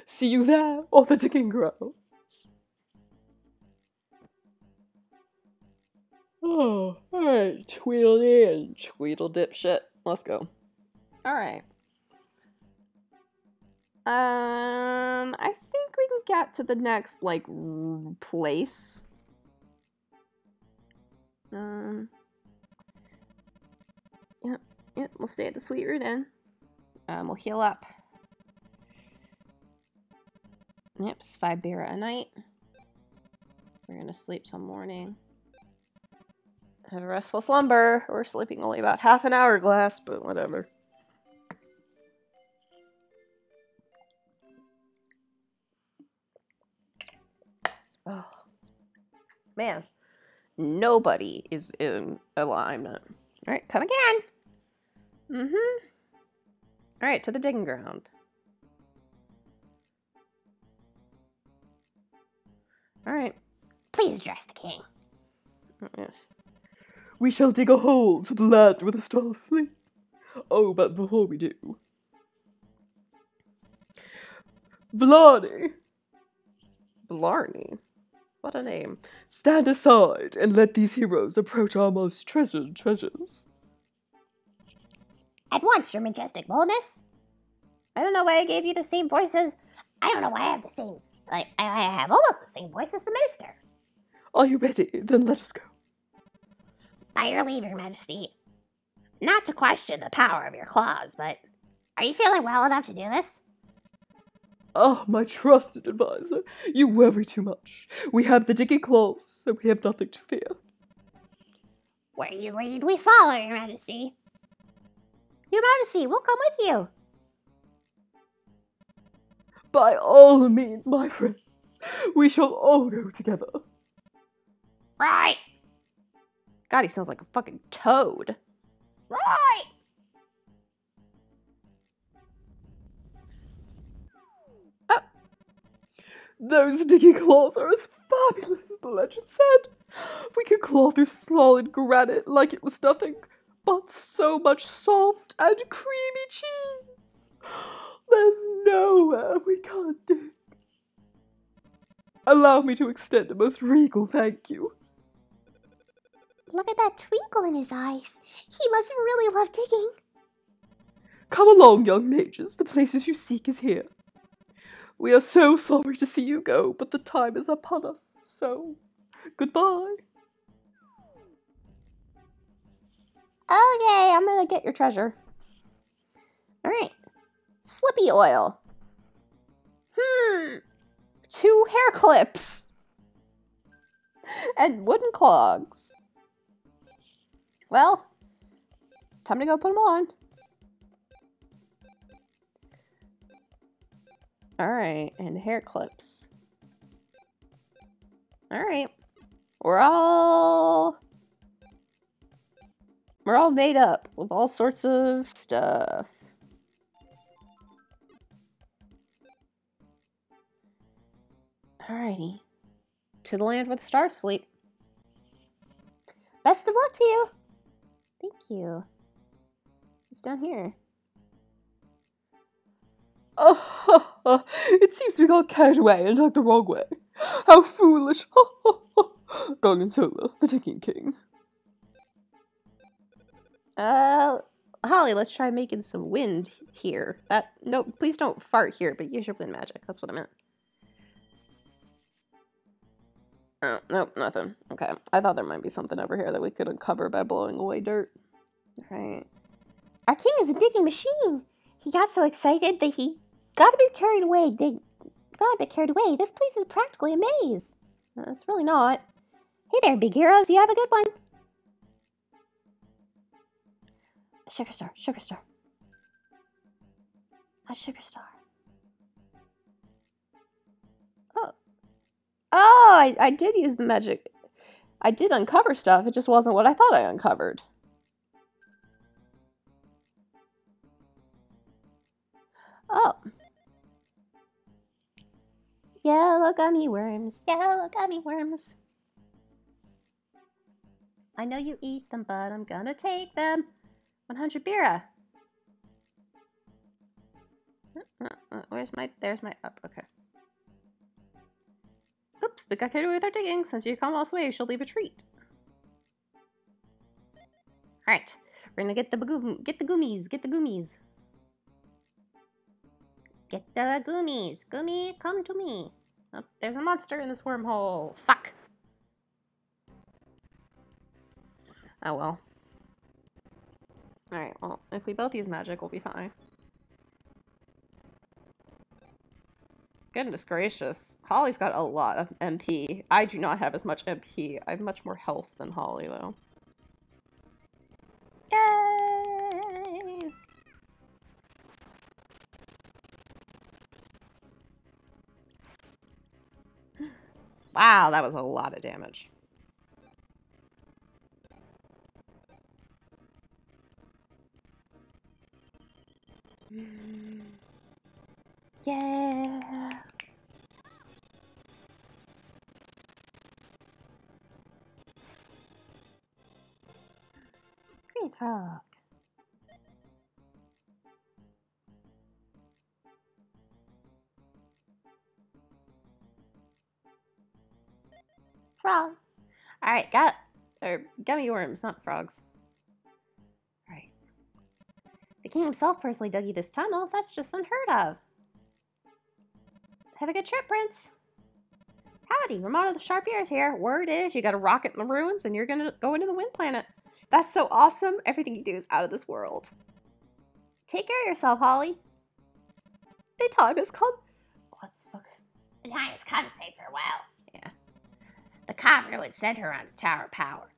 Speaker 5: See you there on the digging grounds. Oh, hey, tweedle in, tweedle dipshit.
Speaker 2: Let's go. Alright. I think we can get to the next, place. Yep, we'll stay at the Sweet Root Inn. We'll heal up. Yep, 5 beer a night. We're gonna sleep till morning. Have a restful slumber. We're sleeping only about half an hourglass, but whatever. Oh, man. Nobody is in alignment. Alright, come again. Alright, to the digging ground. Alright.
Speaker 3: Please address the king.
Speaker 2: Yes.
Speaker 5: We shall dig a hole to the land where the stars sleep. Oh, but before we do, Blarney,
Speaker 2: Blarney. What a name.
Speaker 5: stand aside and let these heroes approach our most treasured treasures.
Speaker 3: At once, your majestic boldness. I don't know why I gave you the same voices. I don't know why I have the same. I have almost the same voice as the minister.
Speaker 5: Are you ready? Then let us go.
Speaker 3: By your leave, your majesty. Not to question the power of your claws, but are you feeling well enough to do this?
Speaker 5: Ah, my trusted advisor, you worry too much. We have the digging claws, so we have nothing to fear.
Speaker 3: Where you lead, we follow, your majesty. Your majesty, we'll come with you.
Speaker 5: By all means, my friend, we shall all go together.
Speaker 3: Right.
Speaker 2: God, he sounds like a fucking toad.
Speaker 3: Right.
Speaker 5: Those digging claws are as fabulous as the legend said. We can claw through solid granite like it was nothing but so much soft and creamy cheese. There's nowhere we can't dig. Allow me to extend a most regal thank you.
Speaker 3: Look at that twinkle in his eyes. He must really love digging.
Speaker 5: Come along, young mages. The places you seek is here. We are so sorry to see you go, but the time is upon us, so goodbye.
Speaker 2: Okay, I'm gonna get your treasure. Alright. Slippy oil. 2 hair clips. And wooden clogs. Well, time to go put them on. Alright, and hair clips. Alright. We're all made up with all sorts of stuff. Alrighty. To the land where the stars sleep. Best of luck to you. Thank you. It's down here.
Speaker 5: Oh, it seems we got carried away and took the wrong way. How foolish. Gorgonzola, the Ticking King.
Speaker 2: Holly, let's try making some wind here. No, please don't fart here, but use your wind magic. That's what I meant. Oh, nope, nothing. Okay. I thought there might be something over here that we could uncover by blowing away dirt. Alright.
Speaker 3: Our king is a digging machine. He got so excited that he got a bit carried away. This place is practically a maze.
Speaker 2: It's really not.
Speaker 3: Hey there, big heroes. You have a good one. A sugar star. Sugar star. A sugar star.
Speaker 2: Oh, I did use the magic. I did uncover stuff. It just wasn't what I thought I uncovered. Oh.
Speaker 3: Yellow gummy worms. Yellow gummy worms.
Speaker 2: I know you eat them, but I'm gonna take them. 100 bira. There's my up. Okay. Oops, we got carried away with our digging. Since you come all this way, you shall leave a treat. Alright. We're gonna get the goomies. Get the goomies.
Speaker 3: Get the goomies. Goomy, come to me.
Speaker 2: Oh, there's a monster in this wormhole. Fuck. Oh well. Alright, well, if we both use magic, we'll be fine. Goodness gracious. Holly's got a lot of MP. I do not have as much MP. I have much more health than Holly, though.
Speaker 3: Yay!
Speaker 2: Wow, that was a lot of damage.
Speaker 3: Yeah. Green frog. frog.
Speaker 2: Alright, gummy worms, not frogs. Alright.
Speaker 3: The king himself personally dug you this tunnel. That's just unheard of.
Speaker 2: Have a good trip, Prince. Howdy, Romano the Sharp Ears here. Word is you got a rocket in the ruins and you're gonna go into the wind planet. That's so awesome. Everything you do is out of this world. Take care of yourself, Holly. The time has come. What the fuck?
Speaker 3: The time has come to say farewell.
Speaker 2: Yeah.
Speaker 3: The Convert would center around the Tower of Power.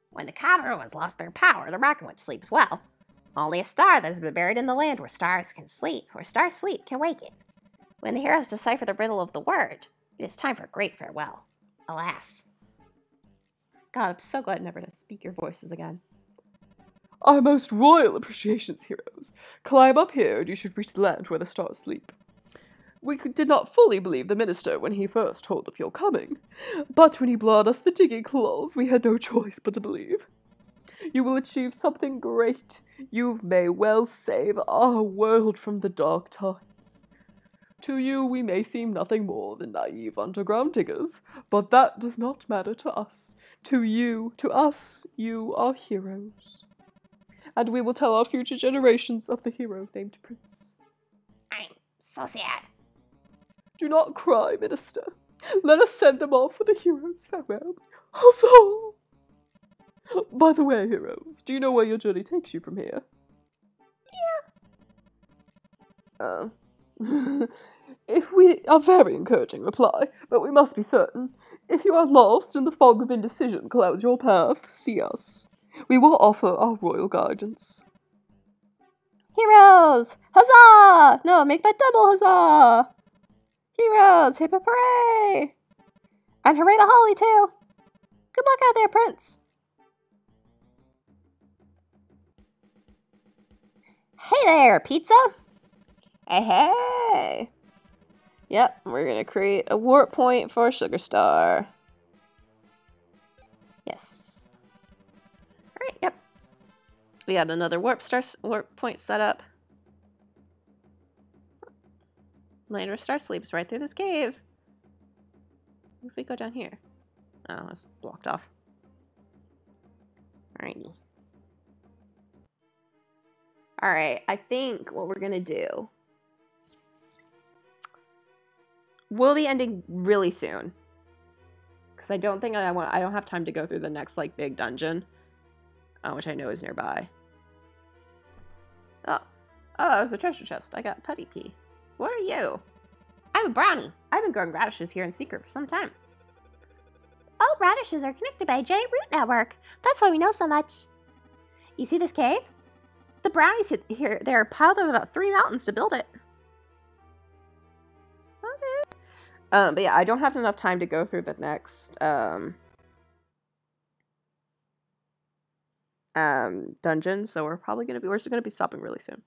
Speaker 3: When the Convert lost their power, the rocket went to sleep as well. Only a star that has been buried in the land where stars can sleep, where stars sleep, can wake it. When the heroes decipher the riddle of the word, it is time for a great farewell. Alas.
Speaker 2: God, I'm so glad never to speak your voices again.
Speaker 5: Our most royal appreciations, heroes. Climb up here and you should reach the land where the stars sleep. We did not fully believe the minister when he first told of your coming, but when he brought us the digging claws, we had no choice but to believe. You will achieve something great. You may well save our world from the dark times. To you, we may seem nothing more than naive underground diggers, but that does not matter to us. To us, you are heroes. And we will tell our future generations of the hero named Prince.
Speaker 3: I'm so sad.
Speaker 5: Do not cry, minister. Let us send them off with a hero's farewell. Huzzah! By the way, heroes, do you know where your journey takes you from here? Yeah. If we are very encouraging reply, but we must be certain. If you are lost and the fog of indecision clouds your path, see us. We will offer our royal guidance.
Speaker 2: Heroes! Huzzah! No, make that double huzzah! Heroes! Hip hip hooray! And hooray to Holly, too! Good luck out there, Prince!
Speaker 3: Hey there, pizza!
Speaker 2: Hey, hey! Yep, we're gonna create a warp point for Sugar Star. Yes. Alright, yep. We got another warp point set up. Land where Star sleeps right through this cave. What if we go down here? Oh, it's blocked off. Alrighty. Alright, I think what we're gonna do. We'll be ending really soon. Because I don't think I don't have time to go through the next, like, big dungeon. Which I know is nearby. Oh, that was a treasure chest. I got Putty Pea. What are you?
Speaker 3: I'm a brownie.
Speaker 2: I've been growing radishes here in secret for some time.
Speaker 3: All radishes are connected by a giant root network. That's why we know so much. You see this cave? The brownies here, they're piled up about 3 mountains to build it.
Speaker 2: Okay. But yeah, I don't have enough time to go through the next, dungeon, so we're just gonna be stopping really soon.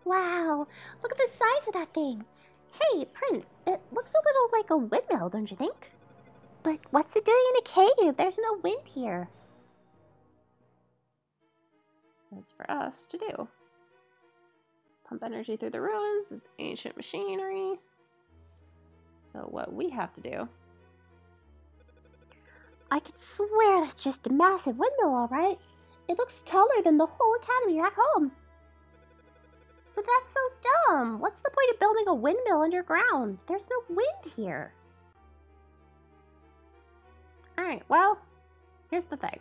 Speaker 3: Wow, look at the size of that thing. Hey, Prince, it looks a little like a windmill, don't you think? But what's it doing in a cave? There's no wind here.
Speaker 2: That's for us to do. Pump energy through the ruins is ancient machinery. So what we have to do...
Speaker 3: I could swear that's just a massive windmill, all right. It looks taller than the whole academy back home. But that's so dumb. What's the point of building a windmill underground? There's no wind here.
Speaker 2: Alright, well, here's the thing.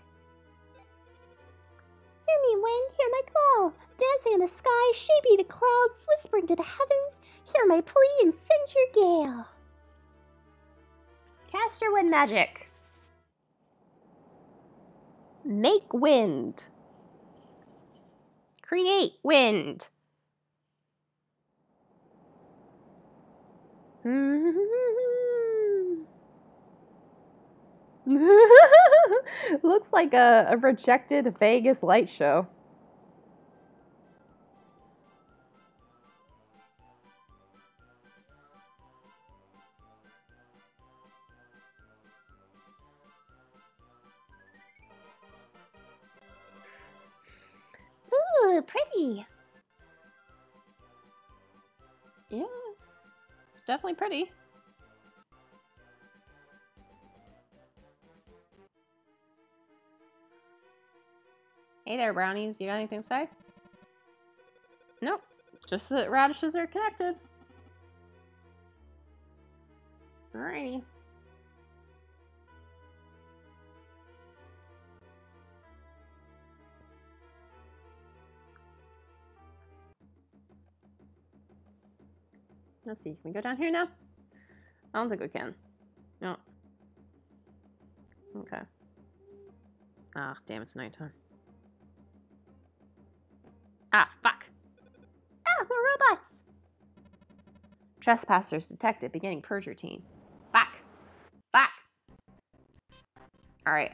Speaker 3: Hear me, wind, hear my call. Dancing in the sky, shaping the clouds, whispering to the heavens. Hear my plea and send your gale.
Speaker 2: Cast your wind magic. Make wind. Create wind. Looks like a rejected Vegas light show.
Speaker 3: pretty.
Speaker 2: Yeah, it's definitely pretty. Hey there, brownies. You got anything to say? Nope. Just that radishes are connected. Alrighty. Let's see. Can we go down here now? I don't think we can. No. Okay. Ah, damn, it's nighttime. Ah, fuck.
Speaker 3: Ah, more robots.
Speaker 2: Trespassers detected beginning purge routine. Fuck. Fuck. Alright,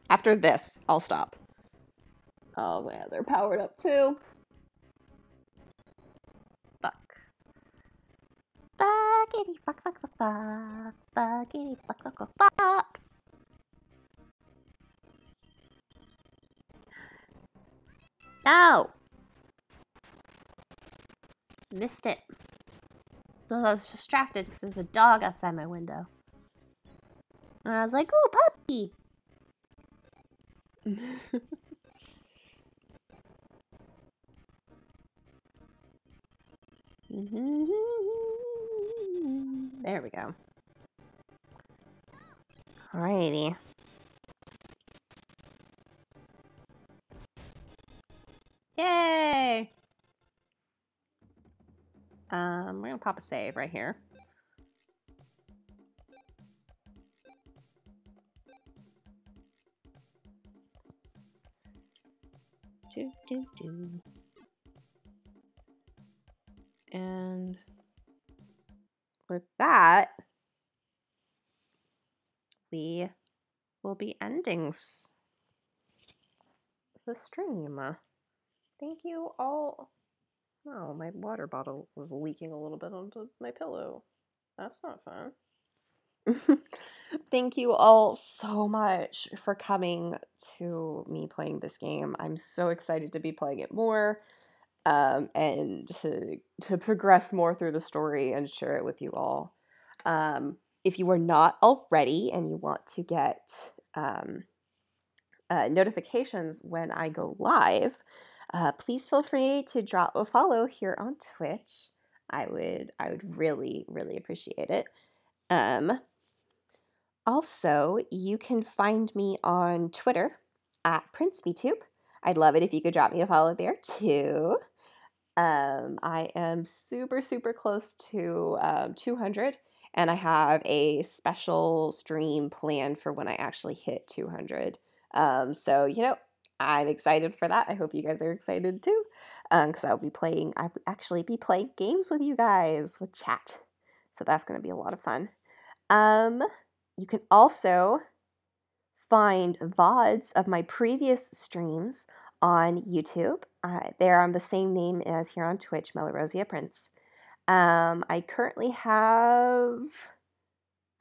Speaker 2: after this, I'll stop. Oh, yeah, they're powered up too. Fuck.
Speaker 3: Fuckity fuck fuck fuck fuck. Fuckity fuck fuck fuck fuck. No. Missed it. Well, I was distracted because there's a dog outside my window. And I was like, ooh, puppy.
Speaker 2: There we go.
Speaker 3: Alrighty.
Speaker 2: Yay! We're gonna pop a save right here. And with that, we will be ending the stream. Thank you all. Oh, my water bottle was leaking a little bit onto my pillow. That's not fun. Thank you all so much for coming to me playing this game. I'm so excited to be playing it more, and to progress more through the story and share it with you all. If you are not already and you want to get notifications when I go live, please feel free to drop a follow here on Twitch. I would really, really appreciate it. Also, you can find me on Twitter at PrinceVTube. I'd love it if you could drop me a follow there too. I am super, super close to 200, and I have a special stream planned for when I actually hit 200. So, I'm excited for that. I hope you guys are excited too, because I will actually be playing games with you guys with chat. So that's going to be a lot of fun. You can also find VODs of my previous streams on YouTube. They're on the same name as here on Twitch, Melorosia Prince. I currently have,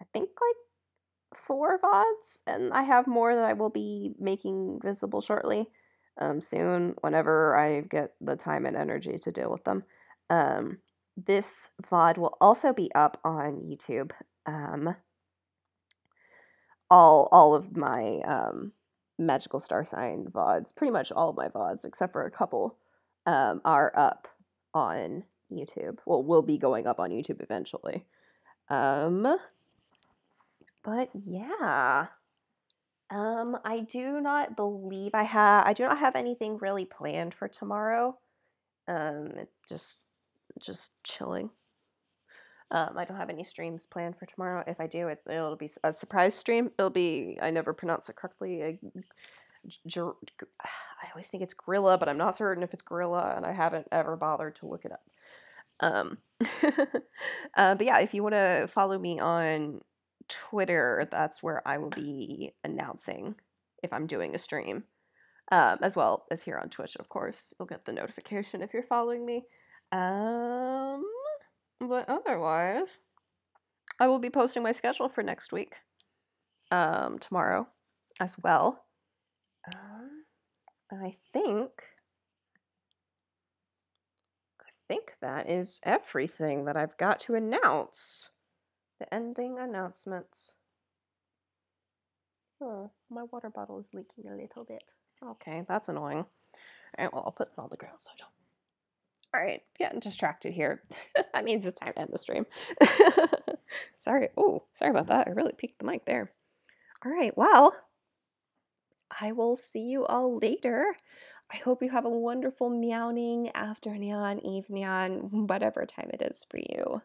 Speaker 2: I think, like 4 VODs, and I have more that I will be making visible shortly, soon, whenever I get the time and energy to deal with them. This VOD will also be up on YouTube. All of my Magical Starsign VODs, pretty much all of my VODs, except for a couple, are up on YouTube. Well, will be going up on YouTube eventually. But yeah. I do not believe I do not have anything really planned for tomorrow. Just chilling. I don't have any streams planned for tomorrow. If I do, it'll be a surprise stream. It'll be, I never pronounce it correctly. I always think it's gorilla, but I'm not certain if it's gorilla, and I haven't ever bothered to look it up. But yeah, if you want to follow me on Twitter, that's where I will be announcing if I'm doing a stream, as well as here on Twitch, of course. You'll get the notification if you're following me. But otherwise, I will be posting my schedule for next week, tomorrow as well. I think
Speaker 1: think that is everything that I've got to announce. The ending announcements. Oh, my water bottle is leaking a little bit. Okay, that's annoying. Alright, well, I'll put it on the ground so I don't. Alright, getting distracted here. That means it's time to end the stream. Sorry. Oh, sorry about that. I really peaked the mic there. Alright, well, I will see you all later. I hope you have a wonderful meowing afternoon, evening, whatever time it is for you.